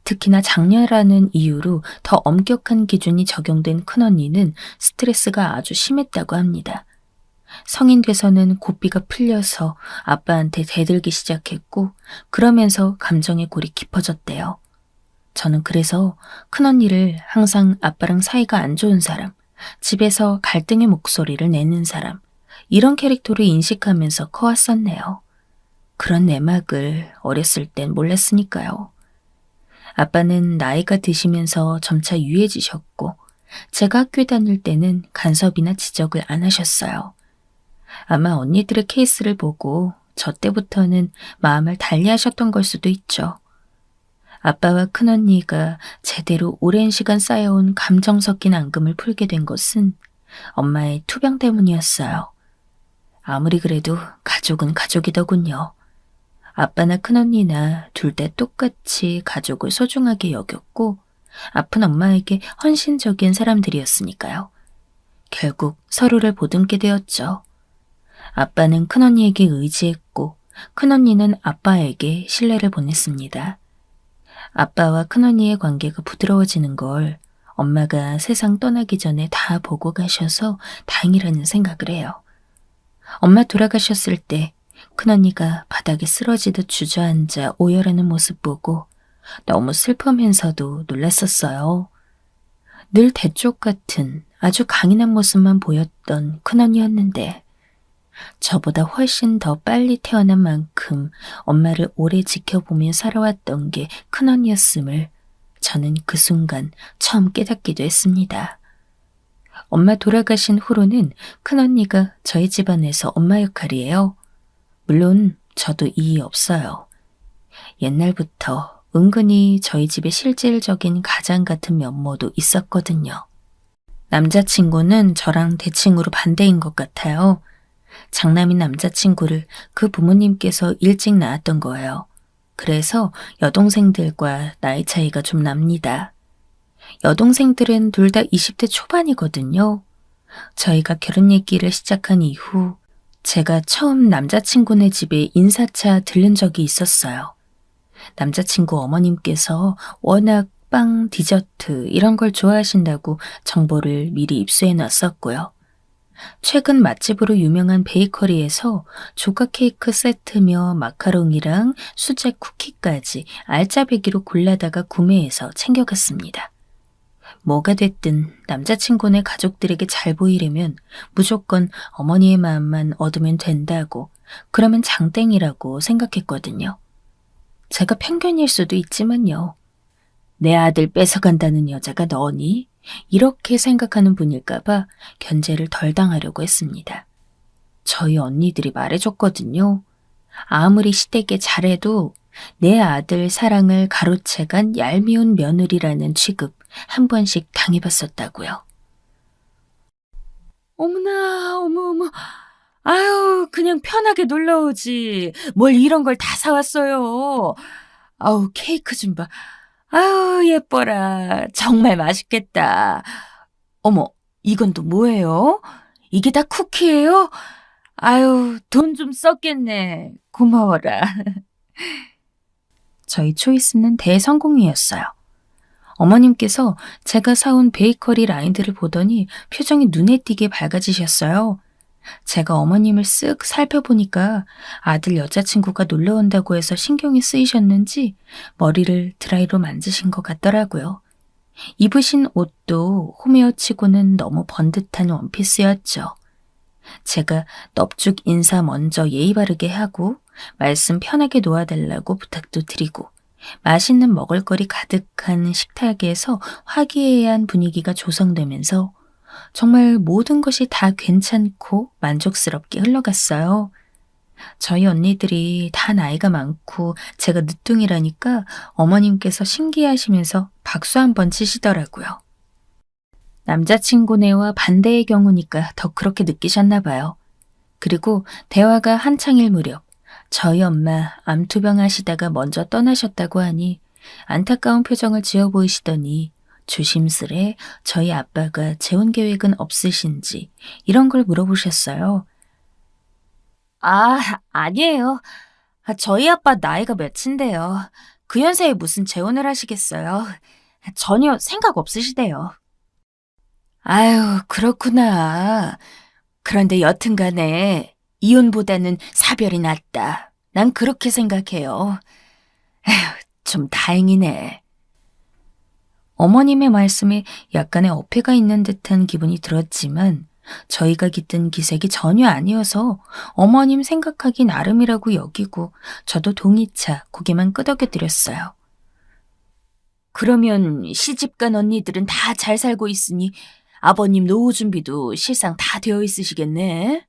특히나 장녀라는 이유로 더 엄격한 기준이 적용된 큰언니는 스트레스가 아주 심했다고 합니다. 성인 돼서는 고삐가 풀려서 아빠한테 대들기 시작했고 그러면서 감정의 골이 깊어졌대요. 저는 그래서 큰언니를 항상 아빠랑 사이가 안 좋은 사람, 집에서 갈등의 목소리를 내는 사람, 이런 캐릭터를 인식하면서 커왔었네요. 그런 내막을 어렸을 땐 몰랐으니까요. 아빠는 나이가 드시면서 점차 유해지셨고 제가 학교 다닐 때는 간섭이나 지적을 안 하셨어요. 아마 언니들의 케이스를 보고 저 때부터는 마음을 달리하셨던 걸 수도 있죠. 아빠와 큰언니가 제대로 오랜 시간 쌓여온 감정 섞인 앙금을 풀게 된 것은 엄마의 투병 때문이었어요. 아무리 그래도 가족은 가족이더군요. 아빠나 큰언니나 둘 다 똑같이 가족을 소중하게 여겼고 아픈 엄마에게 헌신적인 사람들이었으니까요. 결국 서로를 보듬게 되었죠. 아빠는 큰언니에게 의지했고 큰언니는 아빠에게 신뢰를 보냈습니다. 아빠와 큰언니의 관계가 부드러워지는 걸 엄마가 세상 떠나기 전에 다 보고 가셔서 다행이라는 생각을 해요. 엄마 돌아가셨을 때 큰언니가 바닥에 쓰러지듯 주저앉아 오열하는 모습 보고 너무 슬프면서도 놀랐었어요. 늘 대쪽 같은 아주 강인한 모습만 보였던 큰언니였는데 저보다 훨씬 더 빨리 태어난 만큼 엄마를 오래 지켜보며 살아왔던 게 큰언니였음을 저는 그 순간 처음 깨닫기도 했습니다. 엄마 돌아가신 후로는 큰언니가 저희 집안에서 엄마 역할이에요. 물론 저도 이의 없어요. 옛날부터 은근히 저희 집에 실질적인 가장 같은 면모도 있었거든요. 남자친구는 저랑 대칭으로 반대인 것 같아요. 장남인 남자친구를 그 부모님께서 일찍 낳았던 거예요. 그래서 여동생들과 나이 차이가 좀 납니다. 여동생들은 둘 다 20대 초반이거든요. 저희가 결혼 얘기를 시작한 이후 제가 처음 남자친구네 집에 인사차 들른 적이 있었어요. 남자친구 어머님께서 워낙 빵, 디저트 이런 걸 좋아하신다고 정보를 미리 입수해 놨었고요. 최근 맛집으로 유명한 베이커리에서 조각 케이크 세트며 마카롱이랑 수제 쿠키까지 알짜배기로 골라다가 구매해서 챙겨갔습니다. 뭐가 됐든 남자친구네 가족들에게 잘 보이려면 무조건 어머니의 마음만 얻으면 된다고, 그러면 장땡이라고 생각했거든요. 제가 편견일 수도 있지만요. 내 아들 뺏어간다는 여자가 너니? 이렇게 생각하는 분일까봐 견제를 덜 당하려고 했습니다. 저희 언니들이 말해줬거든요. 아무리 시댁에 잘해도 내 아들 사랑을 가로채간 얄미운 며느리라는 취급 한 번씩 당해봤었다고요. 어머나, 어머. 아유, 그냥 편하게 놀러 오지. 뭘 이런 걸 다 사왔어요. 아우, 케이크 좀 봐. 아유, 예뻐라. 정말 맛있겠다. 어머, 이건 또 뭐예요? 이게 다 쿠키예요? 아유, 돈 좀 썼겠네. 고마워라. 저희 초이스는 대성공이었어요. 어머님께서 제가 사온 베이커리 라인들을 보더니 표정이 눈에 띄게 밝아지셨어요. 제가 어머님을 쓱 살펴보니까 아들 여자친구가 놀러 온다고 해서 신경이 쓰이셨는지 머리를 드라이로 만지신 것 같더라고요. 입으신 옷도 홈웨어치고는 너무 번듯한 원피스였죠. 제가 넙죽 인사 먼저 예의 바르게 하고 말씀 편하게 놓아달라고 부탁도 드리고 맛있는 먹을거리 가득한 식탁에서 화기애애한 분위기가 조성되면서 정말 모든 것이 다 괜찮고 만족스럽게 흘러갔어요. 저희 언니들이 다 나이가 많고 제가 늦둥이라니까 어머님께서 신기해하시면서 박수 한번 치시더라고요. 남자친구네와 반대의 경우니까 더 그렇게 느끼셨나 봐요. 그리고 대화가 한창일 무렵 저희 엄마 암투병 하시다가 먼저 떠나셨다고 하니 안타까운 표정을 지어 보이시더니 조심스레 저희 아빠가 재혼 계획은 없으신지 이런 걸 물어보셨어요. 아니에요. 저희 아빠 나이가 몇인데요. 그 연세에 무슨 재혼을 하시겠어요. 전혀 생각 없으시대요. 아유, 그렇구나. 그런데 여튼간에 이혼보다는 사별이 낫다. 난 그렇게 생각해요. 에휴, 좀 다행이네. 어머님의 말씀에 약간의 어폐가 있는 듯한 기분이 들었지만 저희가 깃든 기색이 전혀 아니어서 어머님 생각하기 나름이라고 여기고 저도 동의차 고개만 끄덕여드렸어요. 그러면 시집간 언니들은 다 잘 살고 있으니 아버님 노후 준비도 실상 다 되어 있으시겠네?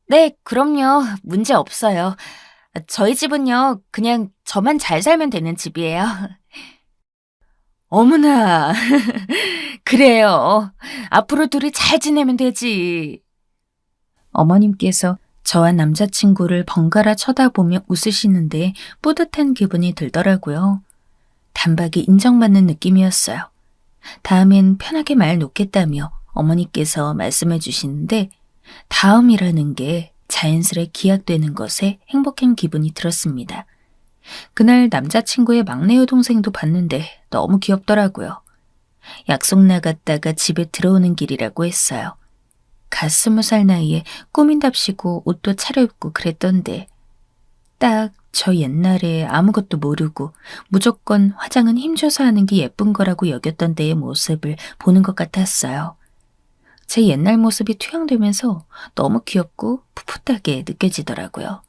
네, 그럼요. 문제 없어요. 저희 집은요, 그냥 저만 잘 살면 되는 집이에요. 어머나, 그래요. 앞으로 둘이 잘 지내면 되지. 어머님께서 저와 남자친구를 번갈아 쳐다보며 웃으시는데 뿌듯한 기분이 들더라고요. 단박에 인정받는 느낌이었어요. 다음엔 편하게 말 놓겠다며 어머니께서 말씀해 주시는데 다음이라는 게 자연스레 기약되는 것에 행복한 기분이 들었습니다. 그날 남자친구의 막내 여동생도 봤는데 너무 귀엽더라고요. 약속 나갔다가 집에 들어오는 길이라고 했어요. 갓 20살 나이에 꾸민답시고 옷도 차려입고 그랬던데 딱 저 옛날에 아무것도 모르고 무조건 화장은 힘줘서 하는 게 예쁜 거라고 여겼던 때의 모습을 보는 것 같았어요. 제 옛날 모습이 투영되면서 너무 귀엽고 풋풋하게 느껴지더라고요.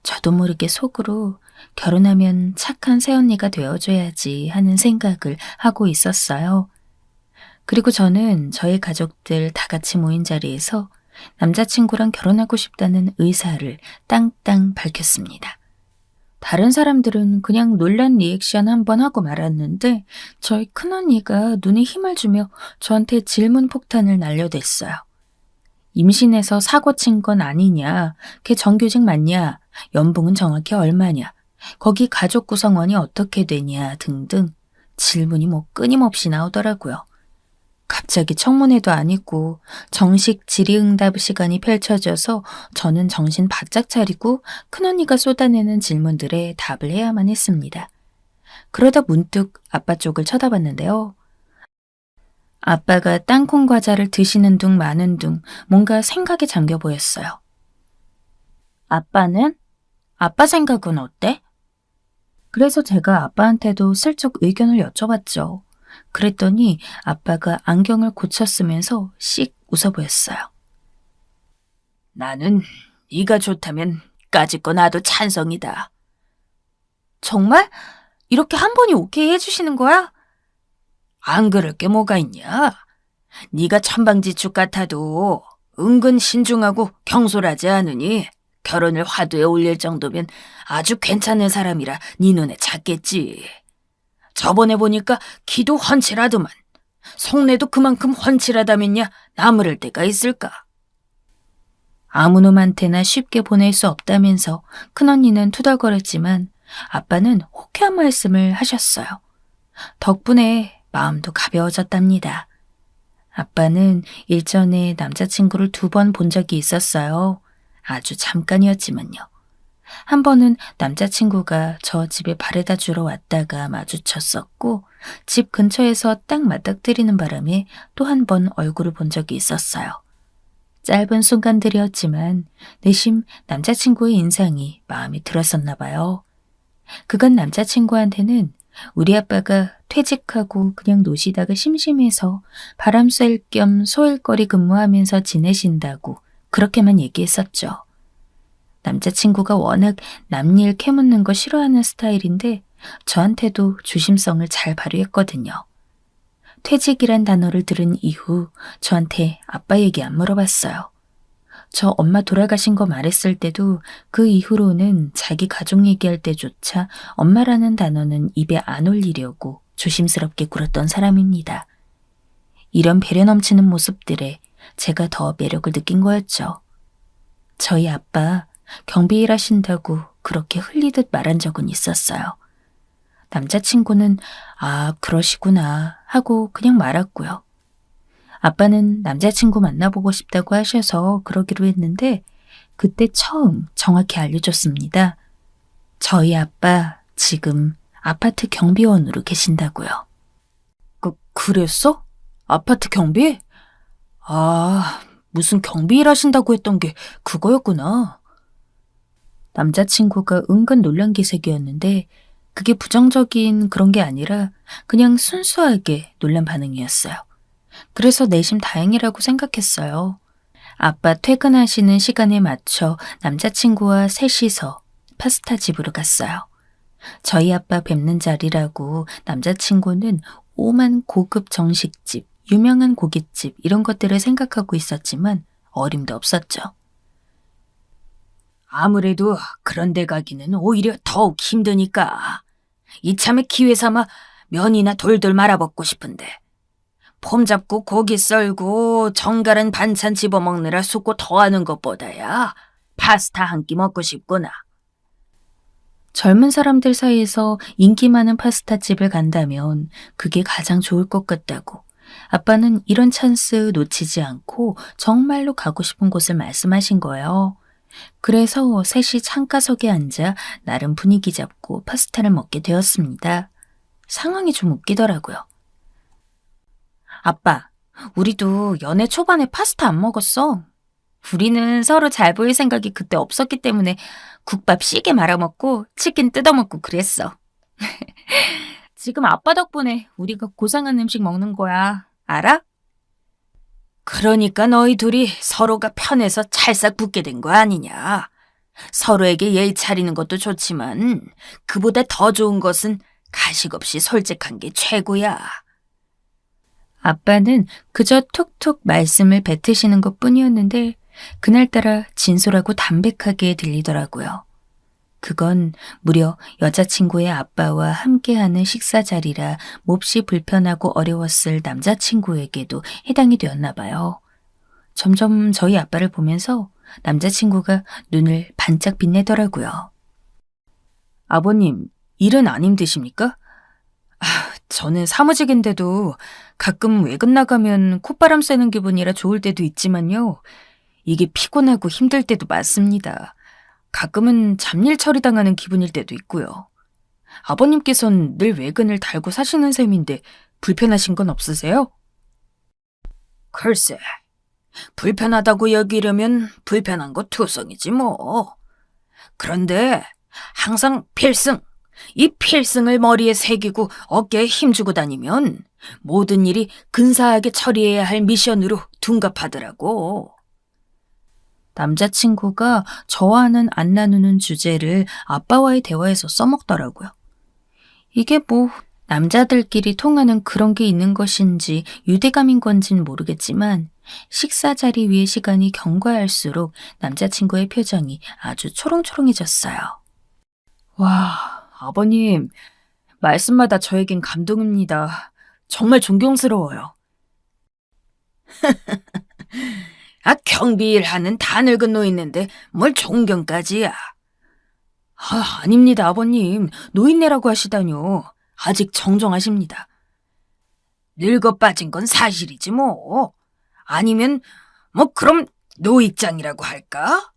저도 모르게 속으로 결혼하면 착한 새언니가 되어줘야지 하는 생각을 하고 있었어요. 그리고 저는 저희 가족들 다 같이 모인 자리에서 남자친구랑 결혼하고 싶다는 의사를 땅땅 밝혔습니다. 다른 사람들은 그냥 놀란 리액션 한번 하고 말았는데 저희 큰언니가 눈에 힘을 주며 저한테 질문 폭탄을 날려댔어요. 임신해서 사고 친 건 아니냐, 걔 정규직 맞냐, 연봉은 정확히 얼마냐, 거기 가족 구성원이 어떻게 되냐 등등 질문이 끊임없이 나오더라고요. 갑자기 청문회도 아니고 정식 질의응답 시간이 펼쳐져서 저는 정신 바짝 차리고 큰언니가 쏟아내는 질문들에 답을 해야만 했습니다. 그러다 문득 아빠 쪽을 쳐다봤는데요. 아빠가 땅콩 과자를 드시는 둥 마는 둥 뭔가 생각에 잠겨 보였어요. 아빠는? 아빠 생각은 어때? 그래서 제가 아빠한테도 슬쩍 의견을 여쭤봤죠. 그랬더니 아빠가 안경을 고쳤으면서 씩 웃어 보였어요. 나는 네가 좋다면 까짓거 나도 찬성이다. 정말? 이렇게 한 번이 오케이 해주시는 거야? 안 그럴 게 뭐가 있냐? 네가 천방지축 같아도 은근 신중하고 경솔하지 않으니 결혼을 화두에 올릴 정도면 아주 괜찮은 사람이라 네 눈에 찼겠지. 저번에 보니까 키도 훤칠하더만. 속내도 그만큼 훤칠하다면야 나무랄 데가 있을까? 아무 놈한테나 쉽게 보낼 수 없다면서 큰언니는 투덜거렸지만 아빠는 호쾌한 말씀을 하셨어요. 덕분에 마음도 가벼워졌답니다. 아빠는 일전에 남자친구를 2번 본 적이 있었어요. 아주 잠깐이었지만요. 한 번은 남자친구가 저 집에 바래다 주러 왔다가 마주쳤었고 집 근처에서 딱 맞닥뜨리는 바람에 또 한 번 얼굴을 본 적이 있었어요. 짧은 순간들이었지만 내심 남자친구의 인상이 마음에 들었었나 봐요. 그간 남자친구한테는 우리 아빠가 퇴직하고 그냥 노시다가 심심해서 바람 쐴 겸 소일거리 근무하면서 지내신다고 그렇게만 얘기했었죠. 남자친구가 워낙 남일 캐묻는 거 싫어하는 스타일인데 저한테도 조심성을 잘 발휘했거든요. 퇴직이란 단어를 들은 이후 저한테 아빠 얘기 안 물어봤어요. 저 엄마 돌아가신 거 말했을 때도 그 이후로는 자기 가족 얘기할 때조차 엄마라는 단어는 입에 안 올리려고 조심스럽게 굴었던 사람입니다. 이런 배려 넘치는 모습들에 제가 더 매력을 느낀 거였죠. 저희 아빠 경비 일하신다고 그렇게 흘리듯 말한 적은 있었어요. 남자친구는 아, 그러시구나 하고 그냥 말았고요. 아빠는 남자친구 만나보고 싶다고 하셔서 그러기로 했는데 그때 처음 정확히 알려줬습니다. 저희 아빠 지금 아파트 경비원으로 계신다고요. 그랬어? 아파트 경비? 아, 무슨 경비 일하신다고 했던 게 그거였구나. 남자친구가 은근 놀란기색이었는데 그게 부정적인 그런 게 아니라 그냥 순수하게 놀란 반응이었어요. 그래서 내심 다행이라고 생각했어요. 아빠 퇴근하시는 시간에 맞춰 남자친구와 셋이서 파스타 집으로 갔어요. 저희 아빠 뵙는 자리라고 남자친구는 오만 고급 정식집, 유명한 고깃집 이런 것들을 생각하고 있었지만 어림도 없었죠. 아무래도 그런 데 가기는 오히려 더욱 힘드니까 이참에 기회 삼아 면이나 돌돌 말아먹고 싶은데 폼 잡고 고기 썰고 정갈한 반찬 집어먹느라 수고 더하는 것보다야 파스타 한 끼 먹고 싶구나. 젊은 사람들 사이에서 인기 많은 파스타집을 간다면 그게 가장 좋을 것 같다고 아빠는 이런 찬스 놓치지 않고 정말로 가고 싶은 곳을 말씀하신 거예요. 그래서 셋이 창가석에 앉아 나름 분위기 잡고 파스타를 먹게 되었습니다. 상황이 좀 웃기더라고요. 아빠, 우리도 연애 초반에 파스타 안 먹었어. 우리는 서로 잘 보일 생각이 그때 없었기 때문에 국밥 시게 말아먹고 치킨 뜯어먹고 그랬어. 지금 아빠 덕분에 우리가 고상한 음식 먹는 거야. 알아? 그러니까 너희 둘이 서로가 편해서 찰싹 붙게 된 거 아니냐. 서로에게 예의 차리는 것도 좋지만 그보다 더 좋은 것은 가식 없이 솔직한 게 최고야. 아빠는 그저 툭툭 말씀을 뱉으시는 것뿐이었는데 그날따라 진솔하고 담백하게 들리더라고요. 그건 무려 여자친구의 아빠와 함께하는 식사 자리라 몹시 불편하고 어려웠을 남자친구에게도 해당이 되었나 봐요. 점점 저희 아빠를 보면서 남자친구가 눈을 반짝 빛내더라고요. 아버님, 일은 안 힘드십니까? 저는 사무직인데도 가끔 외근 나가면 콧바람 쐬는 기분이라 좋을 때도 있지만요. 이게 피곤하고 힘들 때도 많습니다. 가끔은 잡일 처리당하는 기분일 때도 있고요. 아버님께선 늘 외근을 달고 사시는 셈인데 불편하신 건 없으세요? 글쎄, 불편하다고 여기려면 불편한 거 투성이지 뭐. 그런데 항상 필승, 이 필승을 머리에 새기고 어깨에 힘주고 다니면 모든 일이 근사하게 처리해야 할 미션으로 둔갑하더라고. 남자친구가 저와는 안 나누는 주제를 아빠와의 대화에서 써먹더라고요. 이게 뭐 남자들끼리 통하는 그런 게 있는 것인지 유대감인 건진 모르겠지만 식사 자리 위의 시간이 경과할수록 남자친구의 표정이 아주 초롱초롱해졌어요. 와, 아버님, 말씀마다 저에겐 감동입니다. 정말 존경스러워요. 경비 일하는 다 늙은 노인네인데 뭘 존경까지야. 아닙니다, 아버님. 노인네라고 하시다뇨. 아직 정정하십니다. 늙어 빠진 건 사실이지 뭐. 아니면 그럼 노익장이라고 할까?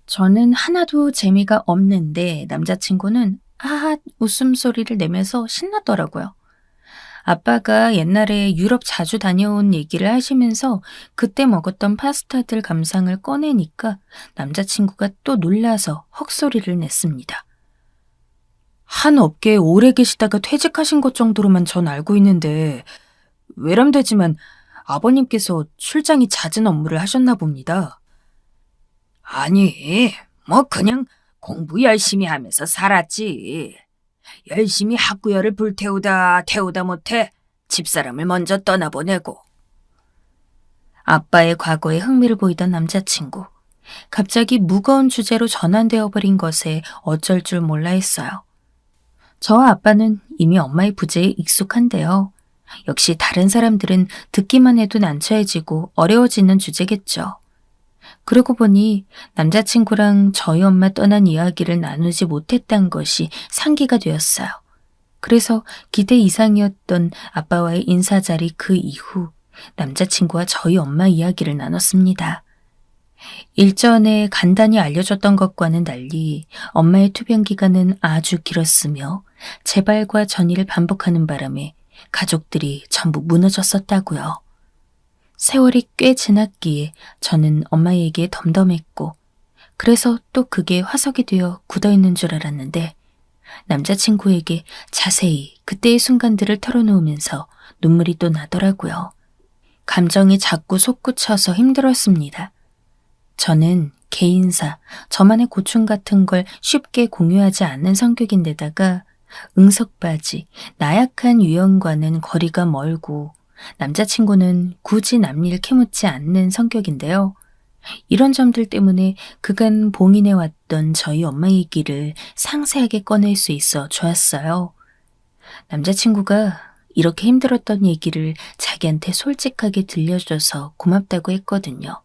저는 하나도 재미가 없는데 남자친구는 하하 웃음소리를 내면서 신나더라고요. 아빠가 옛날에 유럽 자주 다녀온 얘기를 하시면서 그때 먹었던 파스타들 감상을 꺼내니까 남자친구가 또 놀라서 헉소리를 냈습니다. 한 업계에 오래 계시다가 퇴직하신 것 정도로만 전 알고 있는데 외람되지만 아버님께서 출장이 잦은 업무를 하셨나 봅니다. 아니, 그냥 공부 열심히 하면서 살았지. 열심히 학구열을 불태우다 못해 집사람을 먼저 떠나보내고. 아빠의 과거에 흥미를 보이던 남자친구. 갑자기 무거운 주제로 전환되어 버린 것에 어쩔 줄 몰라 했어요. 저와 아빠는 이미 엄마의 부재에 익숙한데요. 역시 다른 사람들은 듣기만 해도 난처해지고 어려워지는 주제겠죠. 그러고 보니 남자친구랑 저희 엄마 떠난 이야기를 나누지 못했던 것이 상기가 되었어요. 그래서 기대 이상이었던 아빠와의 인사자리 그 이후 남자친구와 저희 엄마 이야기를 나눴습니다. 일전에 간단히 알려줬던 것과는 달리 엄마의 투병 기간은 아주 길었으며 재발과 전이를 반복하는 바람에 가족들이 전부 무너졌었다고요. 세월이 꽤 지났기에 저는 엄마에게 덤덤했고 그래서 또 그게 화석이 되어 굳어있는 줄 알았는데 남자친구에게 자세히 그때의 순간들을 털어놓으면서 눈물이 또 나더라고요. 감정이 자꾸 솟구쳐서 힘들었습니다. 저는 개인사, 저만의 고충 같은 걸 쉽게 공유하지 않는 성격인데다가 응석바지, 나약한 유형과는 거리가 멀고 남자친구는 굳이 남일 캐묻지 않는 성격인데요. 이런 점들 때문에 그간 봉인해왔던 저희 엄마 얘기를 상세하게 꺼낼 수 있어 좋았어요. 남자친구가 이렇게 힘들었던 얘기를 자기한테 솔직하게 들려줘서 고맙다고 했거든요.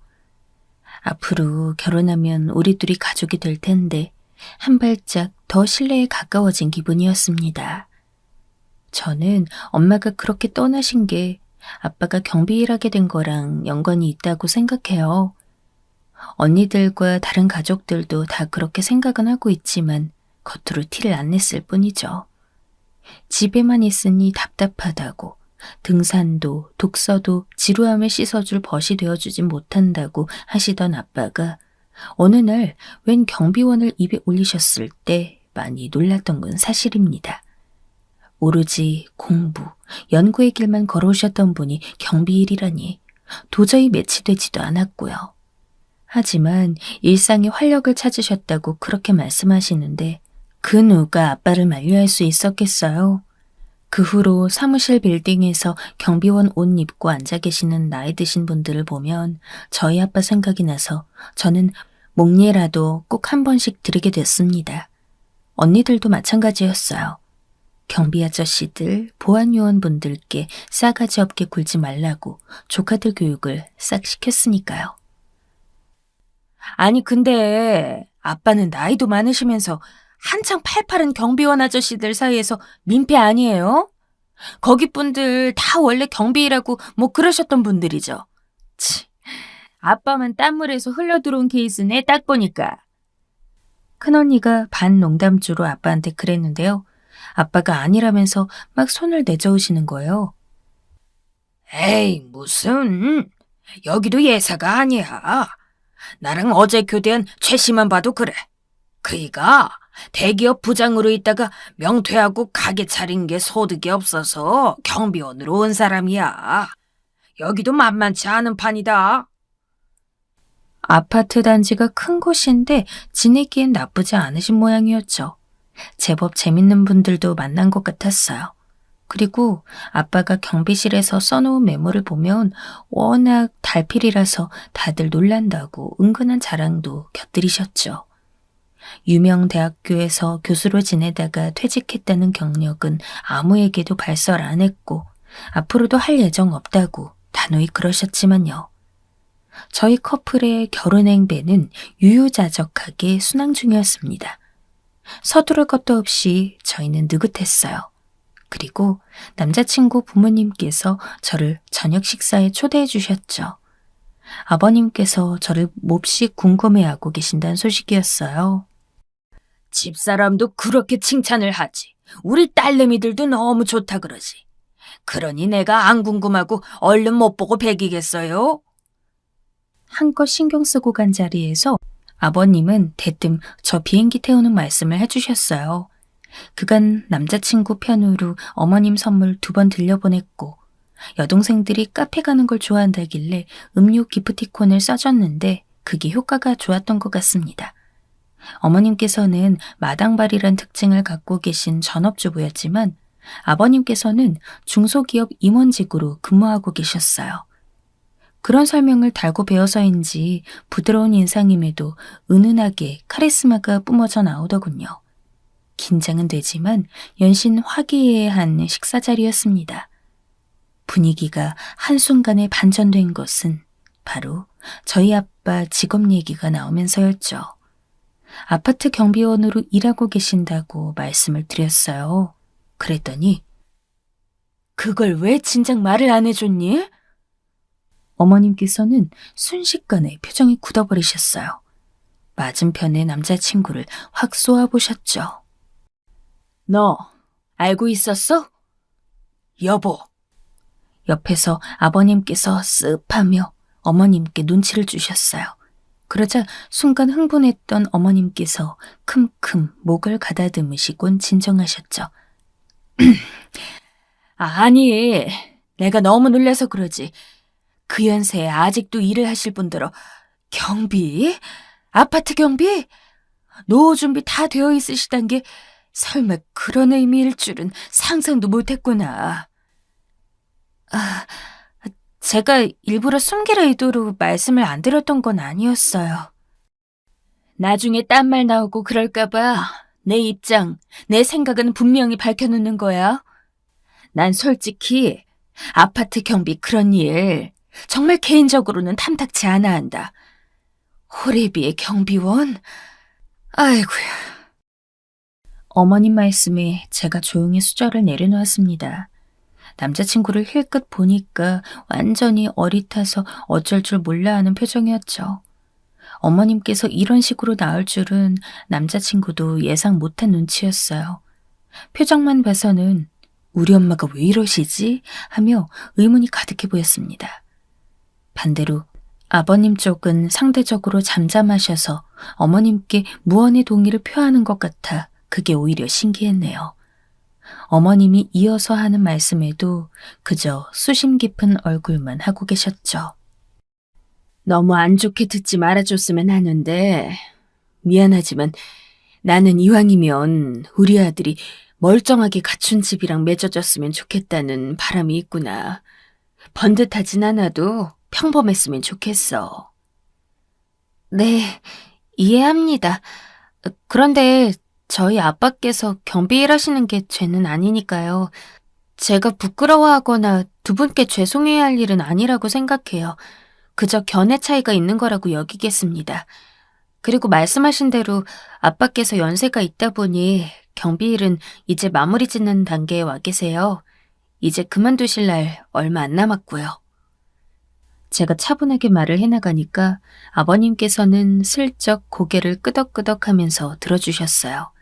앞으로 결혼하면 우리 둘이 가족이 될 텐데 한 발짝 더 신뢰에 가까워진 기분이었습니다. 저는 엄마가 그렇게 떠나신 게 아빠가 경비 일하게 된 거랑 연관이 있다고 생각해요. 언니들과 다른 가족들도 다 그렇게 생각은 하고 있지만 겉으로 티를 안 냈을 뿐이죠. 집에만 있으니 답답하다고 등산도 독서도 지루함을 씻어줄 벗이 되어주진 못한다고 하시던 아빠가 어느 날 웬 경비원을 입에 올리셨을 때 많이 놀랐던 건 사실입니다. 오로지 공부, 연구의 길만 걸어오셨던 분이 경비일이라니 도저히 매치되지도 않았고요. 하지만 일상의 활력을 찾으셨다고 그렇게 말씀하시는데 그 누가 아빠를 만류할 수 있었겠어요? 그 후로 사무실 빌딩에서 경비원 옷 입고 앉아 계시는 나이 드신 분들을 보면 저희 아빠 생각이 나서 저는 목례라도 꼭 한 번씩 드리게 됐습니다. 언니들도 마찬가지였어요. 경비 아저씨들, 보안 요원분들께 싸가지 없게 굴지 말라고 조카들 교육을 싹 시켰으니까요. 아니 근데 아빠는 나이도 많으시면서 한창 팔팔한 경비원 아저씨들 사이에서 민폐 아니에요? 거기 분들 다 원래 경비라고 그러셨던 분들이죠. 치, 아빠만 땀물에서 흘러들어온 케이스네 딱 보니까. 큰언니가 반 농담주로 아빠한테 그랬는데요. 아빠가 아니라면서 막 손을 내저으시는 거예요. 에이 무슨, 여기도 예사가 아니야. 나랑 어제 교대한 최씨만 봐도 그래. 그이가 대기업 부장으로 있다가 명퇴하고 가게 차린 게 소득이 없어서 경비원으로 온 사람이야. 여기도 만만치 않은 판이다. 아파트 단지가 큰 곳인데 지내기엔 나쁘지 않으신 모양이었죠. 제법 재밌는 분들도 만난 것 같았어요. 그리고 아빠가 경비실에서 써놓은 메모를 보면 워낙 달필이라서 다들 놀란다고 은근한 자랑도 곁들이셨죠. 유명 대학교에서 교수로 지내다가 퇴직했다는 경력은 아무에게도 발설 안 했고 앞으로도 할 예정 없다고 단호히 그러셨지만요. 저희 커플의 결혼 행배는 유유자적하게 순항 중이었습니다. 서두를 것도 없이 저희는 느긋했어요. 그리고 남자친구 부모님께서 저를 저녁 식사에 초대해 주셨죠. 아버님께서 저를 몹시 궁금해하고 계신다는 소식이었어요. 집사람도 그렇게 칭찬을 하지. 우리 딸내미들도 너무 좋다 그러지. 그러니 내가 안 궁금하고 얼른 못 보고 배기겠어요? 한껏 신경 쓰고 간 자리에서 아버님은 대뜸 저 비행기 태우는 말씀을 해주셨어요. 그간 남자친구 편으로 어머님 선물 2번 들려보냈고 여동생들이 카페 가는 걸 좋아한다길래 음료 기프티콘을 써줬는데 그게 효과가 좋았던 것 같습니다. 어머님께서는 마당발이란 특징을 갖고 계신 전업주부였지만 아버님께서는 중소기업 임원직으로 근무하고 계셨어요. 그런 설명을 달고 배워서인지 부드러운 인상임에도 은은하게 카리스마가 뿜어져 나오더군요. 긴장은 되지만 연신 화기애애한 식사 자리였습니다. 분위기가 한순간에 반전된 것은 바로 저희 아빠 직업 얘기가 나오면서였죠. 아파트 경비원으로 일하고 계신다고 말씀을 드렸어요. 그랬더니 그걸 왜 진작 말을 안 해줬니? 어머님께서는 순식간에 표정이 굳어버리셨어요. 맞은편의 남자친구를 확 쏘아보셨죠. 너 알고 있었어? 여보. 옆에서 아버님께서 쓱하며 어머님께 눈치를 주셨어요. 그러자 순간 흥분했던 어머님께서 큼큼 목을 가다듬으시곤 진정하셨죠. 아니, 내가 너무 놀라서 그러지. 그 연세에 아직도 일을 하실 분들어 경비? 아파트 경비? 노후 준비 다 되어 있으시단 게 설마 그런 의미일 줄은 상상도 못했구나. 제가 일부러 숨길 의도로 말씀을 안 드렸던 건 아니었어요. 나중에 딴 말 나오고 그럴까봐 내 입장, 내 생각은 분명히 밝혀놓는 거야. 난 솔직히 아파트 경비 그런 일 정말 개인적으로는 탐탁치 않아 한다. 호래비의 경비원? 아이고야. 어머님 말씀에 제가 조용히 수저를 내려놓았습니다. 남자친구를 힐끗 보니까 완전히 어릿해서 어쩔 줄 몰라 하는 표정이었죠. 어머님께서 이런 식으로 나올 줄은 남자친구도 예상 못한 눈치였어요. 표정만 봐서는 우리 엄마가 왜 이러시지? 하며 의문이 가득해 보였습니다. 반대로 아버님 쪽은 상대적으로 잠잠하셔서 어머님께 무언의 동의를 표하는 것 같아 그게 오히려 신기했네요. 어머님이 이어서 하는 말씀에도 그저 수심 깊은 얼굴만 하고 계셨죠. 너무 안 좋게 듣지 말아줬으면 하는데 미안하지만 나는 이왕이면 우리 아들이 멀쩡하게 갖춘 집이랑 맺어졌으면 좋겠다는 바람이 있구나. 번듯하진 않아도 평범했으면 좋겠어. 네, 이해합니다. 그런데 저희 아빠께서 경비 일하시는 게 죄는 아니니까요. 제가 부끄러워하거나 두 분께 죄송해야 할 일은 아니라고 생각해요. 그저 견해 차이가 있는 거라고 여기겠습니다. 그리고 말씀하신 대로 아빠께서 연세가 있다 보니 경비 일은 이제 마무리 짓는 단계에 와 계세요. 이제 그만두실 날 얼마 안 남았고요. 제가 차분하게 말을 해나가니까 아버님께서는 슬쩍 고개를 끄덕끄덕하면서 들어주셨어요.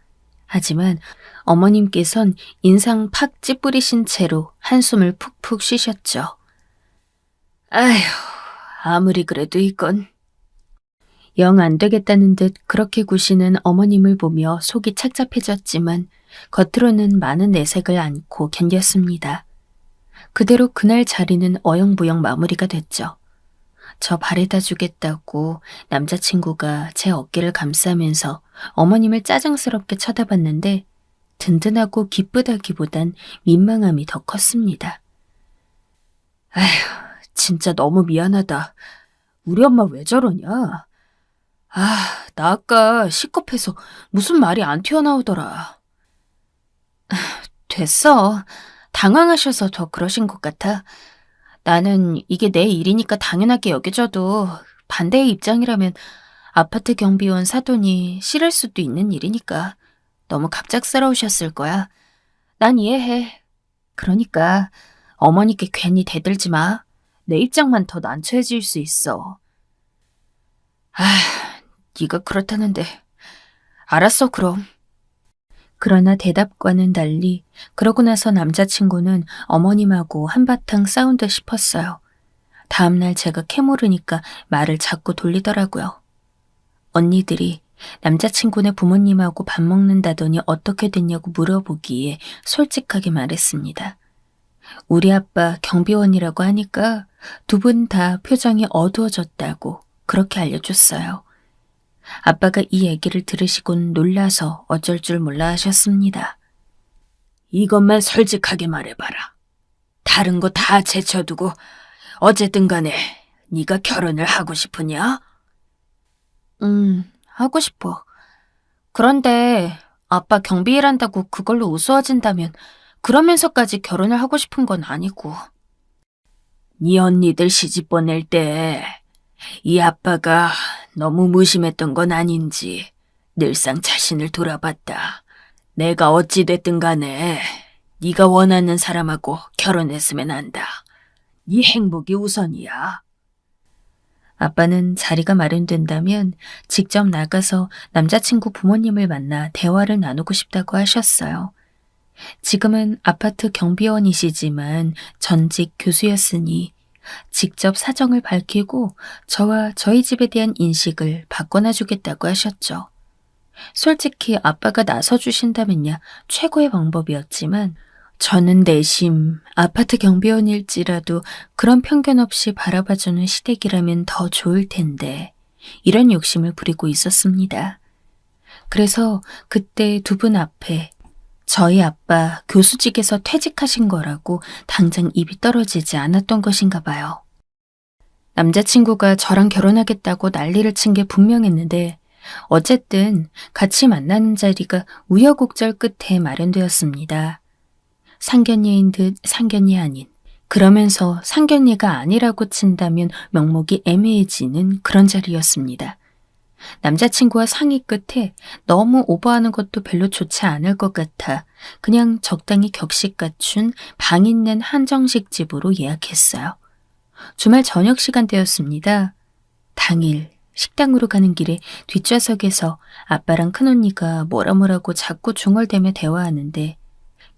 하지만 어머님께선 인상 팍 찌푸리신 채로 한숨을 푹푹 쉬셨죠. 아휴, 아무리 그래도 이건. 영 안 되겠다는 듯 그렇게 구시는 어머님을 보며 속이 착잡해졌지만 겉으로는 많은 내색을 안고 견뎠습니다. 그대로 그날 자리는 어영부영 마무리가 됐죠. 저 바래다 주겠다고 남자친구가 제 어깨를 감싸면서 어머님을 짜증스럽게 쳐다봤는데 든든하고 기쁘다기보단 민망함이 더 컸습니다. 아휴, 진짜 너무 미안하다. 우리 엄마 왜 저러냐? 나 아까 식겁해서 무슨 말이 안 튀어나오더라. 됐어. 당황하셔서 더 그러신 것 같아. 나는 이게 내 일이니까 당연하게 여겨져도 반대의 입장이라면 아파트 경비원 사돈이 싫을 수도 있는 일이니까 너무 갑작스러우셨을 거야. 난 이해해. 그러니까 어머니께 괜히 대들지 마. 내 입장만 더 난처해질 수 있어. 네가 그렇다는데. 알았어, 그럼. 그러나 대답과는 달리 그러고 나서 남자친구는 어머님하고 한바탕 싸운 듯 싶었어요. 다음날 제가 캐모르니까 말을 자꾸 돌리더라고요. 언니들이 남자친구네 부모님하고 밥 먹는다더니 어떻게 됐냐고 물어보기에 솔직하게 말했습니다. 우리 아빠 경비원이라고 하니까 두 분 다 표정이 어두워졌다고 그렇게 알려줬어요. 아빠가 이 얘기를 들으시곤 놀라서 어쩔 줄 몰라 하셨습니다. 이것만 솔직하게 말해봐라. 다른 거 다 제쳐두고 어쨌든 간에 네가 결혼을 하고 싶으냐? 하고 싶어. 그런데 아빠 경비 일한다고 그걸로 우스워진다면 그러면서까지 결혼을 하고 싶은 건 아니고. 네 언니들 시집 보낼 때 이 아빠가 너무 무심했던 건 아닌지 늘상 자신을 돌아봤다. 내가 어찌됐든 간에 네가 원하는 사람하고 결혼했으면 한다. 네 행복이 우선이야. 아빠는 자리가 마련된다면 직접 나가서 남자친구 부모님을 만나 대화를 나누고 싶다고 하셨어요. 지금은 아파트 경비원이시지만 전직 교수였으니 직접 사정을 밝히고 저와 저희 집에 대한 인식을 바꿔놔주겠다고 하셨죠. 솔직히 아빠가 나서주신다면야 최고의 방법이었지만 저는 내심 아파트 경비원일지라도 그런 편견 없이 바라봐주는 시댁이라면 더 좋을 텐데 이런 욕심을 부리고 있었습니다. 그래서 그때 두 분 앞에 저희 아빠 교수직에서 퇴직하신 거라고 당장 입이 떨어지지 않았던 것인가 봐요. 남자친구가 저랑 결혼하겠다고 난리를 친 게 분명했는데 어쨌든 같이 만나는 자리가 우여곡절 끝에 마련되었습니다. 상견례인 듯 상견례 아닌, 그러면서 상견례가 아니라고 친다면 명목이 애매해지는 그런 자리였습니다. 남자친구와 상의 끝에 너무 오버하는 것도 별로 좋지 않을 것 같아 그냥 적당히 격식 갖춘 방 있는 한정식 집으로 예약했어요. 주말 저녁 시간대였습니다. 당일 식당으로 가는 길에 뒷좌석에서 아빠랑 큰언니가 뭐라고 자꾸 중얼대며 대화하는데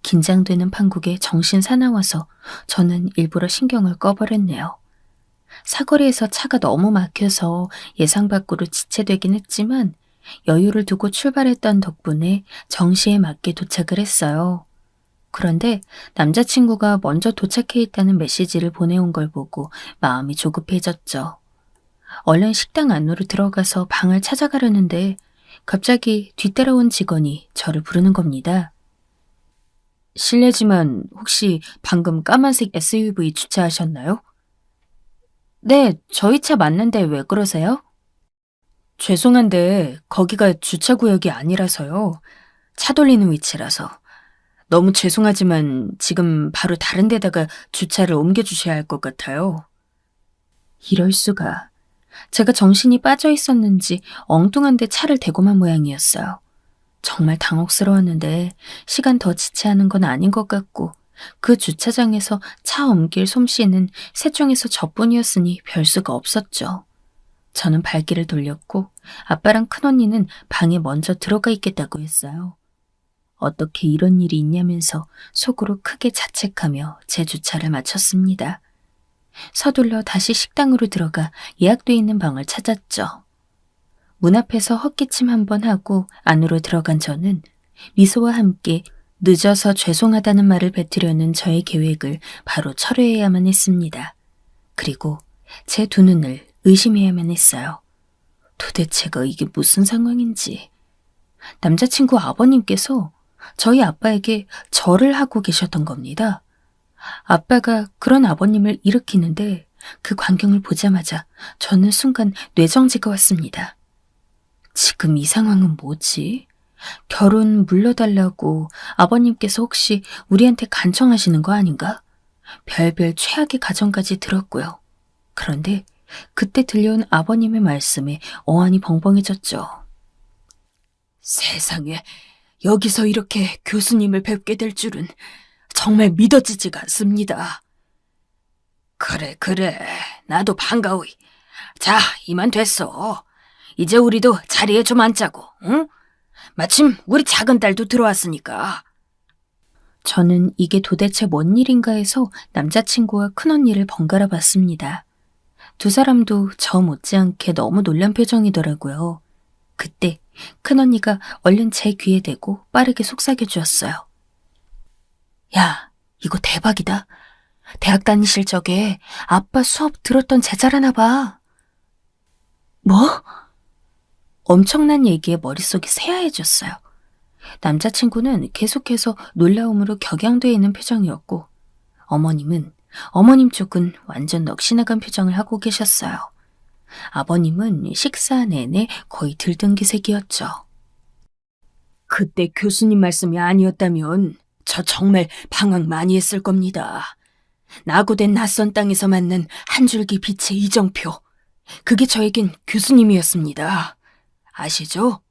긴장되는 판국에 정신 사나워서 저는 일부러 신경을 꺼버렸네요. 사거리에서 차가 너무 막혀서 예상 밖으로 지체되긴 했지만 여유를 두고 출발했던 덕분에 정시에 맞게 도착을 했어요. 그런데 남자친구가 먼저 도착해 있다는 메시지를 보내온 걸 보고 마음이 조급해졌죠. 얼른 식당 안으로 들어가서 방을 찾아가려는데 갑자기 뒤따라온 직원이 저를 부르는 겁니다. 실례지만 혹시 방금 까만색 SUV 주차하셨나요? 네, 저희 차 맞는데 왜 그러세요? 죄송한데 거기가 주차구역이 아니라서요. 차 돌리는 위치라서. 너무 죄송하지만 지금 바로 다른 데다가 주차를 옮겨주셔야 할 것 같아요. 이럴 수가. 제가 정신이 빠져 있었는지 엉뚱한 데 차를 대고만 모양이었어요. 정말 당혹스러웠는데 시간 더 지체하는 건 아닌 것 같고 그 주차장에서 차 옮길 솜씨는 셋 중에서 저뿐이었으니 별 수가 없었죠. 저는 발길을 돌렸고 아빠랑 큰언니는 방에 먼저 들어가 있겠다고 했어요. 어떻게 이런 일이 있냐면서 속으로 크게 자책하며 제 주차를 마쳤습니다. 서둘러 다시 식당으로 들어가 예약돼 있는 방을 찾았죠. 문 앞에서 헛기침 한번 하고 안으로 들어간 저는 미소와 함께 늦어서 죄송하다는 말을 뱉으려는 저의 계획을 바로 철회해야만 했습니다. 그리고 제 두 눈을 의심해야만 했어요. 도대체가 이게 무슨 상황인지. 남자친구 아버님께서 저희 아빠에게 절을 하고 계셨던 겁니다. 아빠가 그런 아버님을 일으키는데 그 광경을 보자마자 저는 순간 뇌정지가 왔습니다. 지금 이 상황은 뭐지? 결혼 물러달라고 아버님께서 혹시 우리한테 간청하시는 거 아닌가? 별별 최악의 가정까지 들었고요. 그런데 그때 들려온 아버님의 말씀에 어안이 벙벙해졌죠. 세상에, 여기서 이렇게 교수님을 뵙게 될 줄은 정말 믿어지지가 않습니다. 그래, 나도 반가워이. 자, 이만 됐어. 이제 우리도 자리에 좀 앉자고, 응? 마침 우리 작은 딸도 들어왔으니까. 저는 이게 도대체 뭔 일인가 해서 남자친구와 큰언니를 번갈아 봤습니다. 두 사람도 저 못지않게 너무 놀란 표정이더라고요. 그때 큰언니가 얼른 제 귀에 대고 빠르게 속삭여 주었어요. 야, 이거 대박이다. 대학 다니실 적에 아빠 수업 들었던 제자라나 봐. 뭐? 엄청난 얘기에 머릿속이 새하얘졌어요. 남자친구는 계속해서 놀라움으로 격양돼 있는 표정이었고 어머님 쪽은 완전 넋이나간 표정을 하고 계셨어요. 아버님은 식사 내내 거의 들뜬기색이었죠. 그때 교수님 말씀이 아니었다면 저 정말 방황 많이 했을 겁니다. 낙오된 낯선 땅에서 만난 한 줄기 빛의 이정표. 그게 저에겐 교수님이었습니다. 아시죠?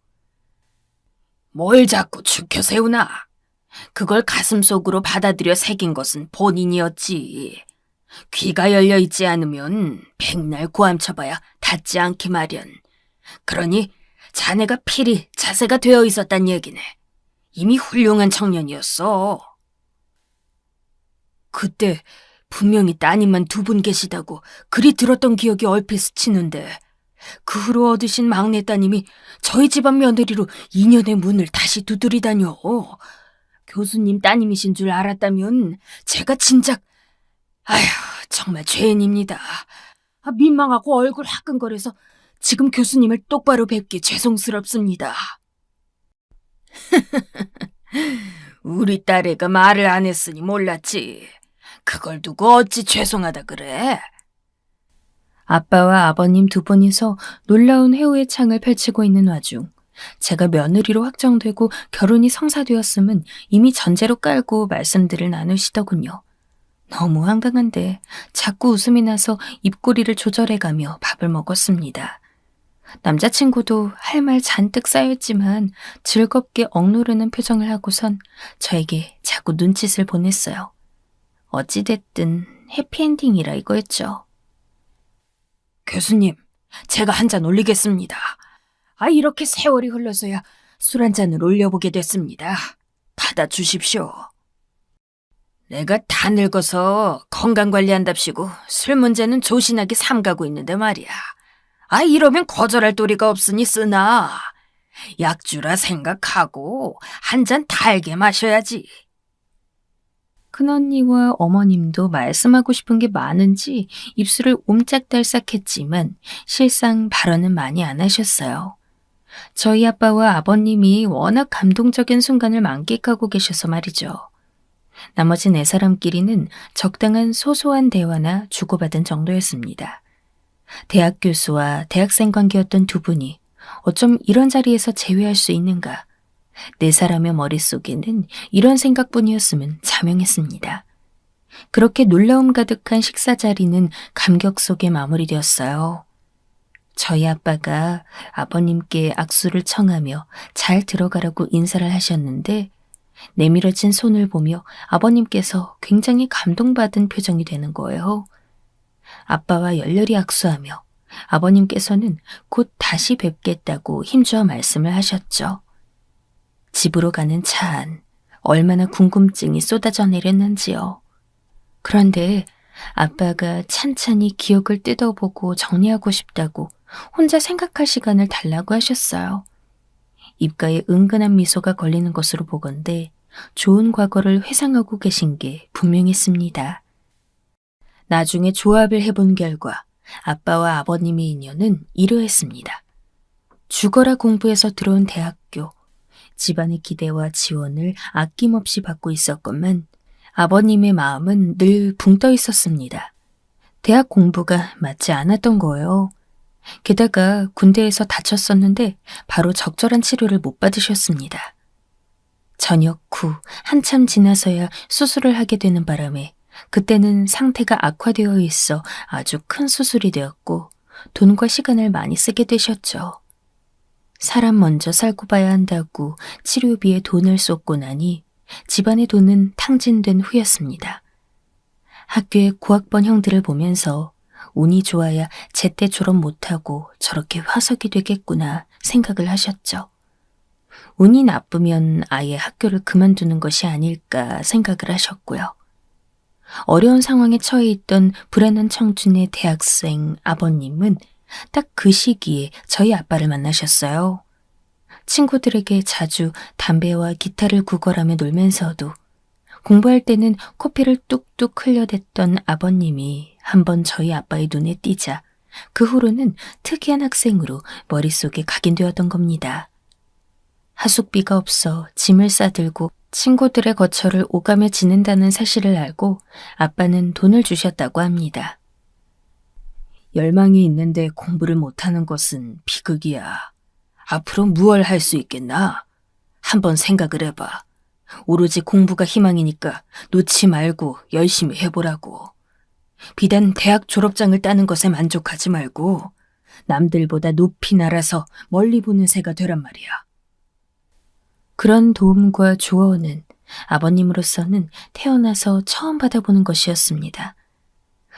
뭘 자꾸 죽여 세우나? 그걸 가슴속으로 받아들여 새긴 것은 본인이었지. 귀가 열려 있지 않으면 백날 고함쳐봐야 닿지 않기 마련. 그러니 자네가 필히 자세가 되어 있었단 얘기네. 이미 훌륭한 청년이었어. 그때 분명히 따님만 두 분 계시다고 그리 들었던 기억이 얼핏 스치는데 그 후로 얻으신 막내 따님이 저희 집안 며느리로 인연의 문을 다시 두드리다뇨. 교수님 따님이신 줄 알았다면 제가 진작... 아휴, 정말 죄인입니다. 민망하고 얼굴 화끈거려서 지금 교수님을 똑바로 뵙기 죄송스럽습니다. 우리 딸애가 말을 안 했으니 몰랐지. 그걸 두고 어찌 죄송하다 그래? 아빠와 아버님 두 분이서 놀라운 회오의 창을 펼치고 있는 와중 제가 며느리로 확정되고 결혼이 성사되었음은 이미 전제로 깔고 말씀들을 나누시더군요. 너무 황당한데 자꾸 웃음이 나서 입꼬리를 조절해가며 밥을 먹었습니다. 남자친구도 할 말 잔뜩 쌓였지만 즐겁게 억누르는 표정을 하고선 저에게 자꾸 눈짓을 보냈어요. 어찌됐든 해피엔딩이라 이거였죠. 교수님, 제가 한 잔 올리겠습니다. 이렇게 세월이 흘러서야 술 한 잔을 올려보게 됐습니다. 받아주십시오. 내가 다 늙어서 건강관리한답시고 술 문제는 조신하게 삼가고 있는데 말이야. 이러면 거절할 도리가 없으니 쓰나. 약주라 생각하고 한 잔 달게 마셔야지. 큰언니와 어머님도 말씀하고 싶은 게 많은지 입술을 옴짝달싹했지만 실상 발언은 많이 안 하셨어요. 저희 아빠와 아버님이 워낙 감동적인 순간을 만끽하고 계셔서 말이죠. 나머지 네 사람끼리는 적당한 소소한 대화나 주고받은 정도였습니다. 대학 교수와 대학생 관계였던 두 분이 어쩜 이런 자리에서 제외할 수 있는가? 네 사람의 머릿속에는 이런 생각뿐이었으면 자명했습니다. 그렇게 놀라움 가득한 식사 자리는 감격 속에 마무리되었어요. 저희 아빠가 아버님께 악수를 청하며 잘 들어가라고 인사를 하셨는데 내밀어진 손을 보며 아버님께서 굉장히 감동받은 표정이 되는 거예요. 아빠와 열렬히 악수하며 아버님께서는 곧 다시 뵙겠다고 힘주어 말씀을 하셨죠. 집으로 가는 차 안 얼마나 궁금증이 쏟아져 내렸는지요. 그런데 아빠가 찬찬히 기억을 뜯어보고 정리하고 싶다고 혼자 생각할 시간을 달라고 하셨어요. 입가에 은근한 미소가 걸리는 것으로 보건대 좋은 과거를 회상하고 계신 게 분명했습니다. 나중에 조합을 해본 결과 아빠와 아버님의 인연은 이러했습니다. 죽어라 공부해서 들어온 대학교, 집안의 기대와 지원을 아낌없이 받고 있었건만 아버님의 마음은 늘 붕 떠 있었습니다. 대학 공부가 맞지 않았던 거예요. 게다가 군대에서 다쳤었는데 바로 적절한 치료를 못 받으셨습니다. 전역 후 한참 지나서야 수술을 하게 되는 바람에 그때는 상태가 악화되어 있어 아주 큰 수술이 되었고 돈과 시간을 많이 쓰게 되셨죠. 사람 먼저 살고 봐야 한다고 치료비에 돈을 쏟고 나니 집안의 돈은 탕진된 후였습니다. 학교의 고학번 형들을 보면서 운이 좋아야 제때 졸업 못하고 저렇게 화석이 되겠구나 생각을 하셨죠. 운이 나쁘면 아예 학교를 그만두는 것이 아닐까 생각을 하셨고요. 어려운 상황에 처해 있던 불안한 청춘의 대학생 아버님은 딱 그 시기에 저희 아빠를 만나셨어요. 친구들에게 자주 담배와 기타를 구걸하며 놀면서도 공부할 때는 코피를 뚝뚝 흘려댔던 아버님이 한번 저희 아빠의 눈에 띄자 그 후로는 특이한 학생으로 머릿속에 각인되었던 겁니다. 하숙비가 없어 짐을 싸들고 친구들의 거처를 오가며 지낸다는 사실을 알고 아빠는 돈을 주셨다고 합니다. 열망이 있는데 공부를 못하는 것은 비극이야. 앞으로 무얼 할 수 있겠나? 한번 생각을 해봐. 오로지 공부가 희망이니까 놓지 말고 열심히 해보라고. 비단 대학 졸업장을 따는 것에 만족하지 말고 남들보다 높이 날아서 멀리 보는 새가 되란 말이야. 그런 도움과 조언은 아버님으로서는 태어나서 처음 받아보는 것이었습니다.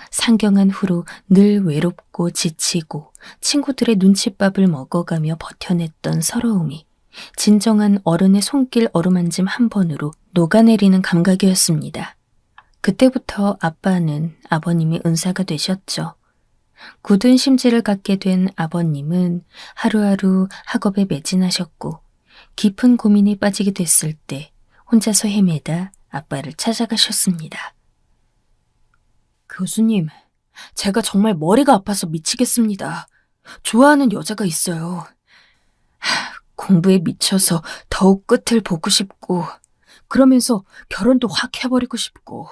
상경한 후로 늘 외롭고 지치고 친구들의 눈칫밥을 먹어가며 버텨냈던 서러움이 진정한 어른의 손길 어루만짐 한 번으로 녹아내리는 감각이었습니다. 그때부터 아빠는 아버님의 은사가 되셨죠. 굳은 심지를 갖게 된 아버님은 하루하루 학업에 매진하셨고 깊은 고민에 빠지게 됐을 때 혼자서 헤매다 아빠를 찾아가셨습니다. 교수님, 제가 정말 머리가 아파서 미치겠습니다. 좋아하는 여자가 있어요. 공부에 미쳐서 더욱 끝을 보고 싶고 그러면서 결혼도 확 해버리고 싶고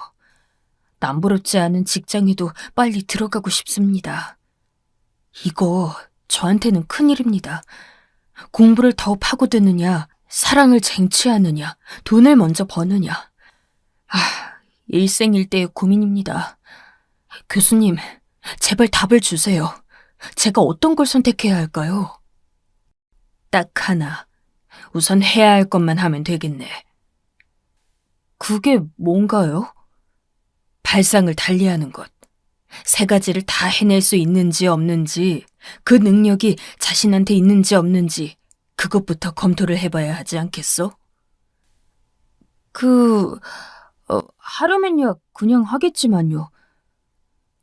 남부럽지 않은 직장에도 빨리 들어가고 싶습니다. 이거 저한테는 큰일입니다. 공부를 더 파고드느냐, 사랑을 쟁취하느냐, 돈을 먼저 버느냐. 일생일대의 고민입니다. 교수님, 제발 답을 주세요. 제가 어떤 걸 선택해야 할까요? 딱 하나. 우선 해야 할 것만 하면 되겠네. 그게 뭔가요? 발상을 달리하는 것. 세 가지를 다 해낼 수 있는지 없는지, 그 능력이 자신한테 있는지 없는지 그것부터 검토를 해봐야 하지 않겠어? 하려면야 그냥 하겠지만요.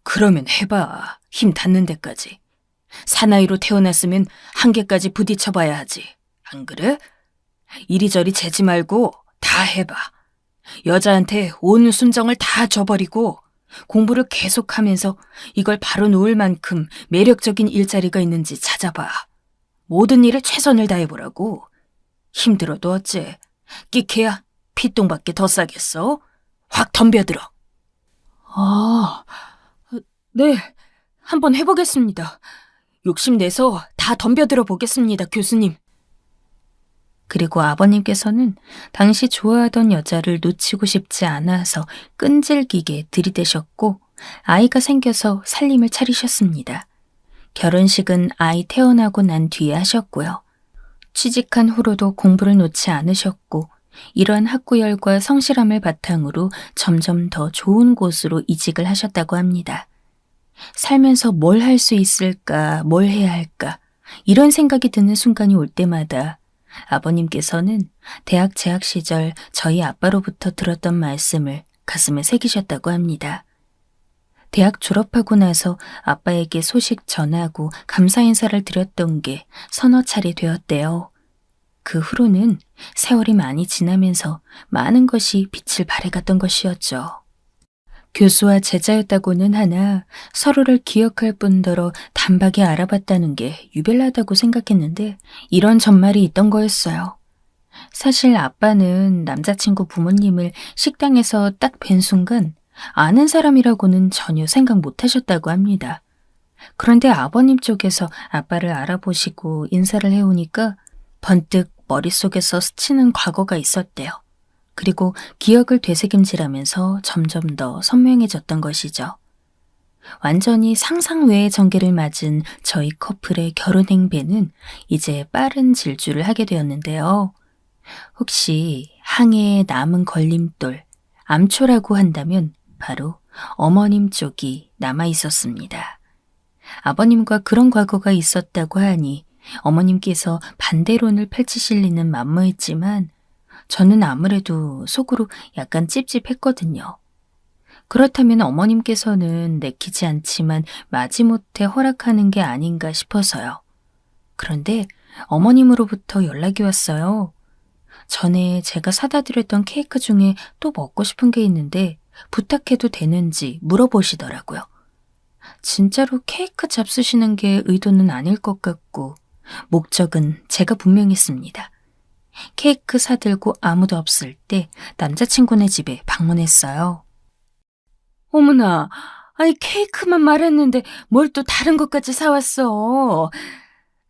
그러면 해봐. 힘 닿는 데까지. 사나이로 태어났으면 한계까지 부딪혀봐야 하지. 안 그래? 이리저리 재지 말고 다 해봐. 여자한테 온 순정을 다 줘버리고 공부를 계속하면서 이걸 바로 놓을 만큼 매력적인 일자리가 있는지 찾아봐. 모든 일에 최선을 다해보라고. 힘들어도 어째. 끼케야 피똥밖에 더 싸겠어? 확 덤벼들어. 네. 한번 해보겠습니다. 욕심내서 다 덤벼들어 보겠습니다, 교수님. 그리고 아버님께서는 당시 좋아하던 여자를 놓치고 싶지 않아서 끈질기게 들이대셨고 아이가 생겨서 살림을 차리셨습니다. 결혼식은 아이 태어나고 난 뒤에 하셨고요. 취직한 후로도 공부를 놓지 않으셨고 이러한 학구열과 성실함을 바탕으로 점점 더 좋은 곳으로 이직을 하셨다고 합니다. 살면서 뭘 할 수 있을까, 뭘 해야 할까 이런 생각이 드는 순간이 올 때마다 아버님께서는 대학 재학 시절 저희 아빠로부터 들었던 말씀을 가슴에 새기셨다고 합니다. 대학 졸업하고 나서 아빠에게 소식 전하고 감사 인사를 드렸던 게 서너 차례 되었대요. 그 후로는 세월이 많이 지나면서 많은 것이 빛을 발해갔던 것이었죠. 교수와 제자였다고는 하나 서로를 기억할 뿐더러 단박에 알아봤다는 게 유별나다고 생각했는데 이런 전말이 있던 거였어요. 사실 아빠는 남자친구 부모님을 식당에서 딱 뵌 순간 아는 사람이라고는 전혀 생각 못 하셨다고 합니다. 그런데 아버님 쪽에서 아빠를 알아보시고 인사를 해오니까 번뜩 머릿속에서 스치는 과거가 있었대요. 그리고 기억을 되새김질하면서 점점 더 선명해졌던 것이죠. 완전히 상상 외의 전개를 맞은 저희 커플의 결혼 행배는 이제 빠른 질주를 하게 되었는데요. 혹시 항해에 남은 걸림돌, 암초라고 한다면 바로 어머님 쪽이 남아 있었습니다. 아버님과 그런 과거가 있었다고 하니 어머님께서 반대론을 펼치실 리는 만무했지만 저는 아무래도 속으로 약간 찝찝했거든요. 그렇다면 어머님께서는 내키지 않지만 마지못해 허락하는 게 아닌가 싶어서요. 그런데 어머님으로부터 연락이 왔어요. 전에 제가 사다 드렸던 케이크 중에 또 먹고 싶은 게 있는데 부탁해도 되는지 물어보시더라고요. 진짜로 케이크 잡수시는 게 의도는 아닐 것 같고 목적은 제가 분명했습니다. 케이크 사들고 아무도 없을 때 남자친구네 집에 방문했어요. 어머나, 아니 케이크만 말했는데 뭘 또 다른 것까지 사왔어.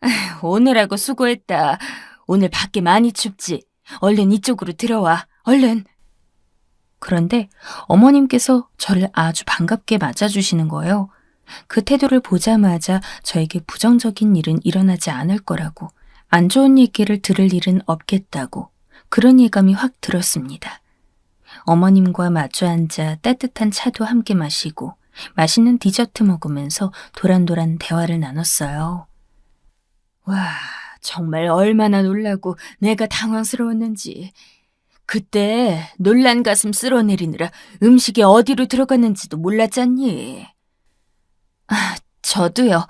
아휴, 오늘하고 수고했다. 오늘 밖에 많이 춥지. 얼른 이쪽으로 들어와. 얼른. 그런데 어머님께서 저를 아주 반갑게 맞아주시는 거예요. 그 태도를 보자마자 저에게 부정적인 일은 일어나지 않을 거라고, 안 좋은 얘기를 들을 일은 없겠다고 그런 예감이 확 들었습니다. 어머님과 마주 앉아 따뜻한 차도 함께 마시고 맛있는 디저트 먹으면서 도란도란 대화를 나눴어요. 와, 정말 얼마나 놀라고 내가 당황스러웠는지. 그때 놀란 가슴 쓸어내리느라 음식이 어디로 들어갔는지도 몰랐잖니. 아, 저도요.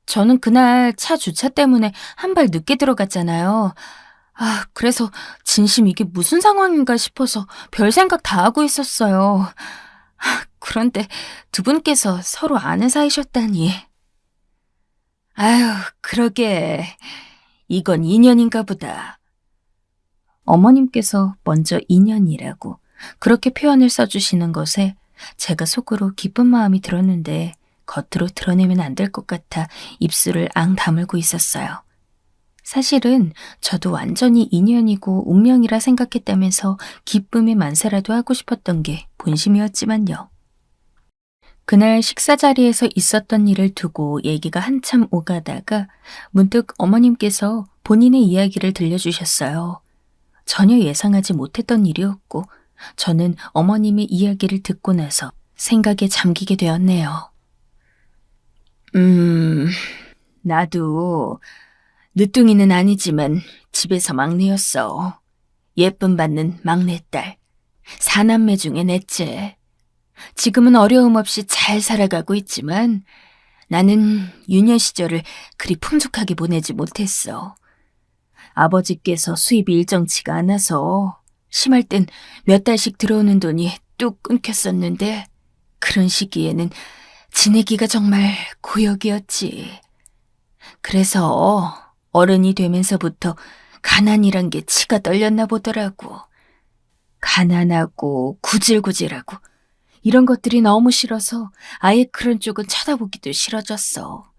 저는 그날 차 주차 때문에 한 발 늦게 들어갔잖아요. 아, 그래서 진심 이게 무슨 상황인가 싶어서 별 생각 다 하고 있었어요. 그런데 두 분께서 서로 아는 사이셨다니. 아유, 그러게. 이건 인연인가 보다. 어머님께서 먼저 인연이라고 그렇게 표현을 써주시는 것에 제가 속으로 기쁜 마음이 들었는데 겉으로 드러내면 안 될 것 같아 입술을 앙 다물고 있었어요. 사실은 저도 완전히 인연이고 운명이라 생각했다면서 기쁨의 만세라도 하고 싶었던 게 본심이었지만요. 그날 식사 자리에서 있었던 일을 두고 얘기가 한참 오가다가 문득 어머님께서 본인의 이야기를 들려주셨어요. 전혀 예상하지 못했던 일이었고 저는 어머님의 이야기를 듣고 나서 생각에 잠기게 되었네요. 나도 늦둥이는 아니지만 집에서 막내였어. 예쁨 받는 막내딸. 사남매 중에 넷째. 지금은 어려움 없이 잘 살아가고 있지만 나는 유년 시절을 그리 풍족하게 보내지 못했어. 아버지께서 수입이 일정치가 않아서 심할 땐 몇 달씩 들어오는 돈이 뚝 끊겼었는데 그런 시기에는 지내기가 정말 고역이었지. 그래서 어른이 되면서부터 가난이란 게 치가 떨렸나 보더라고. 가난하고 구질구질하고 이런 것들이 너무 싫어서 아예 그런 쪽은 쳐다보기도 싫어졌어.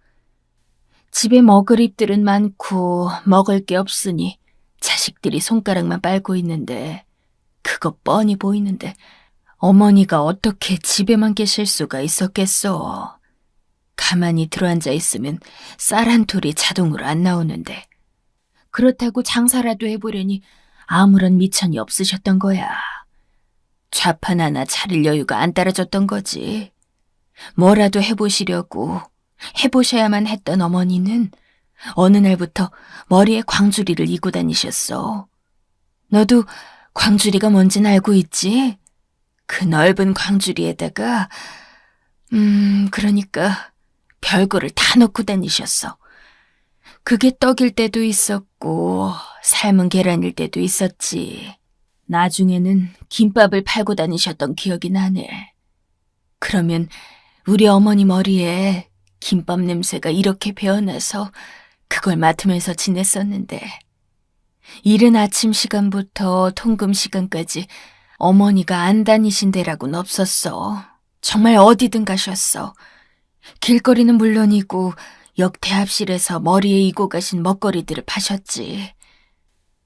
집에 먹을 입들은 많고 먹을 게 없으니 자식들이 손가락만 빨고 있는데 그거 뻔히 보이는데 어머니가 어떻게 집에만 계실 수가 있었겠어. 가만히 들어앉아 있으면 쌀 한 톨이 자동으로 안 나오는데 그렇다고 장사라도 해보려니 아무런 미천이 없으셨던 거야. 좌판 하나 차릴 여유가 안 따라줬던 거지. 뭐라도 해보시려고 해보셔야만 했던 어머니는 어느 날부터 머리에 광주리를 이고 다니셨어. 너도 광주리가 뭔진 알고 있지? 그 넓은 광주리에다가 그러니까 별거를 다 넣고 다니셨어. 그게 떡일 때도 있었고 삶은 계란일 때도 있었지. 나중에는 김밥을 팔고 다니셨던 기억이 나네. 그러면 우리 어머니 머리에 김밥 냄새가 이렇게 배어나서 그걸 맡으면서 지냈었는데 이른 아침 시간부터 통금 시간까지 어머니가 안 다니신 데라고는 없었어. 정말 어디든 가셨어. 길거리는 물론이고 역 대합실에서 머리에 이고 가신 먹거리들을 파셨지.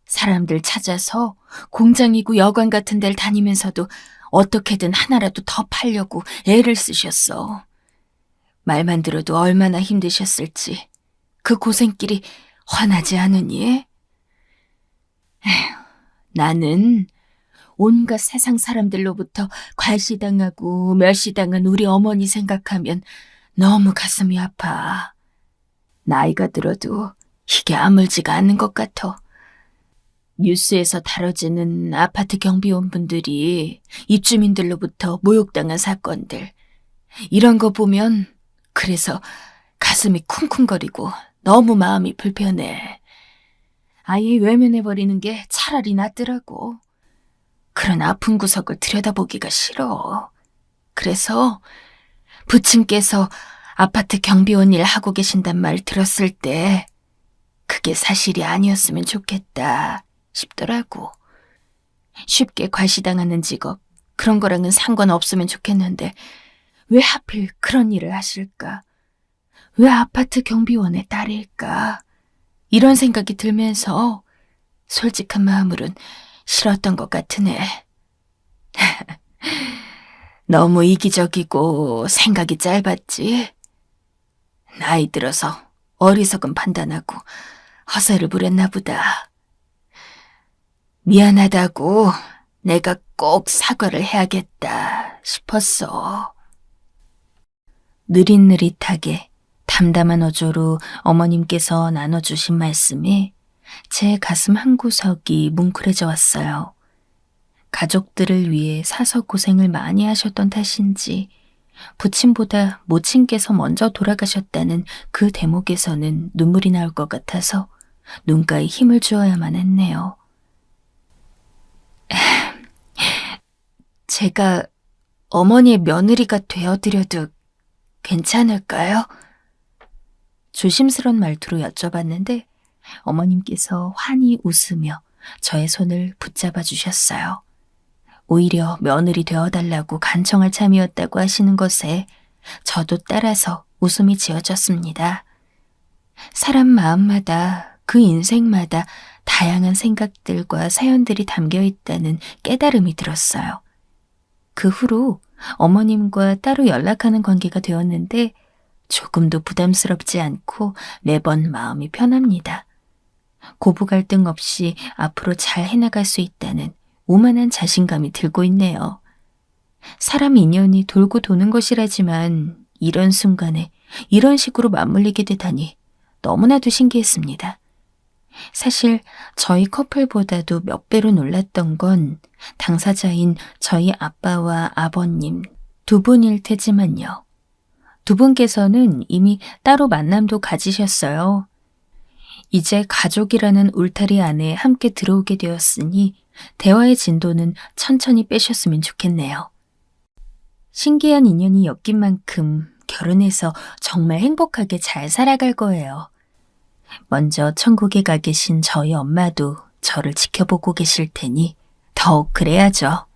사람들 찾아서 공장이고 여관 같은 데를 다니면서도 어떻게든 하나라도 더 팔려고 애를 쓰셨어. 말만 들어도 얼마나 힘드셨을지 그 고생길이 훤하지 않으니? 에휴, 나는 온갖 세상 사람들로부터 괄시당하고 멸시당한 우리 어머니 생각하면 너무 가슴이 아파. 나이가 들어도 이게 아물지가 않는 것 같아. 뉴스에서 다뤄지는 아파트 경비원분들이 입주민들로부터 모욕당한 사건들, 이런 거 보면 그래서 가슴이 쿵쿵거리고 너무 마음이 불편해. 아예 외면해버리는 게 차라리 낫더라고. 그런 아픈 구석을 들여다보기가 싫어. 그래서 부친께서 아파트 경비원 일 하고 계신단 말 들었을 때 그게 사실이 아니었으면 좋겠다 싶더라고. 쉽게 과시당하는 직업, 그런 거랑은 상관없으면 좋겠는데 왜 하필 그런 일을 하실까? 왜 아파트 경비원의 딸일까? 이런 생각이 들면서 솔직한 마음으론 싫었던 것 같으네. 너무 이기적이고 생각이 짧았지. 나이 들어서 어리석은 판단하고 허세를 부렸나 보다. 미안하다고 내가 꼭 사과를 해야겠다 싶었어. 느릿느릿하게 담담한 어조로 어머님께서 나눠주신 말씀에 제 가슴 한구석이 뭉클해져 왔어요. 가족들을 위해 사서 고생을 많이 하셨던 탓인지 부친보다 모친께서 먼저 돌아가셨다는 그 대목에서는 눈물이 나올 것 같아서 눈가에 힘을 주어야만 했네요. 제가 어머니의 며느리가 되어드려도 괜찮을까요? 조심스런 말투로 여쭤봤는데 어머님께서 환히 웃으며 저의 손을 붙잡아 주셨어요. 오히려 며느리 되어달라고 간청할 참이었다고 하시는 것에 저도 따라서 웃음이 지어졌습니다. 사람 마음마다 그 인생마다 다양한 생각들과 사연들이 담겨 있다는 깨달음이 들었어요. 그 후로 어머님과 따로 연락하는 관계가 되었는데 조금도 부담스럽지 않고 매번 마음이 편합니다. 고부 갈등 없이 앞으로 잘 해나갈 수 있다는 오만한 자신감이 들고 있네요. 사람 인연이 돌고 도는 것이라지만 이런 순간에 이런 식으로 맞물리게 되다니 너무나도 신기했습니다. 사실 저희 커플보다도 몇 배로 놀랐던 건 당사자인 저희 아빠와 아버님 두 분일 테지만요. 두 분께서는 이미 따로 만남도 가지셨어요. 이제 가족이라는 울타리 안에 함께 들어오게 되었으니 대화의 진도는 천천히 빼셨으면 좋겠네요. 신기한 인연이 엮인 만큼 결혼해서 정말 행복하게 잘 살아갈 거예요. 먼저 천국에 가 계신 저희 엄마도 저를 지켜보고 계실 테니 더욱 그래야죠.